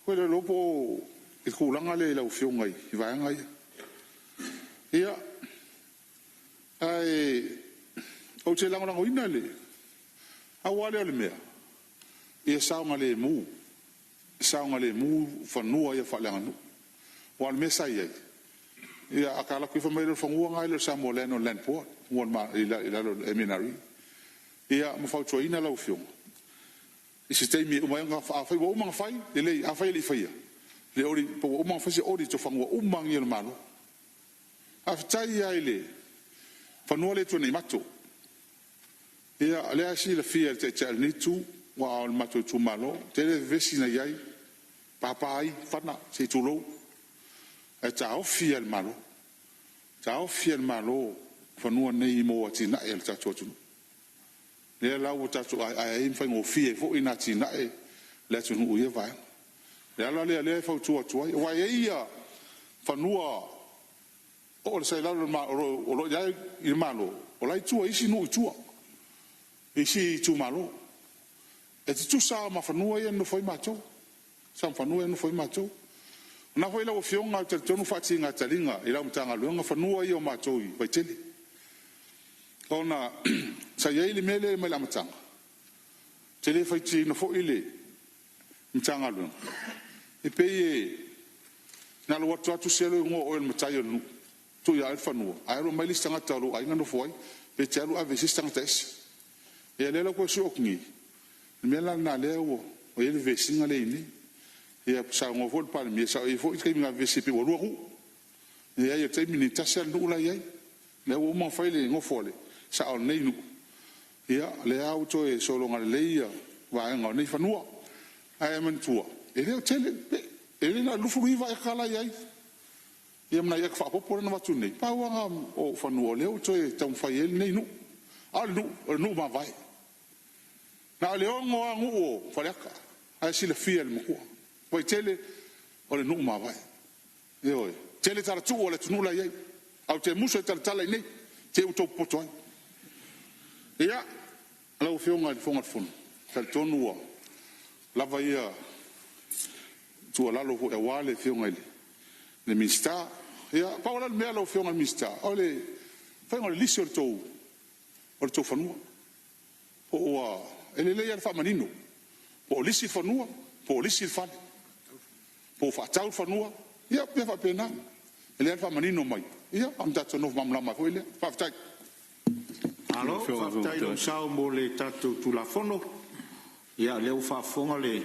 ko le lopo e ku langa le la ufio ngai I va ngai ia ai o te langa ngo ina le awale le mea ia saunga le mu fanua ia falanga nu wal mesa ia akala ku fa mai le fangua ngai le samo le no len po wal ma ila lo eminari ia mo fa choina la ufio I sistemi o mai nga fa fa wo ma fai le a fai le fai le ori po o ma fa se ori to fangua o ma ngi le malo a ftai ia ile fanua le to nei mato ia ale asi le fia te ni tu wa al mato tu malo te le vesina yai papai fana se tu lo e ta ofia el malo fanua nei mo tina el ta tu le la o ta tu ai in fa ngo fie fo ina tina e le tu nu ia va le fa tu wa ia fanua o se la o lo ya il malo o lai tu isi nu tu isi tu malo e tu sa ma fanua ia no foi macho sam fanua no foi macho na foi la o fionga te tonu fatinga talinga ila mtanga luanga fanua ia macho I vai tele ona sa ia ile mele me la mtanga tele fai ti no foi ile mtanga luanga e pe na lo watu selo ngo o el mtayo nu tu ia fanua ai ro mai listanga talo ai ngano foi pe te alu ave sistang tes e le ko so okni me la na le o ele ve singa le ni e sa ngo fo pa mi sa e fo ke mi ave se pe wo ru e ya te mi ni tasa lu la ye le o mo fa le ngo fo le sa o nei nu ia le auto e solo ngale le ia wa ngo nei fa nu ai man tua e le tele e le na lu fu va e kala ye ia mna ia fa popo na watu nei pa wa o fa nu le auto e tau fa ye nei nu nu ma vai na le ongo angu o fa le ka ai si le fia le mo poi tele o le nu ma vai e oi tele tara tu o le tunu la ye au te muso tara tala nei te uto poto ia la o fionga le fonga fon tal tonu wa la vai tu la lo e wale fionga le mista ia pa ora me la o fionga mista ole fa ngol lisio to fanua o ele le ia fa manino po lisi fanua po lisi fa po fa tau fanua ia pe fa pena ele fa manino mai ia am tatu no mam lama ko ele fa tai alo fa tai no sao mo le tatu tu la fono ia le fa fonga le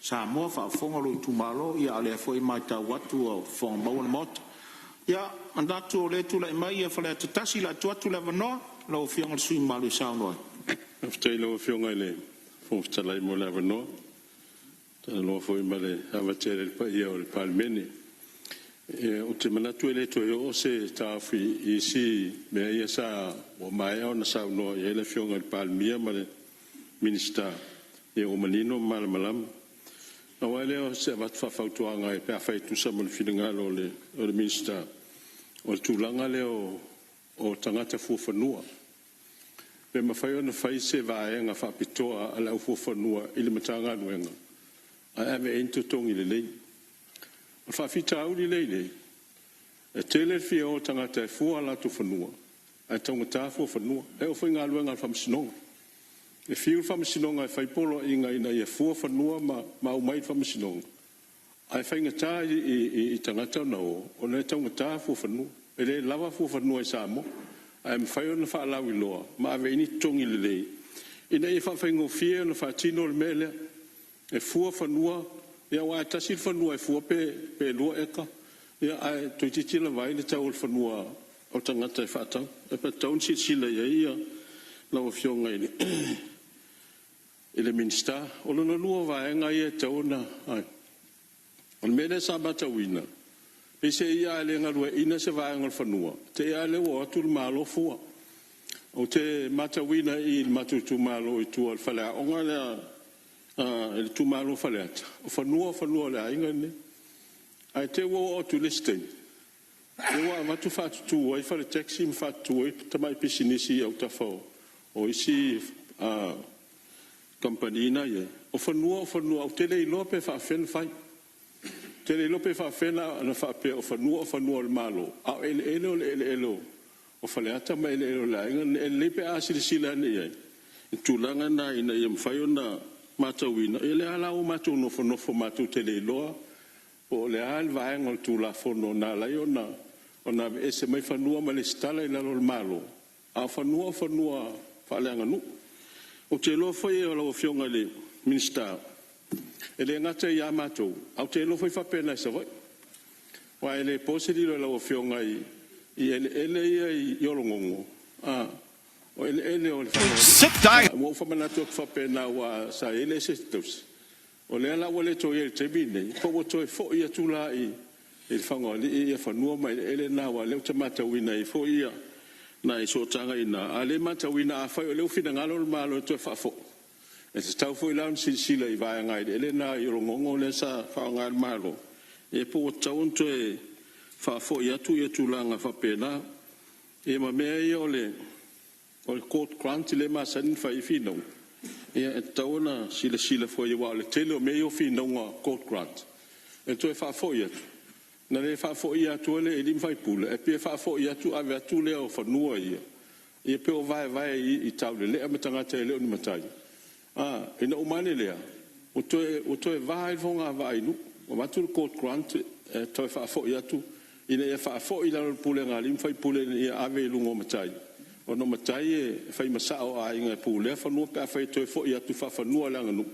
sa mo fa fonga lo tu malo ia le foi mai ta watu o fon mo mot ia andatu le tu la mai ia fa le tasi la tu la vano lo fionga sui malo sao no after lo fionga le fon tala mo la vano lo foi male avatere il paia o il palmeni o te manatu ele to yo se tafi isi me ia sa o mai ona sa no ele fionga il palmia male minister e o manino mal malam na wale o se vat fa fautuanga e pe fa tu sa mo filinga lo le minister o tulanga le o tangata fufanua pe mafai ona fai se vaenga fa pitoa ala fufanua ile matanga nuenga a ave into tongi le lei o fa fita au le e tele fi o tangata fu ala tu fanua a tangata fufanua e o foi ngaluenga fa msinonga e fiu fa msinonga e fai polo inga ina e fufanua ma o mai fa msinonga ai fai ngata i tangata no o le tangata fufanua ele lava fufanua sa mo am fai ona fa la wiloa ma ave ni tongi le lei ina e fa fai ngofie na fa tino le mele e fufanua ia wa tasi fanua e fu pe lo eka ia ai to titi la vai le tau fanua o tangata fa ta e pa tau si le ia la o fionga ele minister o lo no va nga ia tau na ai on mele sa bata wina e se ia le nga lue ina se va nga fanua te ia le o tu malo fu o te mata wina I matu tu malo I tu al fala o nga il tu malo fala o fanua la inga ne ai te o tu listing e wa matu fa tu ai fa le taxi fa tu e tamai pisinisi au tafo o isi compagnie na ye o fanua o tele lope fa fen fai tele lope fa fen na fa pe o fanua el malo a ele o fale ata mai ele la ele pe asili sila ne ye tulanga na ina ye mfayo na matawina ele ala o matu no fo matu tele lo o le al va ngol tu la fono na la yona ona ese mai fanua ma le stala ina lo malo a fanua fa le nganu o te lo foi o lo fionga le minister ele ngata ya mato au te lo foi fa pena se voi wa ele posedi lo fionga I ele yo lo ngongo o ele o sit down mo fa mana to fa pena wa sa ele se tos o le ala wole to ye te bine po to fo ia tula I il fango I fa no mai ele na wa le te mata wina I fo ia na I so tanga ina ale mata wina fa le fina ngalo malo to fa fo e se tau fo ila si le va nga ele na yo ngongo le sa fa ngal malo e po tau to e fa fo ia tu langa fa pena e ma me o le court grant le ma san fa I fino e tauna sila fo ia wa le tele o me o fino nga court grant e to e fa fo ia na le fa fo ia tu le e dim fa pula e pe fa fo ia tu ave tu le o fa nuo ia e pe o vai I tau le amatanga te le o ni matai e na umane le o to e vai fonga vai nu o matu court grant e to e fa fo ia tu ina e fa fo ila pule nga lim fai pule ia ave lungo matai o no matai e fai masao a inga pule fa no pe fai toi fo ia tu fa no la nganu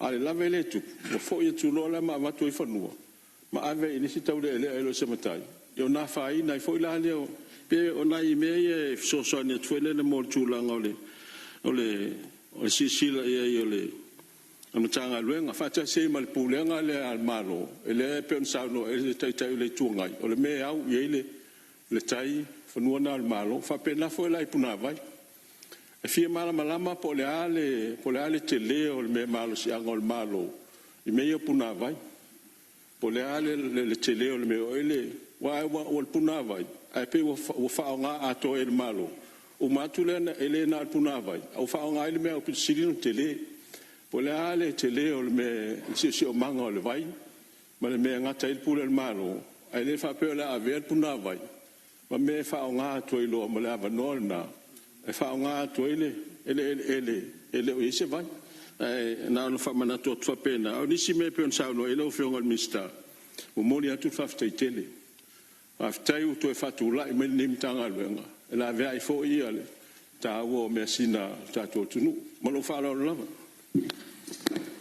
ale la vele tu fo ia tu lo la ma toi fa no ma ave ini si tau le lo se matai yo na fai na fo la le pe o na i me e so so ni tu le mo tu la ngole ole si la ia ole ana tanga luenga fa ta se mal pule nga le al malo ele pe on sa no e tai le tu ngai ole me au ye le tai fanua na malo fa pena foi lá ipuna vai e fia mala malama po le ale te leo le me malo si angol malo i me yo puna vai po le ale le te leo le me ele wa o puna vai ai pe o fa nga ato el malo o matule na ele na puna vai o fa nga ele me o pisirino te le po le ale te leo le me si o manga le vai ma le me nga tai pule el malo ai le fa pe la ave puna vai ma me fa nga to ilo mo la va nona e fa nga to ele o ise vai na no fa mana to pena o nisi me pe on sa no ele o fionga mista o moni atu fa ftai tele aftai u to fa tu la me nim tanga lenga la ve ai fo i ale ta wo me sina ta to tunu mo lo fa lo lava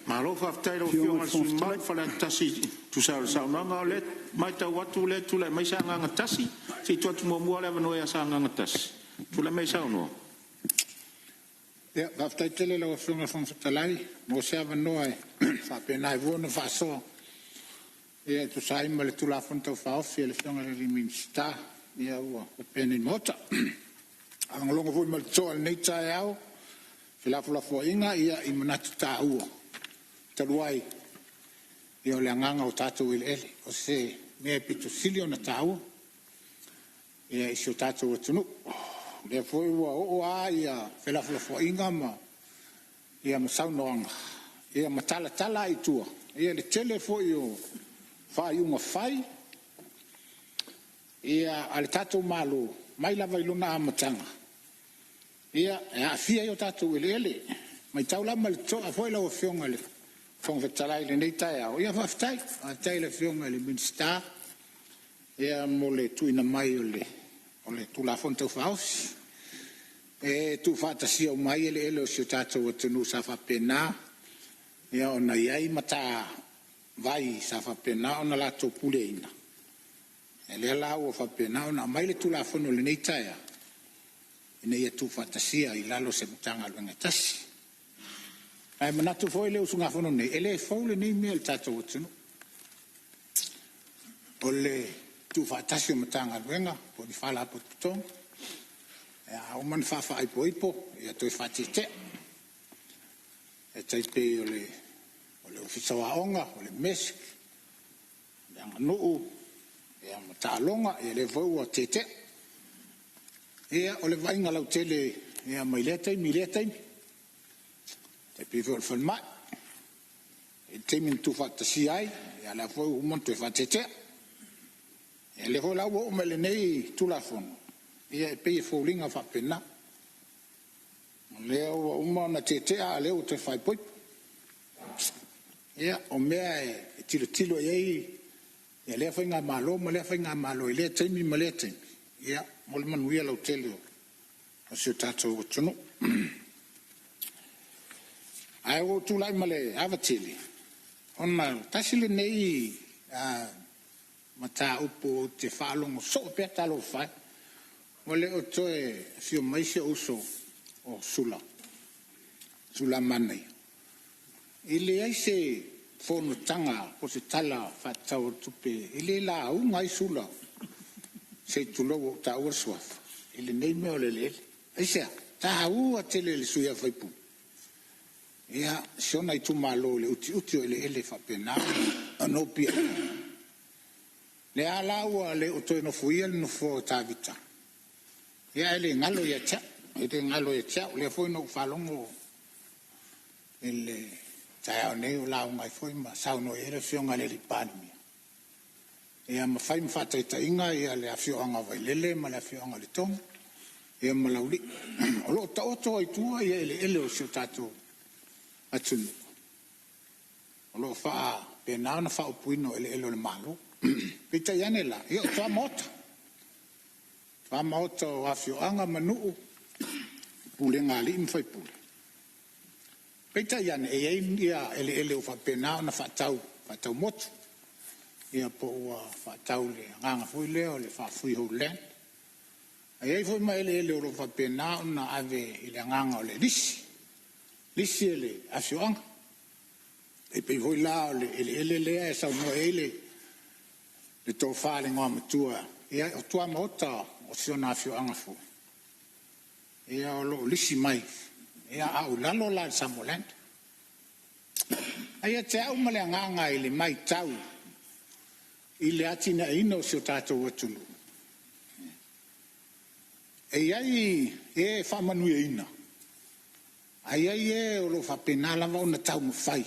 ma lo fa ftai lo fionga su mai fa la tasi tu sa nga le mai ta watu le tu le mai sa nga tasi si tu mo mo le no ya sa nga tasi tu le mai sa no ya va ftai tele lo fionga fon talai mo sa va no ai fa pena i vo no fa so e tu sai ma le tu la fon to fa ofi le fionga le minsta ya o pena mota ang longo vo mal to al nei ta yao fila fo inga ia i manatu ta u taluai io le nganga o tatu ele o se me pitu silio na tau e iso tatu o tunu le foi o ia fela fo inga ma ia ma sau noanga ia ma tala i tua ia le tele foi o fai uma fai ia al tatu malu mai lava iluna amatanga ia a fia io tatu ele mai taula mal to a foi la o fionga le fong vetalai le nei tai au ia faftai a tai le fionga le minsta ia mole tu ina mai ole tu la fonte faus e tu fata sia o mai ele o si tata o tunu sa fa pena ia ona iai mata vai sa fa pena ona la to puleina ele la o fa pena ona mai le tu la fono le nei tai ina ia tu fata sia i lalo se mutanga lo ngatasi ai manatu foi le usunga fono nei ele foi le nei mel tato utunu ole tu fa tasio matanga wenga po di fala po ton o man fa ai poipo ia to fa tite e tai pe ole ufisa wa onga ole mesk yang no ia matalonga ele foi o tite ia ole vai ngala tele ia mai lete te pivo fal mai e te min tu fatta si ai e alla foi un monte fatete e le vola o mele nei tu la fon e pe fo linga fa pena le o una tete a le o te fai poi e o me tilo e le fa nga malo ma le fa nga malo le te mi malete e mo le manuia lo tele o se tato o tunu ai o tu lai male avatili ona tasile nei mata upo te falongo so pe talo fai ole o toe fio mai se uso o sula mane ile ai se fono tanga o se tala fa tau tupe ile la u mai sula se tu lo ta o swaf ile nei me ole le ai se ta u atele le suya fai pu ia sona i tu malo le uti ele fa pena no pia le ala wa le o to no fuia no fo tavita ia ele ngalo ia cha le foi no falongo ele ta ne la mai foi ma sa no era fionga le panmi ia ma fai fa ta inga ia le afio anga vai lele ma le afio anga le tom ia ma lauli o lo ta o to i tu ia ele o sio tato atun lo fa pena na fa puino ele le malo pita yanela io to mota Whamaota o awhioanga manuu. Pule ngā li mwhai pule. Peita iane e ia ele o whapena na whatau motu. Ia po ua whatau le nganga fui leo le whafui hou len. Ai fui ma ele o whapena na ave i le nganga o le lisi. Lisi ele awhioanga. E pei hoi la o le lea e sau noa ele le tō whāle ngā matua. Ia o tua maota o siona awhioanga fui. Ia o lo lisi mai. Ia au lalo la Samoland. Ia te au male nganga i le mai tau. I le atina ino si o tātou atunu. E whamanu e ina. Ai e o lo whapenala wau na tau mwhai.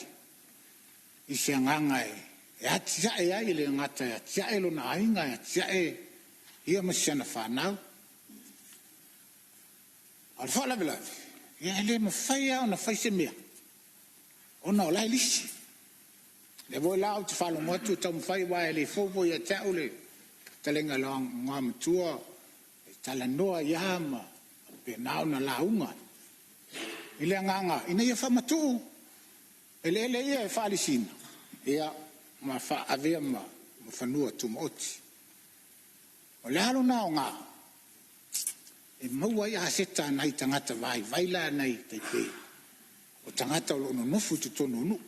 I se nganga e. E atia e ai le ngata e atia e lo na ainga e atia e. Ia masiana whanau. Al whala velavi. Ia le mawhai au na whai se mea. Ona o lai lisi. Le voi lao te whalo motu tau mawhai wae le fōpo ia tau le talenga loa ngā matua. Tala noa iama. Pe nao na launga. Ile nganga. Ina ia whamatu. Ele ia e whalisina. Ia ma wha avea ma whanua tumoti. O le halo nao ngā. E maua ia seta nai tangata vai. Vaila nai teipe. O tangata o lono nofu tu tono nu.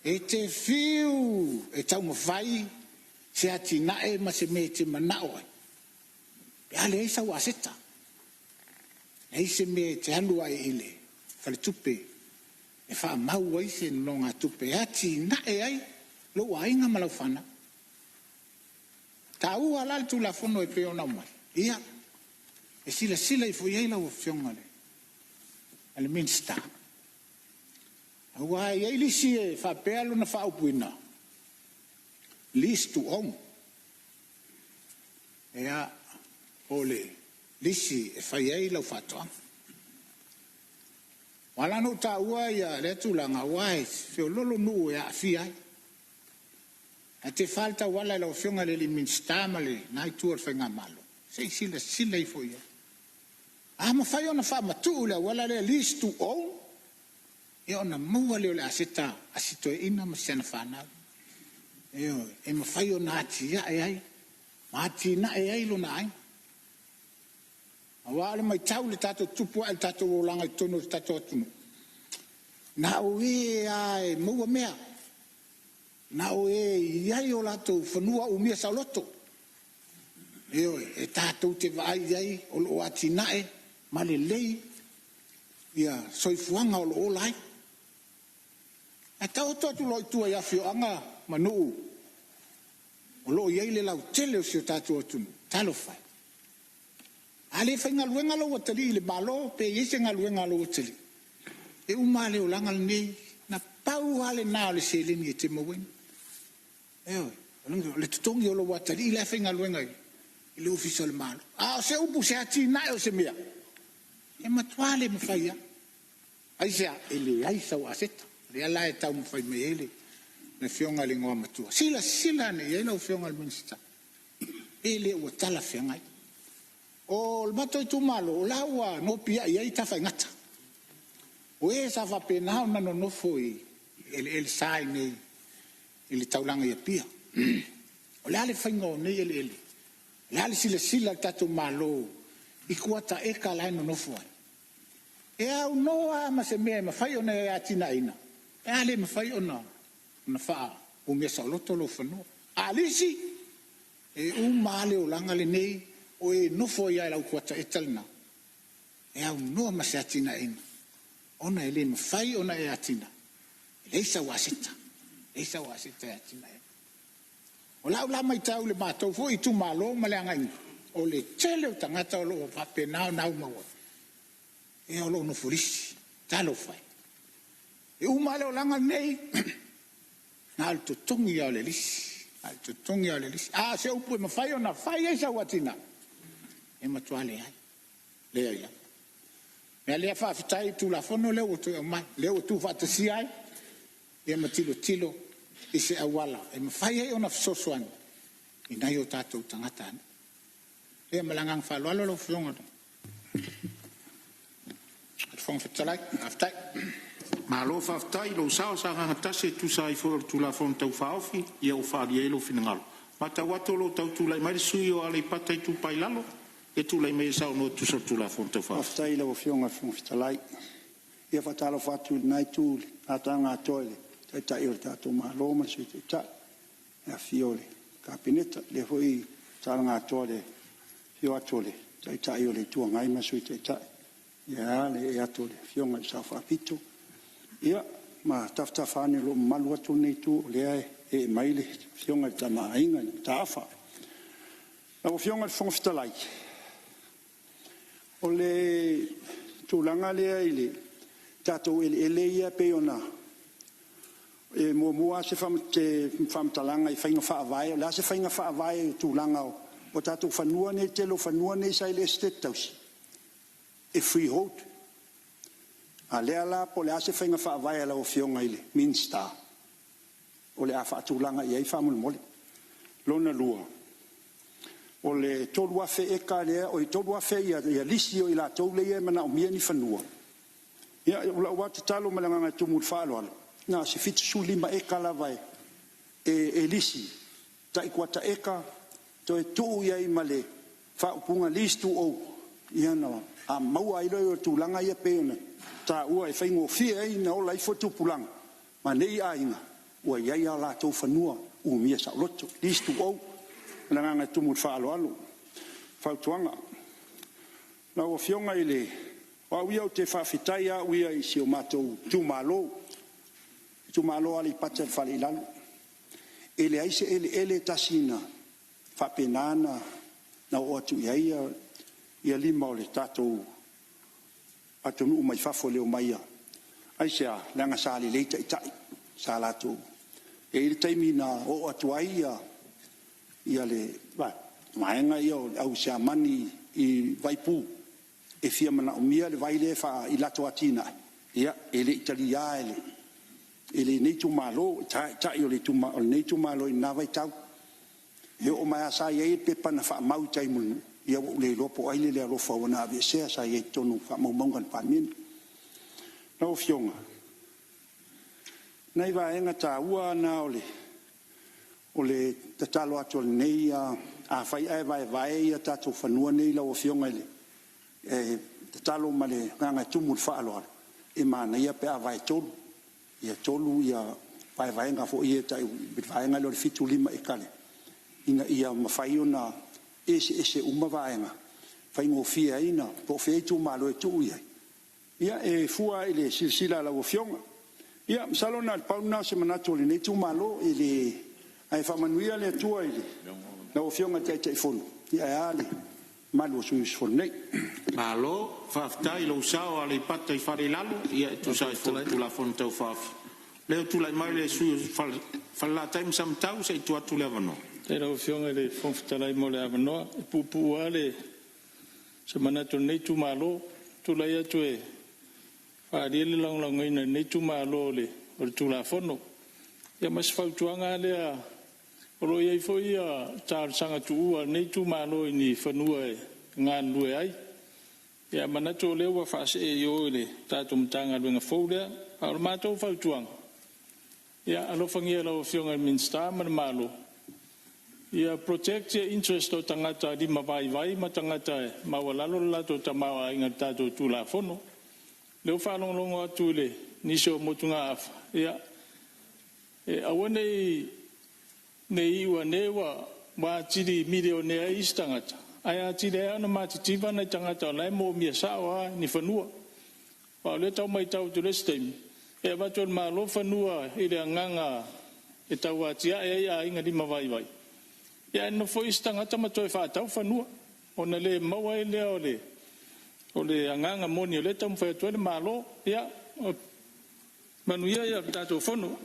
E te fiu. E tau mawhai. Se ati nae ma se me te manao. E ale eisa ua seta. E se me te anua e ile. Fale tupe. E wha mau ai se no ngā tupe. E ati nae ai. Lo wa inga malau whana. Ta ua lal tu la fono e peo nau mai. Ia. E sila i fo iei lau o fionga le. Ale minsta. Ua iei lisi e wha pealo na wha upuina. Lis tu ong. Ea ole lisi e wha iei lau whatoa. Wala no ta ua ia le tulanga wai. Feo lolo nuu e a fiai. A te falta wala lau fionga le li minsta ma le nai tuar whainga malo. Sei sila i fo iei. A ma whai ona wha matu le wala le lis tu ong. E ona mua leo le aseta asito e ina masiana whanau. E ma whai o nā tia e ai. Ma ati na e ai lo na ai. A wale mai tau le tato tupua e tato o langa i tono le tato atunu. Na o e ai mua mea. Na o e iai o lato whanua o mia sa loto. E tato te vai ai o lo ati na e. Ma le lei. Ia soifuanga o lo o lai. E tau totu loi tua ia whioanga manuu. O loo iei le lau tele o si o tātua tunu. Talo whai. Ale whai ngaluenga lau atali i le malo, pe iese ngaluenga lau atali. E umale o langa nei, na pau ale nao le seleni e te mawin. Le tutongi o lau atali i le whai ngaluenga i le ofisa le malo. A se upu se ati nai o se mea. E matuale ma whai ia. Aisea, ele aisa o aseta. Le ala e tau mwhai me ele. Na fionga le ngoa matua. Sila ne ele o fionga le minsta. Ele ua tala fiongai. O le mato i tu malo. O la ua no pia i ai tawhai ngata. O e sa whapenao na no nofo i. Ele sai nei. Ele taulanga i a pia. O le ale whaingo nei ele. Le ale sila tatu malo. I kuata e ka lai no nofo ai. E au noa ma se mea ma whai ona e atina ina. E ale ma whai ona na wha o mea sa loto lo whanua. A lisi e umale o langa le nei o e nofo ia e lau kuata e talina. E au noa ma se atina ina. Ona e le ma whai ona e atina. Leisa wasita. Leisa wasita e atina ina. O lau la mai tau le mātou fo i tu malo ma le angai. O le tele o tangata o lo o pape nao nau maua. E o lo no furisi, talo fai. E umale o langa nei, na alto tongi au le lisi, alto tongi au le lisi. Ah, se upu e mawhai o na whai e sa watina. E matua le ai, le ai. Mea lea whaafitai tu la fono leo o tu e mai, leo o tu whaatasi ai, e matilo, i se awala. E mawhai e o na fisosoani, i nai o tātou tangata ana. e malangang whaloalo lo whionga to. Whangwhetalai, aftai. Malo whaftai, lo sao sa ngatase tu sa i fo tu la fon tau whaofi, ia o whaari e lo finangalo. Ma tau ato lo tau tu lai mai sui o ale patai tu pai lalo, e tu lai mai sao no tu so tu la fon tau whaofi. Aftai lo whionga whangwhetalai. Ia whatalo whatu nai tūli, atanga atoile, tai tai o tato malo ma sui te tai. Ia fiole, kapineta, le hoi talanga atoile, fio atole, tai tai o le tua ngai ma sui te tai. Ia le e atole, whionga i sa whapito. Ia, ma taftafane lo malu atu nei tu, le ai e maile, whionga i ta maainga, ta awha. Lau whionga i whangwhetalai. O le tūlanga lea i le tātou ele ia pe ona e mua se whamtalanga i whainga whaavai, la se whainga whaavai tūlanga o tātou whanua nei telo, whanua nei sa ile estate tausi. E freehold. A lea la po le ase whainga whaavai ala o whionga ile, Minster. O le a whaatūlanga i ei whamulmole. Lona lua. O le tolu afe eka lea, o i tolu afe ia lisi o i la tau lea mana o mia ni whanua. Ia, ula ua te talo malanga tumul whaalo alo. Nā, se fitu su lima eka la vai. E lisi. Ta ikwata eka, to e tuu ia i male. Whaupunga listu o. Ia na, a maua ilo o tūlanga ia peona. Ta ua e whaingo fia ei na ola i fotu pulanga. Ma nei a inga. Ua iai a la tau whanua. Mia sa loto. Listu o. Malanga tumul whaalo alo. Whautuanga. Na o fionga ile. Wa wia o te whawhitai a wia i si o mātou tūmalo. Tūmalo ali pata whale ilalo. Ele aise ele tasina. Whapenana na o atu ia lima o le tātou atonu umai whafo leo maia. Aise a langa sāli leita i tai. Sā lātou. E ili taimi na o atu ia le maenga ia o au sea mani i vaipu. E fia mana o mia le vaile fa i lato atina. Ia, ele italia ele nei tu malo, tai o le tu malo, nei tu malo i nava i tau. E o mai asa iei pe pana fa mau tai munu. Ia o le lopo aile le alofa wana ave sea sa iei tonu fa mau maungan pamin. Na o fionga. Nei va enga ta ua na o le tatalo ato nei a fai ai vai ia tatu fanua nei la o fionga ile. Te talo ma le nganga tumul whaaloa e mana ia pe a vai tolu ia tolu ia vai nga fo ia tai vai nga lo fitu lima e kale ina ia mawhai ona ese uma vai nga whai mo fia ina po fei tu malo e tu ia e fua ile silsila la o fionga ia salona pauna se manato le nei tu malo ile ai whamanuia le tua ile la o fionga te fonu ia ale malo su sfonei malo whaftai lo sao ale pata i whare lalo ia tu sa tu la fon tau whafi leo tu lai mai le su whala taim sam tau se tu atu le avano te rau whionga le whawhitalai mo le avanoa pupu ale se manato nei tu malo tu lai atu e whaari ele lang ina nei tu malo le o tu la fono ia mas whautuanga le a oro iei fo ia tār sanga tu ua nei tu malo ni whanua e ngan lue ai. Ia manato lewa whaase e o le tātum tanga luenga fōlea, alo mātou whautuanga. Ia alofangia lau whionga Minster mana malo. Ia protect your interest o tangata lima vai ma tangata e mawalalo lato ta mawa inga tātou tu la fono. Leo whalonglongo atu le niso motunga afa. Ia awane nei iwa newa wa tiri milionea istangata. Ai tiri ana matitiva na tangata lai mo mia sawa ni fanua. Wa le tau mai tau tu lestem. E va tol malo fanua ile nganga e tau atia e inga di mavai. Ya no foi istangata ma toi fa tau fanua. Ona le mawa ile ole nganga moni le tau fa tol malo ya manuia ya tato fono.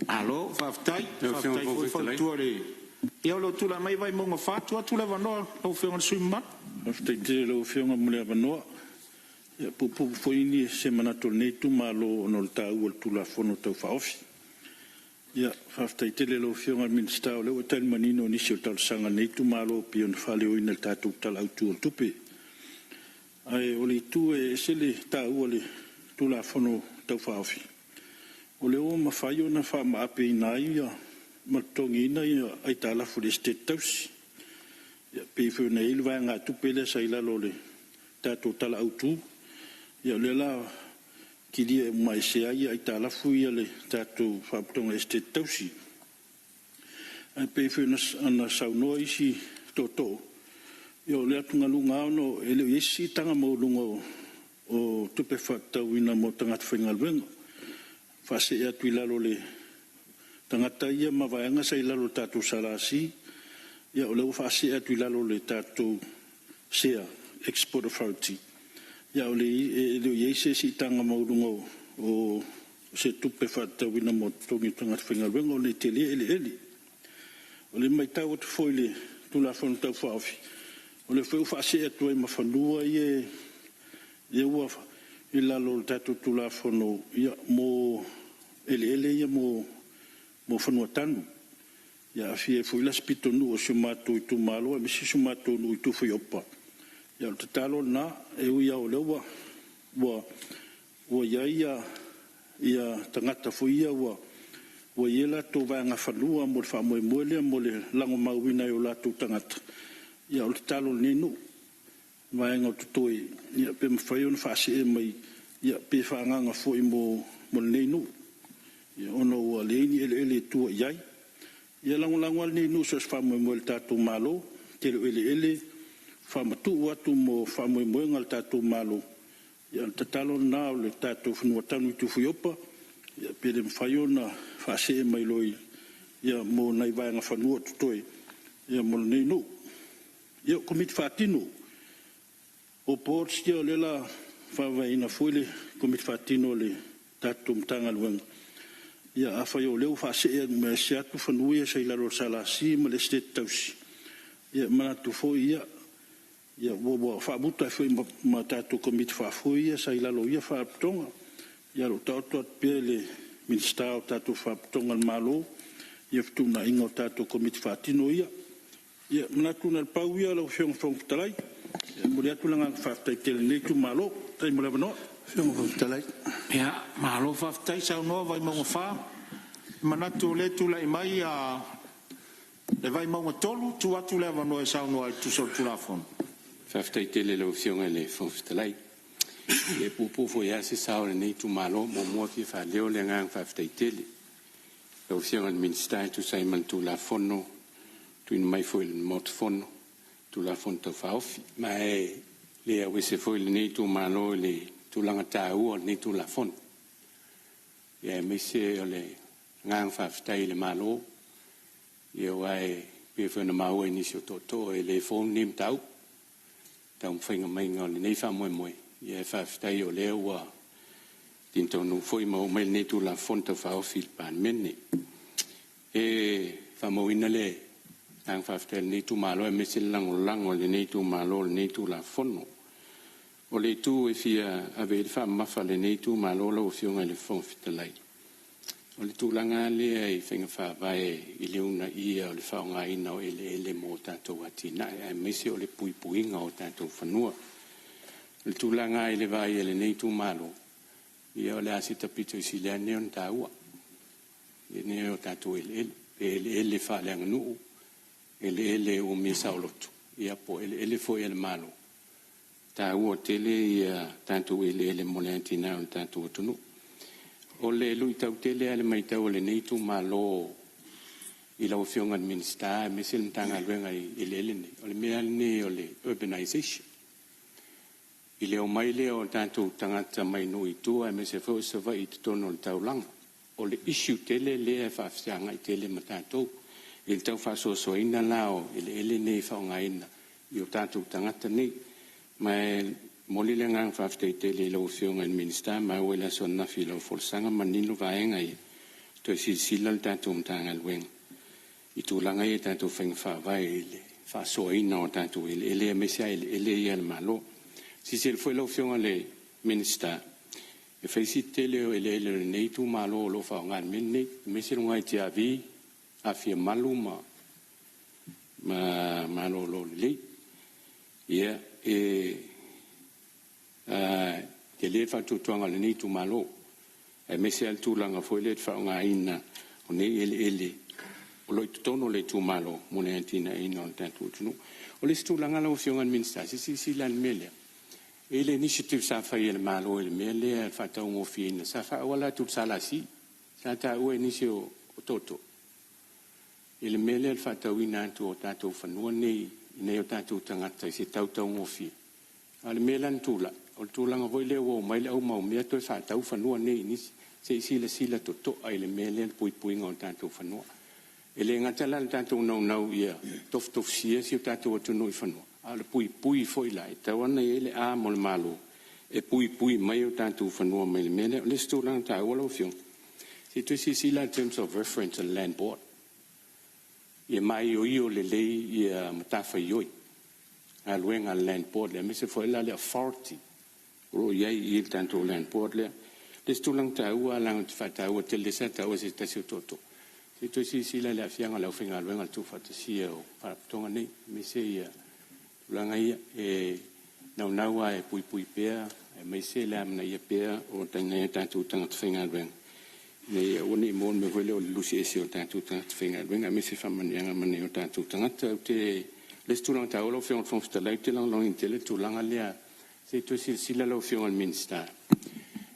Alo, whaftai whautuare. Ia lo tula mai vai monga whatua tula wanoa au whionga sui mat. Whaftai te lo whionga mule wanoa. Ia pupu foini se manato nei tu malo ono le tau al tula fono tau whaofi. Ia, whaftai tele lo whionga minsta o leo tail manino nisi o tal sanga nei tu malo pi on whale o ina tātou tal autu o tupe. Ai o le tu e sele tā ua le tu la whono tau whawhi. O leo ma whai o na wha ma ape ina ia ma tongi ina ia ai tā lafu le state tausi. Ia pe whiona ilu vai ngā tupe le sa ila lo le tātou tal autu. Ia le la ki dia mai se ai ai tā lafu ia le tātou whaputonga estate tausi. Ai pe whiona ana saunoa isi toto. Ia le atunga lunga ono ele isi tanga mo lunga o tupe whatau ina mo tangata whaingalwenga. Whase ea tui lalo le tangata ia mawaianga sa ilalo tātou salasi. Ia o leo whase ea tui lalo le tātou SEA, Export Authority. Ia o le ieise si tanga maurunga o se tupe whatau ina mo tongi tangata whaingalwenga o le tele ele. O le mai tau atu foi le tula whanu tau whaafi. O le whau whase atu ai mawhanua i ua i lalo le tātou tula whanu ia mo ele ia mo whanua tanu. Ia awhi e whuila spito nu o sumato i tu malo, e misi sumato nu i tu whi opa. Ia o te talo na, e ui au lewa, ua ia tangata whuia, ua iela tō vanga whanua mo le whamoe moelea mo le lango mauina i o lātou tangata. Ia o te talo nenu, vaenga o tutoe, ia pe mawhai ona whaase e mai, ia pe whaanganga fwoi mo le nenu. Ia ono ua leini ele tua iai. Ia lango al nenu sos whamoe moe le tātou malo, telo ele, whamatu atu mo whamoe moe ngal tātou malo. Ia te talo nā o le tātou whanua tanu i tu whiopa, ia pe le mawhai ona whaase e mai loi, ia mo nei vaenga whanua tutoe, ia mo le nenu. Ia komiti whatino, o ports kia o lela whawaina fuile komiti whatino le tātou mtanga luenga. Ia awhai o leo whase e me se atu whanuia sa ilaro salasi ma le state tausi. Ia manatu fwoi ia whabuta fwoi ma tātou komiti whafwoi ia sa ilaro ia whaaptonga. Ia lo tautuat pia le minsta o tātou whaaptonga le malo. Ia whtuna inga o tātou komiti whatino ia. Ia manatu na pau ia lau whiong whongtalai. Ia mori atu langa whaftai tele nei tu malo. Tai mora wanoa. Whiong whongtalai. Ia, mahalo whaftai sau noa vai maunga wha. Manatu le tu lai mai a le vai maunga tolu, tu atu le wanoa e sau noa i tu sol tu la fon. Whaftai tele lau whionga le whongtalai. E pupu fo ia se sao le nei tu malo mo mua ki wha leo le ngang whaftai tele. Lau whionga le ministai tu sai man tu la fono, tu in mai fo il mot fono, tu la fon tau whaofi. Ma e le awe se fo il nei tu malo le tu langa tāua nei tu la fon. Ia me se o le ngang whaftai le malo. Ia wai pe whena maua nisi o toto e le fon nim tau. Tau mwhainga mainga o le nei wha moe. Ia whaftai o leo wa tinto nu foi mau mai nei tu la fon tau whaofi pan mene. E wha mauina le ngang whaftai nei tu malo e me se lango le nei tu malo le nei tu la fono. O le tu e fia ave il fa mafa le nei tu malola o fionga le fon fitalai. O le tu langa le ai fenga fa vai i le una ia o le fa nga ina o ele mo tanto atina e mesi o le puipuinga o tanto fanua. Le tu langa i le vai le nei tu malo. Ia o le asita pito i sile ne on taua. E ne o tanto ele fa le nganu. Ele o mesa o lotu. Ia po ele foi ele malo. Ta ua tele ia tanto ele molentina o tanto tunu. O le lui tau tele ale mai tau le nei tu malo i lau whionga minsta me se tanga luenga i le ele nei. O le mea nei o le urbanization. I le o mai le o tanto tangata mai nui tua me se fo se vai i tono le tau langa. O le issue tele le e whawhianga i tele ma tanto. I le tau whasosoina lao i le ele nei whaongaina i o tanto tangata nei. Ma moli le ngang whaftai tele lau whionga in minsta ma wela sonna fi lau folsanga manilo vaenga i to e sila le tanto mtanga luenga. I tūlanga i tanto whainga whawai ele whasoina o tanto ele mesia ele ia le malo. Si se le foi lau whionga le minsta e faisi tele o ele nei tu malo lo fa ngan min nei me se ngai tia vi a fia maluma ma lo lo le ia ke le fa tu tonga le nei tu malo e me se al tu langa foi le fa nga ina o nei ele o lo tono le tu malo mo ne tina ina on tanto tu o le stu langa lo fiongan min sta si lan melia e le initiative sa fa il malo il mele fa ta un ofina sa fa wala tu sala si sa ta o inicio toto il mele fa ta wina tu o tato fa no nei nei o tato tangata si tau tau un ofina al melan tula o tulanga voi le o mai le o mau me to fa tau fa no nei ni se sila toto ai le mele pui ngon tato fa no ele ngata la tato no ia tof si tato tu no fa no ale pui foi lai tawana ele a mol malo e pui mai o tanto fanua mai mele le stolang ta wala fion si tu si la terms of reference a land board e mai o io le lei e matafa yoi a luenga land board le me se foi la le authority ro ye il tanto land board le stolang ta wa lang fata o tel de sata o se tasio toto si tu si la fianga la finga luenga tu fata si o para tonga nei me se ia langa ia e naua e pui pea e mai se la na ia pea o tanga tanto tanga tfinga ben ne o ni mon me vole o lusi ese o tanto tanga tfinga ben a me se fama ni anga mane o tanto tanga te le student ta o fion fon sta lai te lang long intele tu langa le se tu si la lo fion al minsta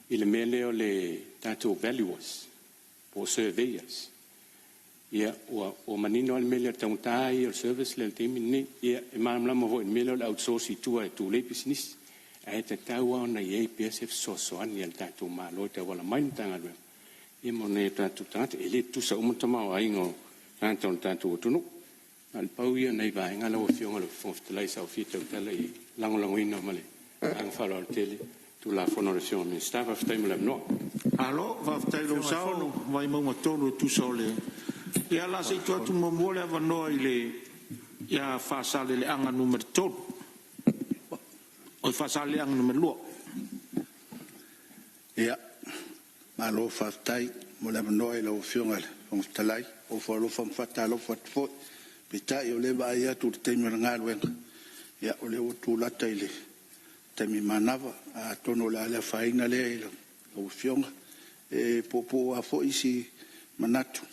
il mele o le tanto values o surveyors ia o manino al mele tauntai o service le temi ni ia imam mo vo mele o outsource tu tu le business ai te taua na ye PSF so an ia ta tu malo te wala mai tanga le ia mo ne ta tu tanga ele tu sa mo tama ai ngo tanto tu no al pau ia nei vai ngala o fiona lo foft lai sa fito tele lango ina male ang falo al tele tu la fonorazione mi stava stai mo no alo va stai lo sa vai mo tolu tu sole ia la se tu mo mole va no ile ia fa sale le anga numero 2 o fa sale anga numero 2 ia malo fa stai mo le no ile o fiona on stalai o fa lo fa lo fa fo pita io le va ia tu te mi ngalo ia o le o tu la tele te mi manava a tono la le faina le o fiona e popo a fo isi manatu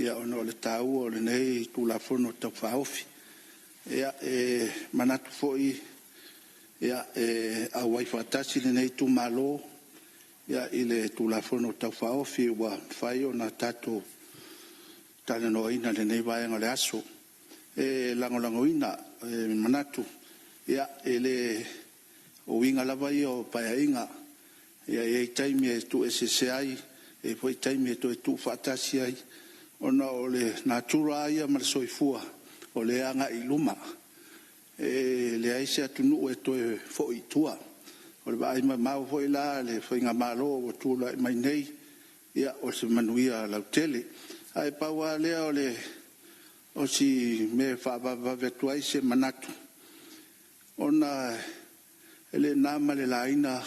ia ono le tau o le nei tu la fono to fa ofi ia manatu foi ia a wifi tasi le nei tu malo ia ile tu la fono to fa ofi wa fai ona tato tale no ina le nei vai ngale aso lango ina manatu ia ele o winga lava io pa inga ia e taimi tu SSI e poi taimi tu fa tasi ai ona o le natura ia ma soifua o le anga i luma le aise atunu e toe foi tua o le vai ma foi la le foi nga malo o tu la mai nei ia o se manuia la tele ai pa wa le o le o si me fa va vetuai se manatu ona ele nama le laina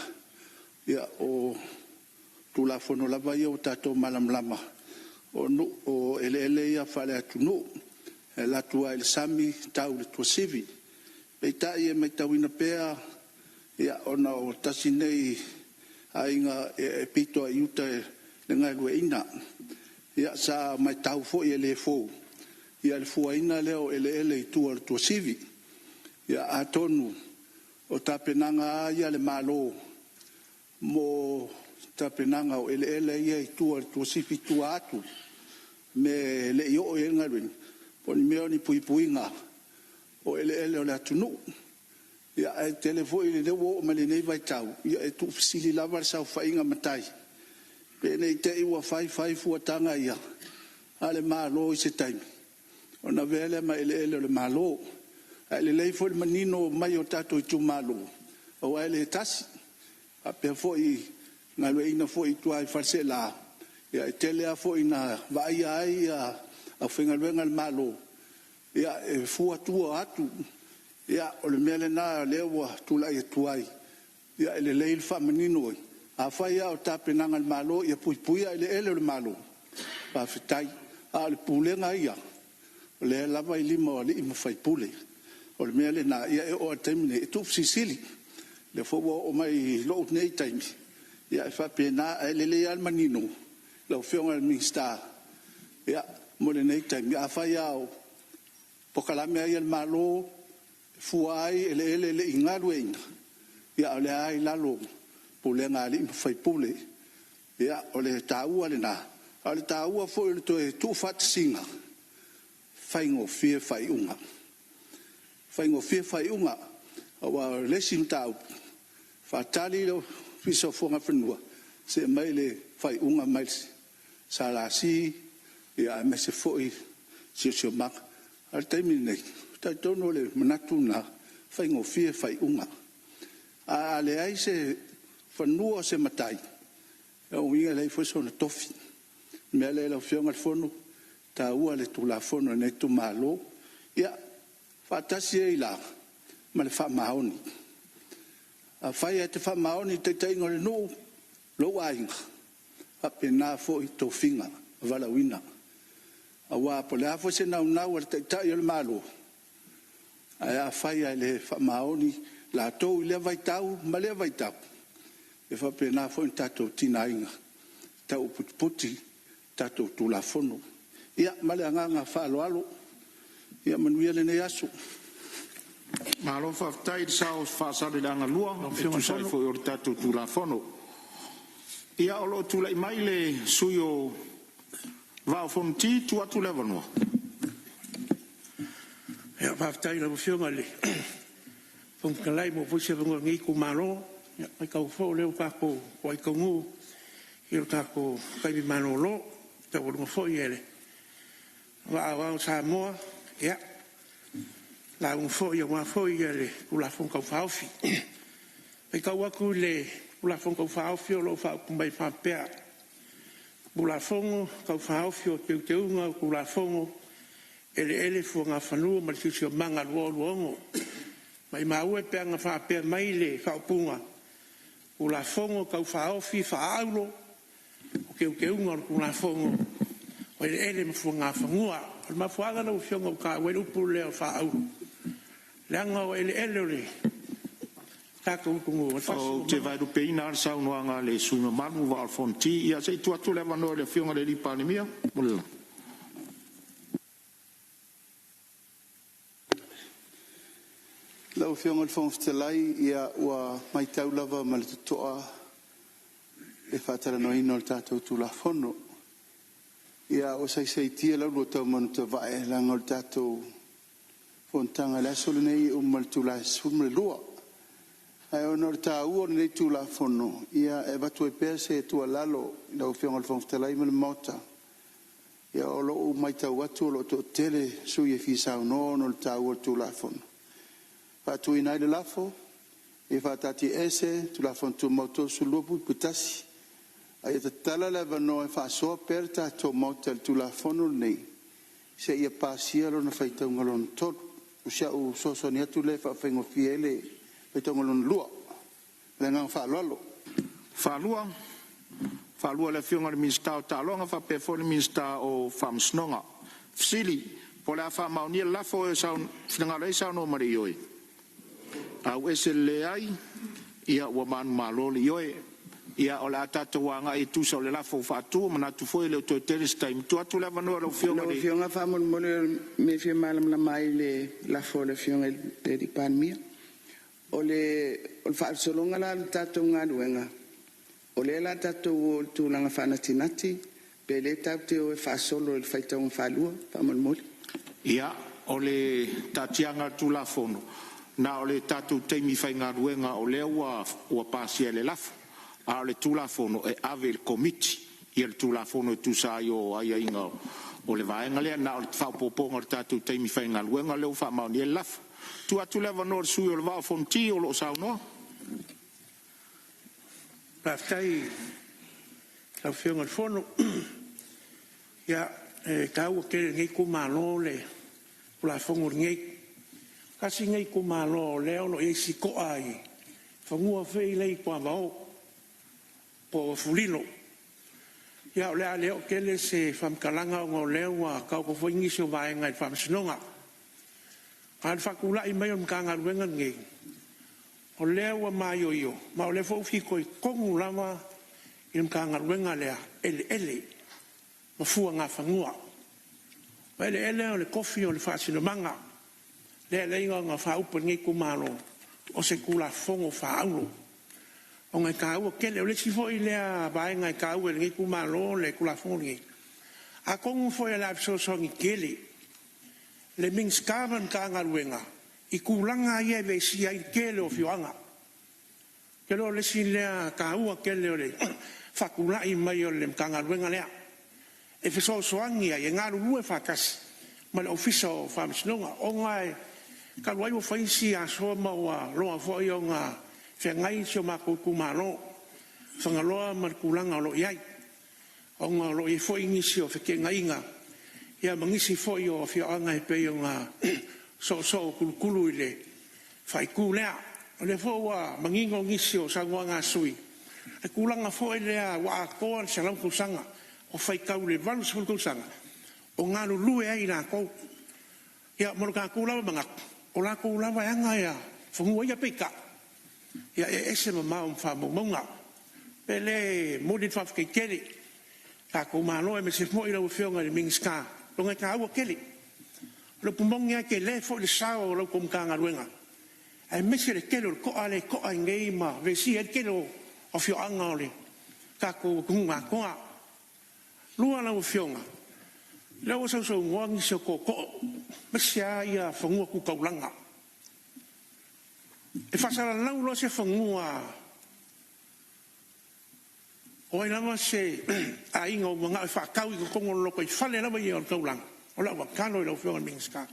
ia o tu la fono la vai o tato malam lama o ele ia fale atunu la tua il sami tau le tua sivi peita ia me tauina pea ia ona o tasinei ainga pito iuta le ngai lueina ia sa mai tau fo ele fo ia le fuaina leo ele tua le tua sivi ia atonu o tapenanga ia le malo mo tapenanga o ele ia tua le tua sivi tua atu me le yo e ngalwen pon me ni puipuinga o ele o la tunu ya e telefone le wo me le nei vai tau ya e tu sili lava sa fainga matai pe nei te wa fai fu tanga ia ale malo i se time ona vele ma ele le malo ele lei fo le manino mai o tato tu malo o ele tas a pe fo i ngalo ina fo i tu ai farsela ia tele a fo ina vai ai a finga venga malo ia e fu atu ia o le mele na lewa tu la tu ai ia ele leil fa menino A whai au tāpenanga le malo, ia puipuia ele ele le malo. Pa whitai, a le pulenga ia. O le lava i lima o le ima whai pule. O le mea le na ia e o a taimine, e tup sisili. Le fōua o mai lo nei taimi. Ia e whapena e le le al manino. Lau whionga le minsta. Ia, mo le nei taimi. A whai au, pokalame ai al malo, fuai ele ele le ingaru e inga. Ia o le ai lalo. Pulenga ali fai pule ia o le taua le na o le taua foi le to tu fat singa fai ngo fie fai unga o le sin tau fatali lo fiso fonga fenua se mai le fai unga mai sala si ia me se foi se mak al taimi nei ta tono le manatuna fai ngo fie fai unga a le ai se fanua se matai o winga le foi sona tofi me le la fiona al fono ta ua le tu la fono ne tu malo ia fatasi e la ma le fa maoni a fai te fa maoni te tengo le no lo ainga a pena fo i to finga vala wina a wa po le afo se na te tai le malo a fai le fa maoni la to le vai tau ma le vai tau e fa pena fo tato tinainga tau puti tato tu la fono ia male anga fa alo ia manuia le ne aso malo fa tai sao fa sa de langa lua fiona sai fo o tato tu la fono ia o lo tu la mai le suyo va fonti tu atu levano ia fa tai la fiona le fon kalai mo fo se ngi ku malo ai kau fo leo kako wai kongu i o kako kai mi manolo te o mo fo iele wa sa moa ia la un fo ia wa fo iele u la fon kau faufi ai kau aku le u la fon kau faufi o lo fa ku mai fa pe u la fon kau faufi o te unga u la fon ele fo nga fanu ma si si manga lo lo mai mau e pe nga fa pe mai le fa punga o la fongo kau faofi faaulo o ke unga o la fongo o ele me fonga fangua o ma fuanga no fionga ka we upu le faaulo langa o ele le tako kungu o te vai do peina sa unoanga le suma manu va fonti ia sei tu atu le mano le fionga le lipanemia mulla Lau fiong al fong stelai ia ua mai tau lava ma le tutoa e whatara no ino al tātou tu la fono. Ia o sei tia lau no tau manu te vae langa al tātou fontanga le asole nei mal tu la sumre lua. Ai ono al tā ua nei tu la fono. Ia e watu e pēr se tu lalo lau fiong al fong stelai ma le mauta. Ia o lo mai tau atu o lo to tele sui e fisau no al tā ua tu la fono. Patu inai le lafo, e fatati ese, tu la fontu moto su lupu putasi. Ai te tala le vano e fa soa perta to motel tu la fono nei. Se ia pasia lo na faita ngalon tot, u sia u soso ni atu le fa fengo fiele, faita ngalon lua. Le ngang fa lolo. fa lua le fionga le minsta o talonga fa pe fo le minsta o fam snonga. Fsili, po la fa mauni lafo e sa finanga le sa no mari yoi. Au ese le ai ia ua manu maloli ioe ia o le atatoanga i tusa o le lafo fatu mana tu foi le to teres time tu atu le vano le fionga le fionga fa mo me fie malam la mai le lafo le fionga le di pan mia o le fa solonga la tato ngaduenga o le la tato tu langa fa natinati pe le tato e fa solo il faita un falua fa mo ia o le tatianga tu la fono na o le tatu teimi fai ngā ruenga o lea ua pasia le lafo. A o le tulafono e ave il komiti i le tulafono e tusa ai o aia inga o le vaenga lea na o le whaupoponga o le tatu teimi fai ngā ruenga leo wha mauni e lafo. Tu atu lewa no le sui o le vao fonti o lo sao noa? Paftai, lau whionga le fono, ia kau o kere ngei kumalo le o la fongo ngei kasi ngai ko malo leo no e si ko ai fangua fei lei kwa vao po fulino ia o le ale o kele se famkalanga o ngoleu a kau ko foingi se vai ngai famsinonga al fakula i mai o mkanga ruenga ngi o leo mai yo ma o le fo fi ko kongu lama i mkanga ruenga lea ele ma fua nga fangua ele o le kofi o le fasinonga le inga nga fa upo ngi kumalo o se kula fongo fa aulo o ngai ka o kele o le sifo i lea vai ngai ka o ngi kumalo le kula fongo ngi a kongu fo ya la so ngi kele le mingskavan ka ngaruenga i kulanga ia ve sia i kele o fioanga kelo le silea ka ua kele o le fakula i mai o le ka ngaruenga lea e fe so soangi ia ngaru lue fakas ma le ofisa o famsinonga o ngai ka wai o faisi a so ma wa loa fo i o nga fe ngai sio ma ko kumalo fanga loa ma kulanga lo iai o nga lo i fo ingisi o fe ke ngainga ia mangisi fo i o fioanga e pe o nga so kulukulu i le fai kulea o le fo wa mangingo ngisi o sangwanga sui e kulanga fo i lea wa a koa se lau kusanga o fai kau le valu se kusanga o ngalu lue ai na kou ia moro ka kulawa mangak o la kulawa anga ia fungua ia peika ia ese mama o mfa monga pele modit faf ke kele ka ko malo e me se mo ila o fionga le mingska lo ngai ka o kele lo pumonga ke le fo le sao lo kom ka ngaruenga ai me se le kele ko ale ko ai ngai ma ve si el kele o fio anga ole ka ko kunga ko lua la o fionga le o so ngongi se ko mesia ia fangua ku kaulanga e fasala lau lo se fangua o ina ma se a inga o mga fa kau i ko ngolo ko i fale la mai o kaulang o la wa kano i lo fio mingska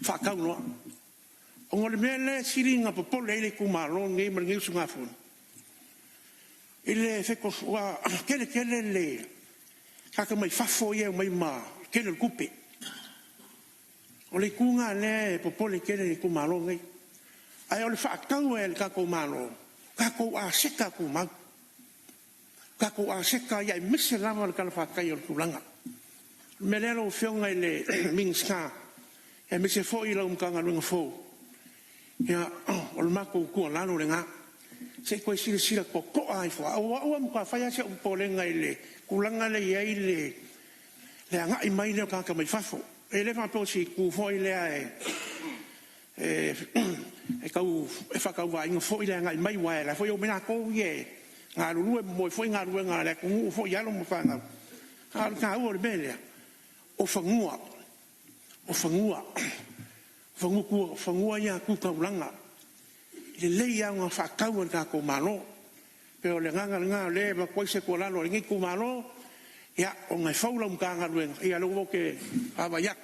fa kau no o ngole mele siringa po le ku malo ngai mar ngai sunga fun ile fe ko wa kele le kaka mai fafo ia mai ma kele kupe o le kunga le popole kele ku malo ngai ai o le fa kau el ka ko malo ka ko a seka ku ma ka ko a seka ia mise lava le ka fa kai o kulanga melelo fionga ile mingska e mise fo i lo mkanga lunga fo ia o le mako ku lalo le nga se ko sila ko ai fo o mka fa ia se po le ngai le kulanga le ia ile le anga i mai le ka mai fafo e le fa po si ku fo ile e kau e fa kau vai fo ile anga i mai wa la fo yo mena ko ye nga lu mo fo nga lu nga le ku fo ya lo mo fa nga ka o le bele o fangua ya ku kaulanga le le ya nga fa kau ka ko malo pero le nga le ba ko se ko la lo ngi ku malo ya o ngai faula un kanga luen ia lo que aba ya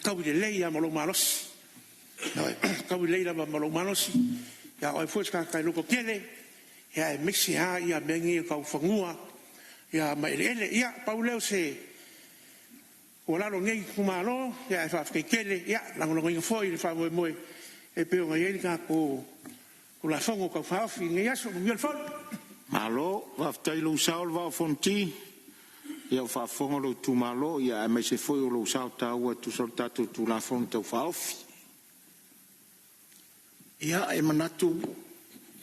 kau le ya mo lo malos kau le ya mo lo malos ya o fo ska ka lo ko kele ya mixi ha ya mengi ka fangua ya ma ele ya pauleo se o la lo ngi ku malo ya fa ke kele ya la lo ngi fo i fa mo e pe o ngai ka ko la fongo ka fa fi ngi ya so mi el fo malo va tailo saul va fonti ia fa fongo lo tu malo ia me se foi lo sao ta o tu soltato tu la fonte fa off ia e manatu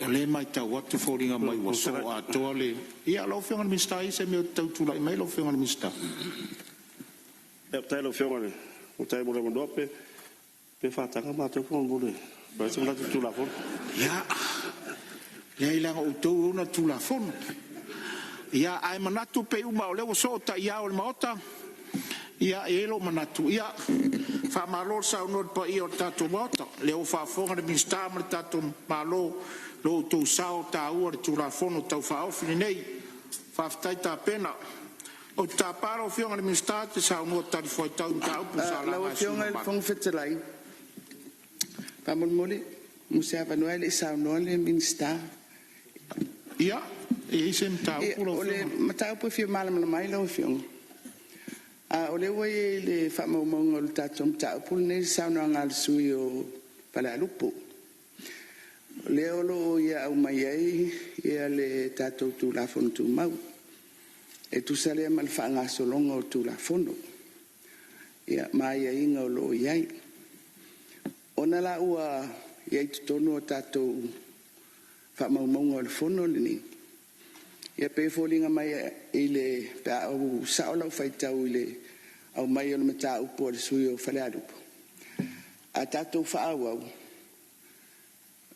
le mai ta what to falling on my was so a tole ia lo fongo mi sta se mi tu la mai lo fongo mi sta e tailo fongo o tailo mo dope pe fa ta ma te fongo le ba se tu la fonte ia le la o tu na tu la fonte ia ai manatu pe uma o le so ta ia o mota ia elo manatu ia fa malo sa no pa io tato mota le o fa fonga de mista ma tato malo lo tu sa ta o tu la fono ta fa o fini nei fa ta pena o ta paro fonga de mista te sa no ta fo ta ta o sa la la fonga il fong fetelai pa mon mole musa va no ele sa no le mista ia e sem ta o le mata po fi mal mai lo fiong a o le we le fa mo mo ta tom ta po ne sa no ngal sui o pala lupo leo lo ia au mai ai ia le tatou tulafono tumau e tusale ma le faagasologa o tulafono ia maiaiga o loo iai ona la ua iai totonu o tatou faamaumauga o le fono lenei ia pe foliga mai i le peaau sao lau faitau i le au mai o le mataupu o le sui o falealupu a tatou faaauau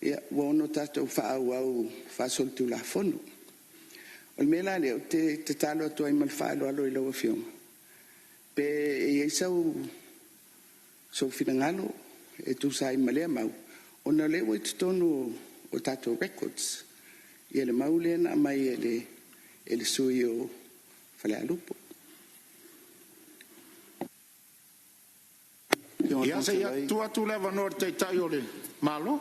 ia ua ono tatou faaauau faasolitulafono o le mea la lea o te talo atu ai ma le faaloalo i laua fioga pe e iai soufinagalo e tusai ma lea mau ona lea ua i totonu o tatou records ia le mau lea na mai e le sui o falealupu ia se ia tuatu le vanoa teitai o le malo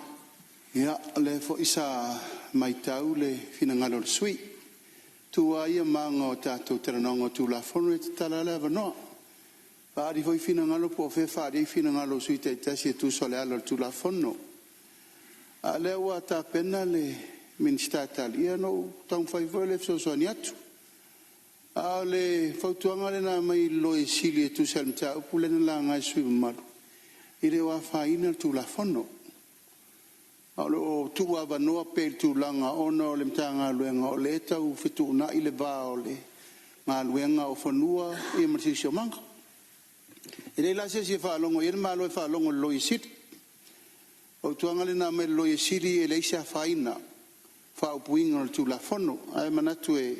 ia le fo isa maitau le finagalo le sui tua ia maga o tatou teranoga tulafono e tatala le avanoa faali foi finagalo po o fe faaliai finagalo o sui taitasi e tuso le ala le tulafono a lea ua tapena le minista talia no taumafai foi le fesoasoani atu a o le fautuaga lena mai loe sili e tusi a le mataupu lena lagai sui mamalu i le ua faina le tulafono a lo tua vanoa pe tulaga ona o le matagaluega o le tau fetuunaʻi le va o le galuega o fanua ia ma le sisiomaga e lei la sia faalogo ia le malo e faalogo le loia sili fautuaga lena mai le loia sili e leai se afaina faaupuiga o le tulafono ae manatu e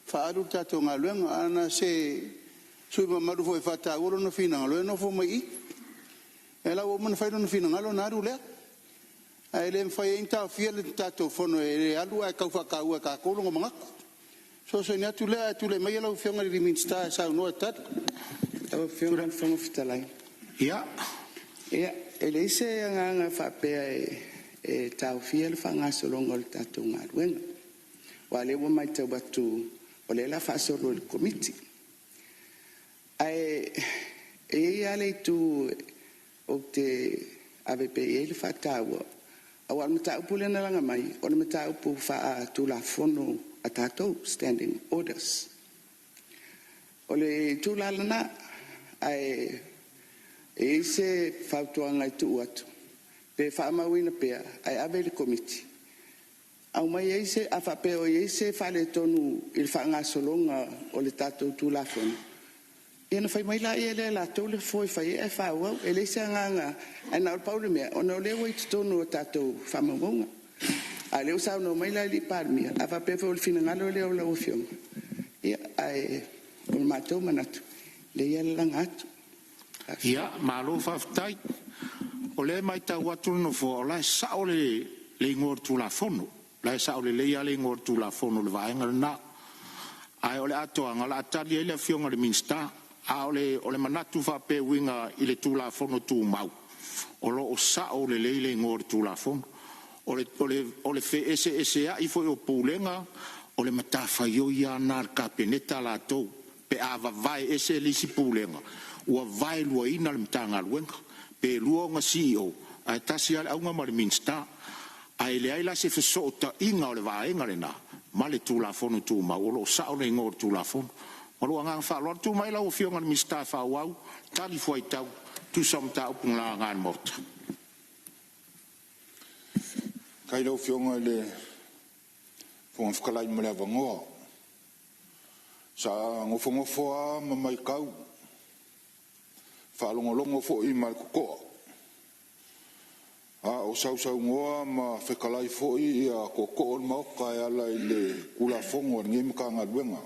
faalu le tatou galuega ana se sui mamalu foi faataua lona finagalo e nofo mai i e lau oma na fai lona finagalo na alu lea ae le mafai ai taofia le tatou fono e le alu ae kau faakaua kakou logo magaku soasoani atu lea atu le mai lau fioga le liminsta e saunoa e tali lau fioga le foga fetalai ia ia e leai se agaga faapea e taofia le faagasologa o le tatou galuega ua le ua maitau atu o le la faasolo i le komiti ae e iai a le itu o te ave pe e le faataua au le mataupu lena laga mai o le mataupu faatulafono a tatou standing orders o le tulalana ae e se fautuaga i tuu atu pe faamauina pea ae ave le komiti au mai ai se a faapea o iai se faaletonu i le faagasologa o le tatou tulafono ia na fai mai la ia le latou le foi fai e faauau e leisi agaga ae na o le paule mea ona o lea ua i totonu o tatou faamaumauga a leu saunoa mai la i lii palemia a faapea foi o le finagalo lea o laua fioga ia ae o le matou manatu leia le laga atu ia malo faafetai o le maitau atu le nofoa o lae saʻo le igoa o le tulafono lae saʻo lelei a le igoa o le tulafono le vaega lenā ae o le atoaga la atali ai le afioga le minista a o le manatu faapeuiga i le tulafono tumau o loo saʻo lelei le igoa o le tulafono o le feeseeseaʻi foi o pulega o le matafaioi ia na le kapeneta latou pe a vavae ese le isi pulega ua vae luaina le matagaluega pe lua o ga CEO ae tasi a le auga ma le minista ae leai la se fesootaʻiga o le vaega lenā ma le tulafono tumau o loo saʻo le igoa o le tulafono o loo agaga faaloalo tumai lau afioga le minista faauau tali fuaitau tusa o mataupu galaga le mota kai lau fionga le fonga whakalai ma le avangoa sa ngofo ma mai kau whaalongolongo fo i ma le kukoa a o sau ngoa ma whakalai fo i a kukoa ma oka e ala i le kula fongo nge mika ngā luenga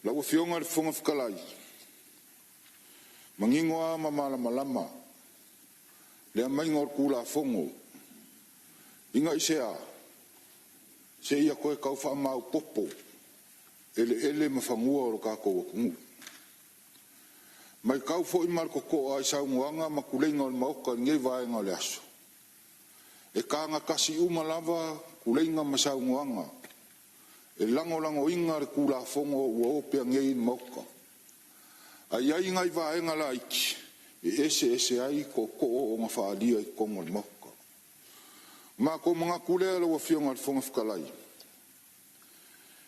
lau fionga le fonga whakalai mangingoa ma malama le mai ngor kula fongo inga isea se ia koe kau wha mau popo ele mawhangua o kako wakungu mai kau fo i marko ko ai saunguanga ma kulenga o mauka ngei vaenga le aso e kanga kasi uma lava kulenga ma saunguanga e lango inga le kula fongo ua opea ngei mauka ai ai ngai vaenga la iki e ese ai ko o nga whaalia i kongo le mauka Ma ko mga kule lo fiong al fonga fkalai.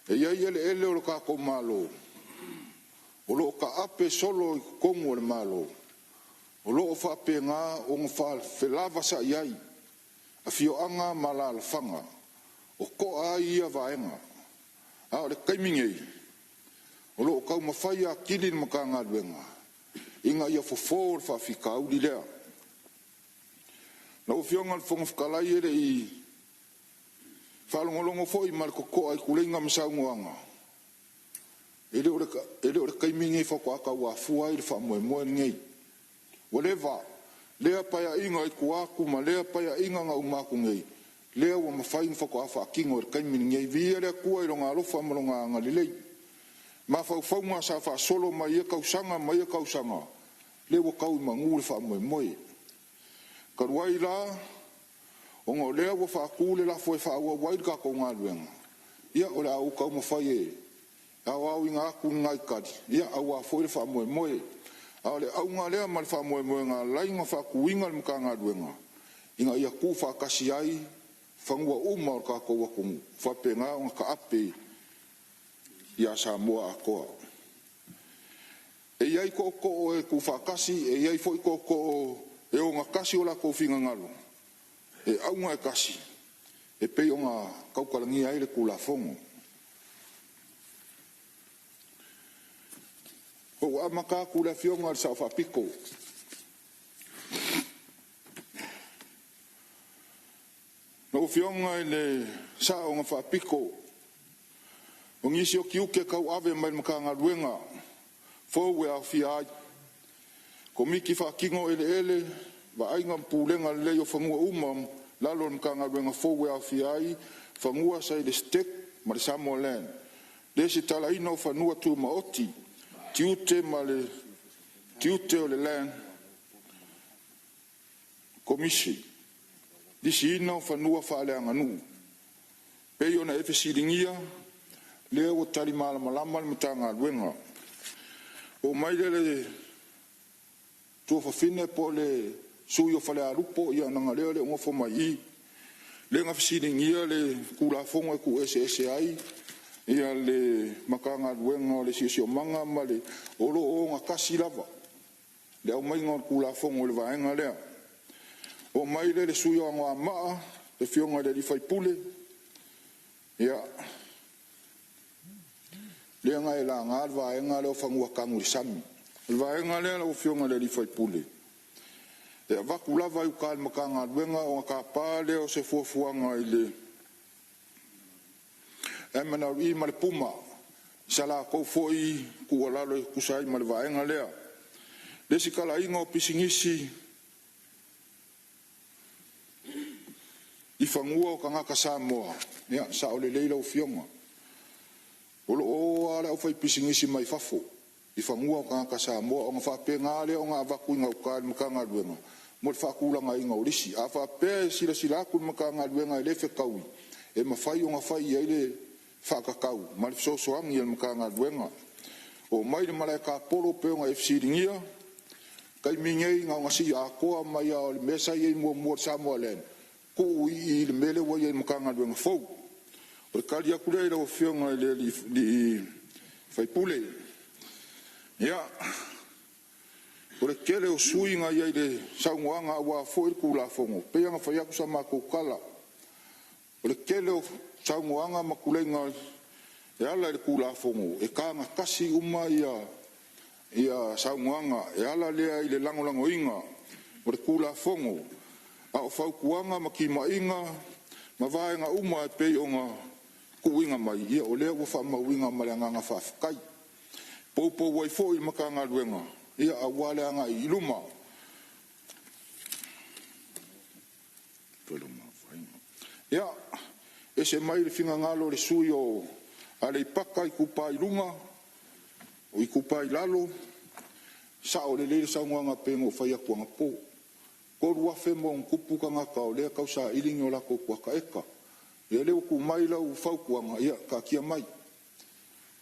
E ia ele o ka ko malo. O lo ka ape solo kongo le malo. O lo fa pe nga o fa felava sa iai. A fio anga malal fanga. O ko ai ia vaenga. A o le kaimingei. O lo ka mafaya kilin makanga duenga. Inga ia fofo fa fikau di lea. Na o fionga al fonga fkalai ele i whalongolongo fo i marko ko ai kulenga msaungoanga. Ele ore kaimingi whako aka wa fua i le wha moe ngei. Whatever, lea paya inga i kuaku ma lea paya inga nga umaku ngei. Lea wa mawhaing whako awha kingo ore kaimingi ngei. Via lea kua i ronga alofa ma ronga anga lilei. Ma whauwhaunga sa wha solo ma ia kausanga ma ia kausanga. Lea wa kau i mangu le wha moe. Karuai la, o ngā lea wa whaakule la fwe whaua waid ka ko ngā luenga. Ia o le au kau mawhai e. Au au i ngā aku ngai kari. Ia au a fwe le wha moe moe. Au le au ngā lea ma le wha moe moe ngā lai ngā whaakuinga le mka ngā luenga. I ngā ia ku whaakasi ai, whangua uma o ka ko wakungu. Whape ngā o ngā ka ape ia sa mua a koa. E iai ko ko e ku whaakasi, e iai fo i ko e o ngā kasi o la ko whinga ngalo. E aunga e kasi. E pei o ngā kaukarangi ai le kula fongo. O amaka kula fionga le sa whapiko. No fionga le sa o ngā whapiko. O ngisi o kiuke kau ave mai maka ngā ruenga. Fōwe a whiai. Ko miki whakingo ele, wa ainga mpūlenga leo whangua umam, lalo mka ngā ruenga fōwe a whiai, whangua sai le stek, ma le Samoa Land. Le se tala ino whanua tū maoti, tiute ma le, tiute o le land, komisi. Disi ino whanua whaaleanga nu. Pei ona efe siringia, leo o tali malama le mta ngā ruenga. O maile le tua whawhine po le sui o whale arupo ia nanga leo le ngofo mai i. Le ngā whisiringia le kura fonga e ku SSI ia le makanga ruenga o le sisi o manga ma le olo o ngā kasi lava. Le au mai ngā kura fonga o le vaenga lea. O mai le sui o ngā maa le fionga le li whaipule. Ia le nga e la ngā vaenga le o whangua kangu sami. Le vaenga le o fionga le li whaipule. E waku lava i ukal makanga ruenga o ngā pāle o se fuafuanga i le e mana i ma le puma sa la kou foi kua lalo i kusai ma le vaenga lea. Le si kala inga o pisingisi i whangua o kangaka Samoa. Ia, sa o le leila o fionga. Olo o ala o fai pisingisi mai fafo. I whangua o kangaka Samoa o ngā whape ngā lea o ngā waku inga ukal makanga ruenga. Mo le whakulanga inga o risi. A whape sila aku makanga ruenga i lefe kaui. E mawhai o ngā whai ai le whakakau. Ma le fisosoangi i le makanga ruenga. O mai le malai ka polo pe o ngā FC ringia. Kai mingei ngā ngasi a koa mai a o le mesa i mua Samoa Land. Ko i le mele wa i le makanga ruenga fau. O le kari aku le o fionga i le li whaipule. Ia. O le kele o sui ngā iai le saungoanga wa fo i kula fongo. Pea ngā whaiaku sa mako kala. O le kele o saungoanga makulenga e ala le kula fongo. E ka ngā kasi uma ia saungoanga. E ala lea i le langolango inga. O le kula fongo. A o whaukuanga makima inga. Ma vaenga uma e pei o ngā kuinga mai. Ia o lea wa whamauinga malanga ngā whawhikai. Poupo wai fo i makanga ruenga. Ia a wale anga i luma. Ia, e se mai le finga ngalo le sui o ale i paka i kupa i lunga, o i kupa i lalo, sa o le lele saunga pengo whaia kuanga po. Ko rua whemo ang kupu ka ngaka o lea kau sa ilingi o lako kua ka eka. Ia leo ku mai lau whau kuanga, ia ka kia mai.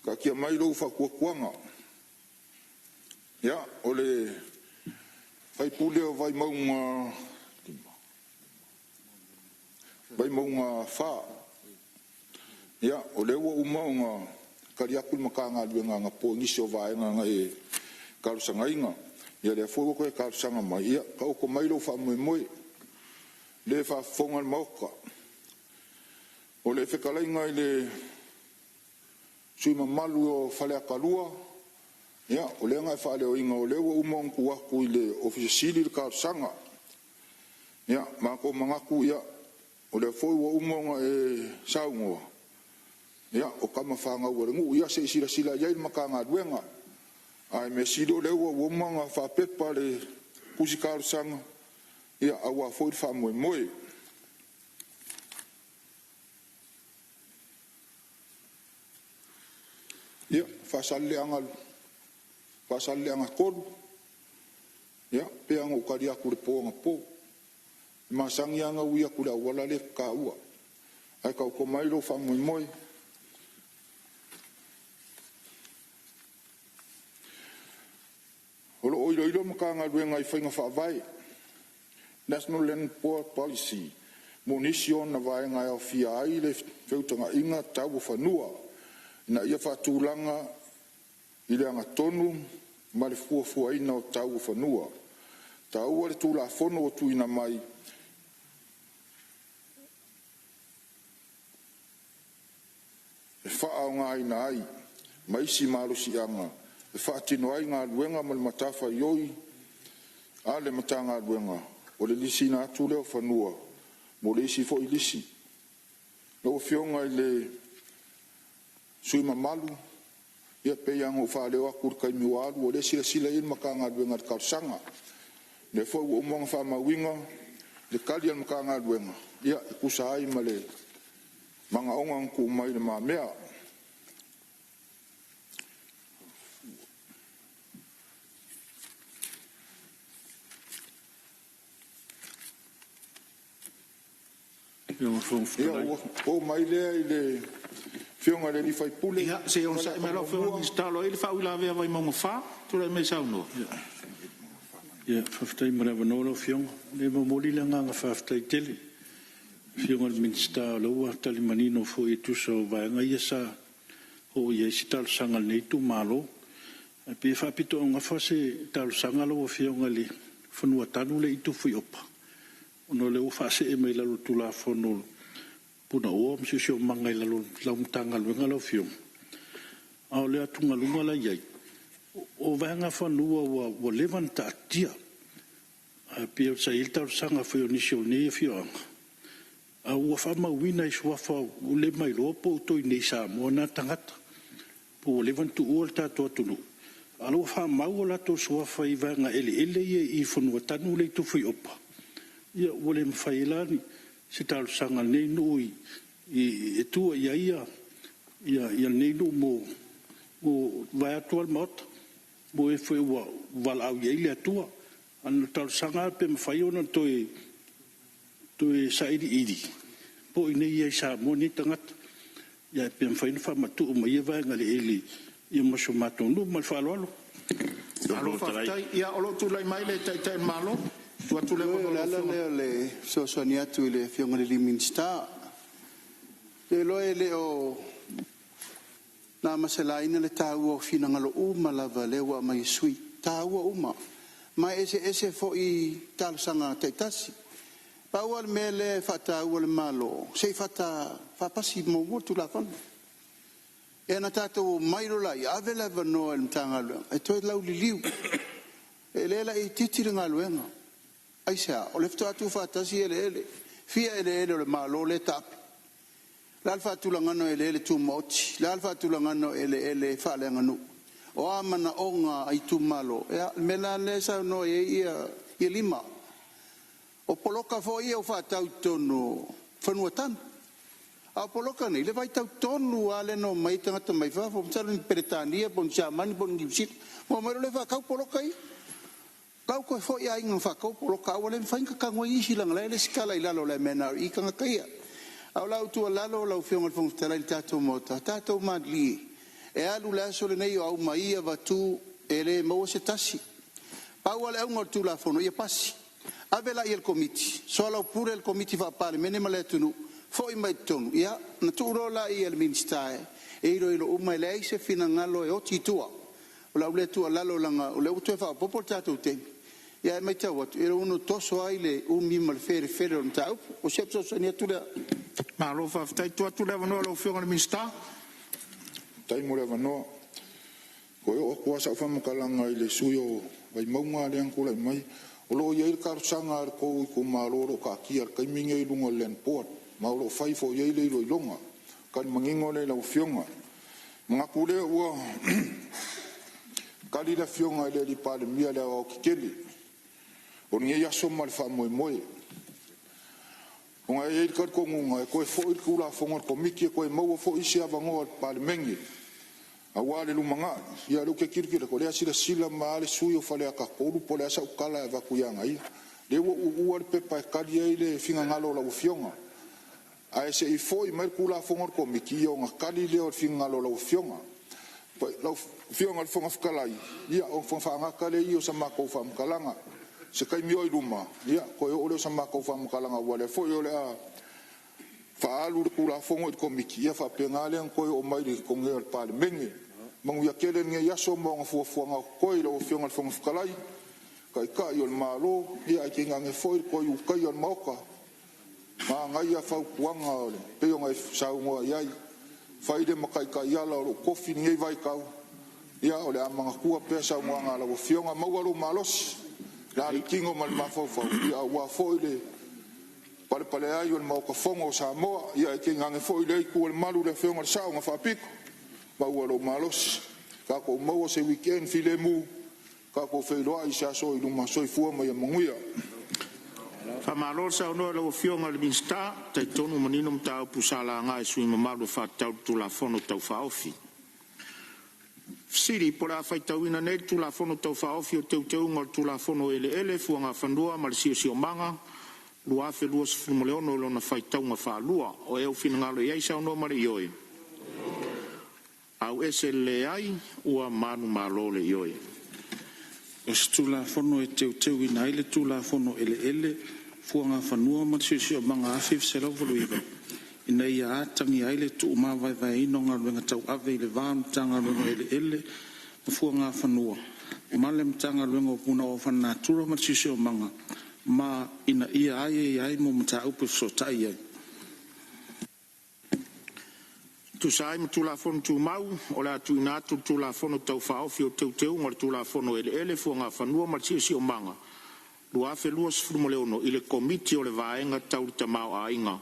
Ka kia mai lau whau kuanga. Ia, o le whaipule o vai maunga bai maunga fa ia o le ua umaunga kariakul makanga luenga nga po ngisi o vaenga nga e kalusanga inga ia le fuo ko e kalusanga mai ia ka o ko mai lo fa moi moi le fa fonga moka o le fekalainga le sui malu o fale akalua ia o le nga fa le o inga o le ua umong kuwa ku le ofisili le kalusanga ia ma ko mangaku ia o le fuo ua umonga e saungoa ia o kama fanga ua ngu ia se sila sila ia makanga duenga ai me sido le ua umanga fa pepa le kusikar sanga ia awa foi fa moi moi ia fa salle angal kol ia pe ango karia ku le ponga po masangi anga uia ku la wala le ka ua ai ka ko mai lo fa moi moi Olo oilo makanga luenga I whainga whaavai. National Land Port Policy. Munition na vai ngai o fia ai le whiutanga inga tau whanua. Na ia whatūlanga I le anga tonu ma le fuafua ina o tau whanua. Tau ale tūla whono o tuina mai. E wha ngā ina ai. Maisi marusi anga. E whaatino ai ngā luenga ma le matafa ioi, a le mata ngā luenga, o le lisi nā tū leo whanua, mo le isi fo I lisi. Leo whionga I le sui mamalu, ia peianga o wha leo akur kai miwaru, o le sila sila in maka ngā luenga te karsanga. Le fo ua umonga wha mawinga, le kalian maka ngā luenga, ia kusa ai ma le manga onga ngku mai le maa mea. O mai lea I le whionga le li fai pule. Ia, se on sa me lo whionga stalo I le wha uila vea vai maunga wha, tula me sauno. Ia, whaftai marawa no lo whionga. Le mamoli le nganga whaftai tele. Whionga le minsta lo ua tali manino fo I tusa o vaenga ia sa o ia si talo sanga nei tu malo. Pe whapito o ngawha se talo sanga lo whionga le whanua tanu le I tu fui opa. Ono le ufa se e mai lalo tula fono puna o msi sio manga I lalo laumtanga luenga lau fiong. Ao le atunga lunga la iai. O vaenga whanua wa levanta atia. Pia sa ilta sanga fio nisio ne fioanga. A ua whama wina I suafa ule mai lopo utoi nei sa moana tangata. Po levantu ua tato atunu. Alo whama ua lato suafa I vaenga ele I whanua tanu le tufu I opa. Ia wale mwhailani se talo sanga nei nui I tua ia nei nu mo vai atua mot mo e foi vala au ia atua an talo sanga pe mwhaiona toi sairi iri po I nei ia sa mo ni tangata ia pe mwhaina whamatu ma ia vai ngale ele ia maso matonu ma whaloalo alo whaftai ia olo tulai mai le tai malo le so sonia tu le fiong le minsta le loe le o na maselaina le tau o fina ngalo uma lava le wa mai sui tau uma mai ese fo I tal sanga taitasi pawal mele fata wal malo sei fata fa pasi mo tu la fon e na tato mai lo lai avela no el tanga lo e to lau liu e le la I titiri ngalo Aisha, o le fto atu fatasi ele fia ele le malo le tap la alfa tulangano ele tu moti la alfa tulangano ele fa le nganu o amana onga ai tu malo e mela le sa no ia lima o poloka fo ia o fa tau tono fanuatan a poloka nei le vai tau tonu ale no mai tanga mai fa fo tsarni Britania bon chamani bon gipsit mo mero le fa kau poloka I Kau ko fo ia inga whakau polo kau ale mwhainga ka ngoi isi lang lai le skala I lalo le mena I kanga kaia. Au lau tua lalo lau whionga whangtara I tātou mota. Tātou madli. E alu le aso le nei o au maia watu e le maua se tasi. Pau ale au ngor tu la fono ia pasi. Avela I el komiti. So lau pure el komiti whapale mene male tunu. foi mai tonu ia na turo la ia le ministai e ilo uma le se fina ngalo e oti tua o la le tua lalo langa o le uto fa popo tatu te ia mai tau atu ilo uno toso ai le umi mal fere on tau o sepso sonia tula ma lo fa tai tu tu le vano lo fionga le ministai tai mo le vano ko o ko sa fa mo kalanga ile suyo vai maunga le angkula mai o lo ye kar sanga ko maloro ka kia ka minge lungo len port ma lo fai fo ye le lo longa kan mangingo le lo fionga nga kule o kali la fionga le di pa le mia le o kikeli o nge ya so mal fa mo o nga ye kar ko nga ko fo il kula fo ngor ko miki ko mo fo isi avango pa le mengi awale lumanga ya lo ke kirkira ko le sila male suyo fale ka ko lu pole sa ukala va kuyanga ia le wo pepa kadia ile finga ngalo la ufionga ai se I foi mai kula fongor ko mikio nga kali le o finga ngalo la ufionga pa la ufionga le fonga fkalai ia o fonga nga kale io sa mako fam kalanga se kai mio iluma ia ko o le sa mako fam kalanga wale foi o le a fa alu kula fongor ko mikia fa pengale ko o mai ko ngel pa le mengi mangu ya kele nge ya so mo nga fu nga ko ilo fionga fonga fkalai kai ka yo malo ia ki nga nge foi ko yu kai yo moka ma nga ia fa kuanga ole pe yo nga sa ngo ia fa ide makai ka ia la ko fi nge vai ka ia ole amanga ku pe sa ngo nga la fionga mo lo malos la kingo mal ma fo ia wa foi le pale ai yo mo ko fongo sa mo ia ki nga nge foi le ku le malu le fionga sa nga fa piko ma lo malos ka ko mo se weekend filemu ka ko fe lo ai sa so i luma so I fu ma ya munguia fa malo sa no lo fionga le minsta te tonu manino mta pusala nga sui ma lo fa tau tu la fono tau fa ofi siri por a fa tau ina nei tu la fono tau fa ofi o teu ngol tu la fono ele fu nga fandua mal si o manga lo a fe luos fu mo leono lo na fa tau nga fa lua o e o fin nga lo ia sa no mari yoi au ese le ai ua manu malo le yoi o stula fono e teu ina ile tula fono ele fuanga fanua ma si manga afif se lo voluiva ina ia tangi ile tu ma vai no nga lenga tau ave le van tanga no ele fuanga fanua malem tanga lenga puna o fan natura ma si manga ma ina ia ai mo mta upu so tai tu sai tu la fono tu mau o la tu na tu la fono tau fa o fio teu ngor tu la fono ele fuanga fanua ma si manga lua fe luas fumo leono ile komiti o le vaenga tau te mau ainga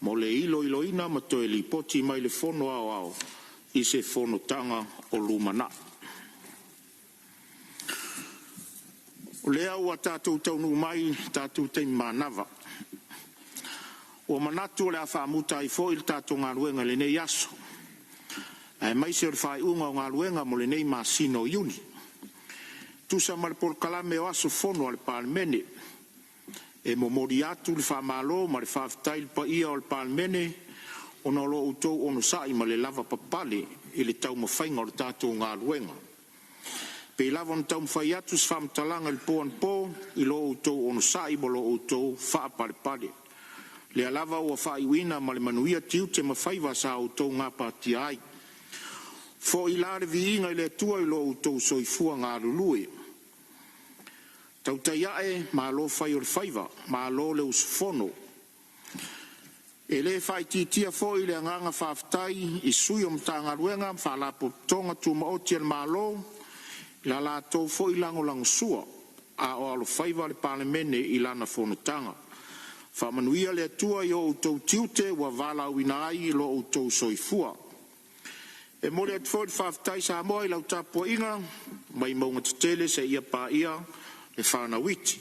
mo le ilo ina ma to li poti mai le fono ao I se fono tanga o lumana o le au tatu tau nu mai tatu te manava o manatu le afa muta I fo il tatu ngaluenga le nei aso ai mai se fai unga ngaluenga mo le nei masino yuni tu sa mal por kalame o aso fono al palmene e mo moriatu le fa malo ma le fa tail pa ia al palmene ono lo uto ono sai ma le lava papale e le tau mo fainga o tatu nga luenga pe lava on tau faiatu fam talanga il po I lo uto ono sai mo lo uto fa pale le lava o fa iwina ma le manuia tiu te ma faiva sa uto nga pati ai fo ilare viinga le tua I lo uto so I fua nga lului tau taiae ma lo fai or faiva ma lo le usfono e le fai titia fo I le nganga faftai I sui o mtanga ruenga fa la tonga tu ma oti el malo la to fo I lango sua a o lo faiva le palemene I lana fono tanga fa manuia le tua I o utou tiute wa vala winai lo utou soifua e mole at fo faftai sa mo I lau tapo inga mai maunga tutele se ia pa ia le whana witi.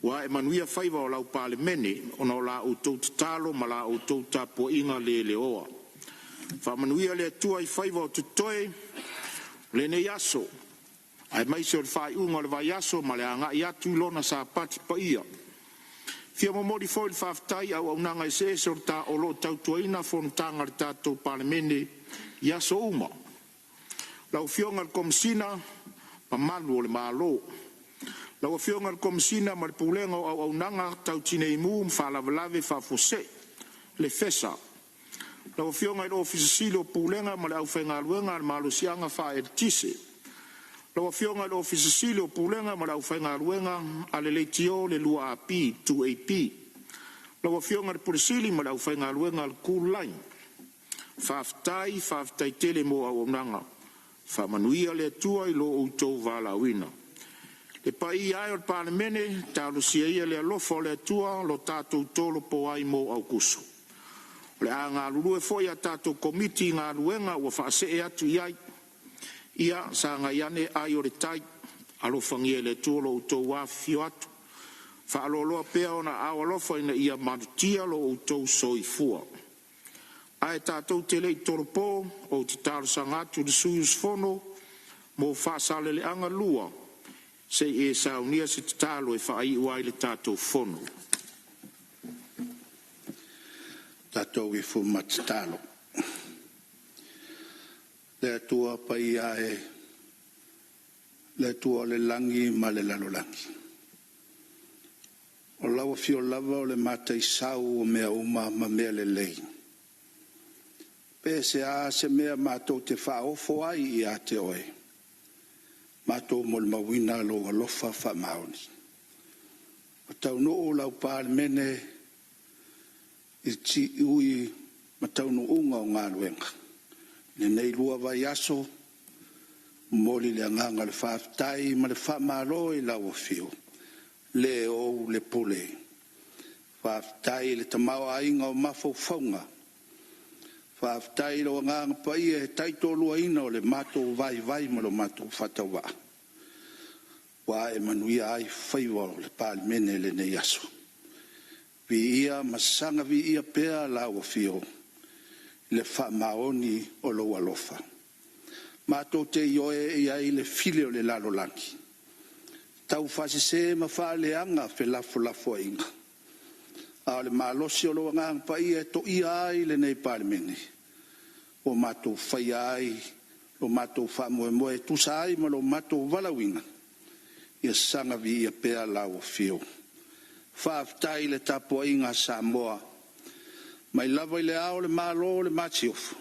Wa e manuia whaiva o lau pale mene, ono la utou talo ma la utou tapo inga le oa. Wha manuia le tua I whaiva o tutoe, le ne yaso. Ai mai se o le whai unga le vai yaso, ma le anga I atu lona sa pati pa ia. Fia momori fo il whaftai au nanga I se o ta o lo tautua ina fontanga le tatou pale mene, yaso uma. Lau fionga le komsina, pa malu o le malo. Lau fionga le komsina ma le pulenga au nanga tau tine imu mfalavelave fa fose. le fesa. Lau fionga i ofisi silo pulenga ma le au whainga luenga ma lo sianga wha e tise. Lau fionga i ofisi silo pulenga ma le au whainga luenga a le leitio le lua api, 2AP. Lau fionga i purisili ma le au whainga luenga al cool line. Whaftai tele mo au nanga. Whamanuia le tua i lo outou vala wina. Le pai ai o panemene, talo sia ia le alofa o le tua, lo tātou tolo po ai mo au kusu. Le a ngā lulu e foi a tātou komiti ngā ruenga ua whaase e atu iai. Ia sa ngā iane ai o le tai, alofangia le tua lo outou wafio atu. Whaaloloa pea o na awalofa ina ia manutia lo outou soifua. Ai tātou te lei toropo o te tāru sangatu de suyus fono mo whaasale le anga lua se e saunia se te tālo e whaai uai le tātou fono. Tātou i fu matatalo. Le atua pai ae, le atua le langi ma le lalolangi. O lawa fio lava o le mata i sau o mea uma ma mea le lei. Pese a se mea mātou te whaofo ai i a te oe. Mātou mo le mawina lo alofa wha maoni. O tau no o lau pāre mene i ti ui matau no unga o ngā luenga. Ne nei lua vai aso, moli le anganga le whaftai ma le whamaro i lau o fio. Le o le pule. Whaftai le tamau a inga o mafau faunga. Whaftai lo nganga pai e taito lua ina o le mātou vai ma lo mātou whatawa. Wa e manuia ai whaiwa o le pāli mene le nei aso. Vi ia masanga vi ia pea la o fio. Le whamaoni o lo alofa. Mātou te ioe e ai le file o le lalo langi. Tau whasise ma whaaleanga fe lafo inga. A le malosi o lo nganga pai e to ia ai le nei pāli mene. O mātou whai ai, lo mātou whamoe tusa ai ma lo mātou walawinga. Ia sanga vi ia pea la o fio. Whaaftai le tapua inga Samoa. Mai lava i le ao le malo le matiofu.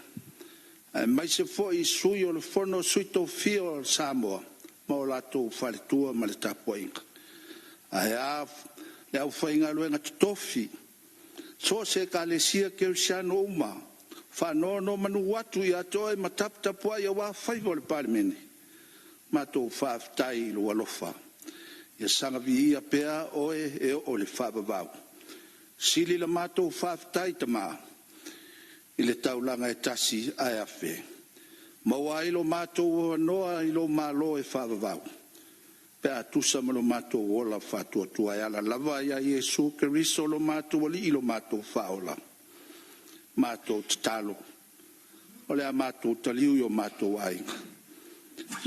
Mai se fo i sui o le fono suito fio o Samoa. Ma o lato whaletua ma le tapua inga. Ai af, le au whainga luenga tutofi. So se ka le sia ke usiano uma. Whanono manu watu i atoe ma tapua ia wa whaivo le parimene. Mato whaaftai lo alofa. Ia sanga vi ia pea oe e o le whaabavau. Sili la mato whaaftai tama. I le taulanga e tasi ai afe. Maua ilo mato noa ilo malo e whaabavau. Pea tusa ma lo mato ola whatua tua e ala lava ia Yesu ke riso lo mato wali ilo mato whaola. Mato talo. Ole a mato taliu yo mato ainga.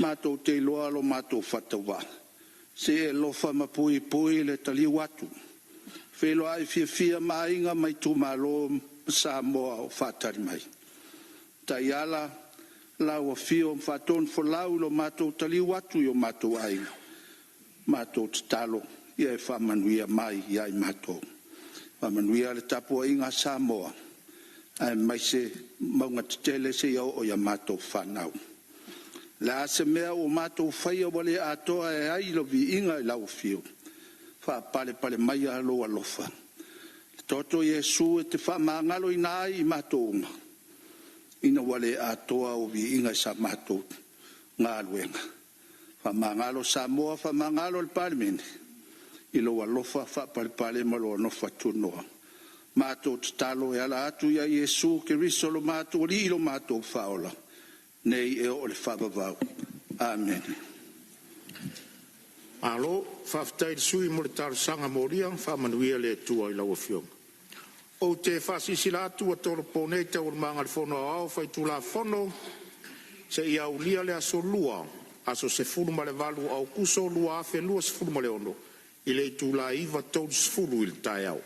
Mato te loa lo mato whatawa. Se e lofa mapui le taliu atu. Whelo ai fia mainga mai tu malo Samoa o whatari mai. Tai ala lau a fio whaton folau lo mato taliu atu yo mato ainga. Mato talo. Ia e whamanuia mai ia i mato. Whamanuia le tapua inga Samoa. Ai mai se maunga tele se iau o ia mato whanau. La se mea o mato whaia wale atoa e ai lo vi inga i lau fio. Wha pale mai a lo alofa. Toto Yesu e te wha maangalo i nai i mato unga. Ina wale atoa o vi inga i sa mato ngā luenga. Wha maangalo Samoa, wha maangalo le parimene. I lo alofa wha pale malo no whatunoa. Mato talo e ala atu ia Yesu ke riso lo mato li ilo mato faola. Nei e o le whabavau. Amen. Alo, whaftai sui mo le tarusanga moria, whamanuia le tua i lau fionga. O te whasisi la tua toro poneta o manga le fono au, whai tu la fono, se ia ulia le aso lua, aso se fulu ma le valu au kuso lua afe lua se fulu ma le ono, i le tu la iwa tau se fulu il tai au.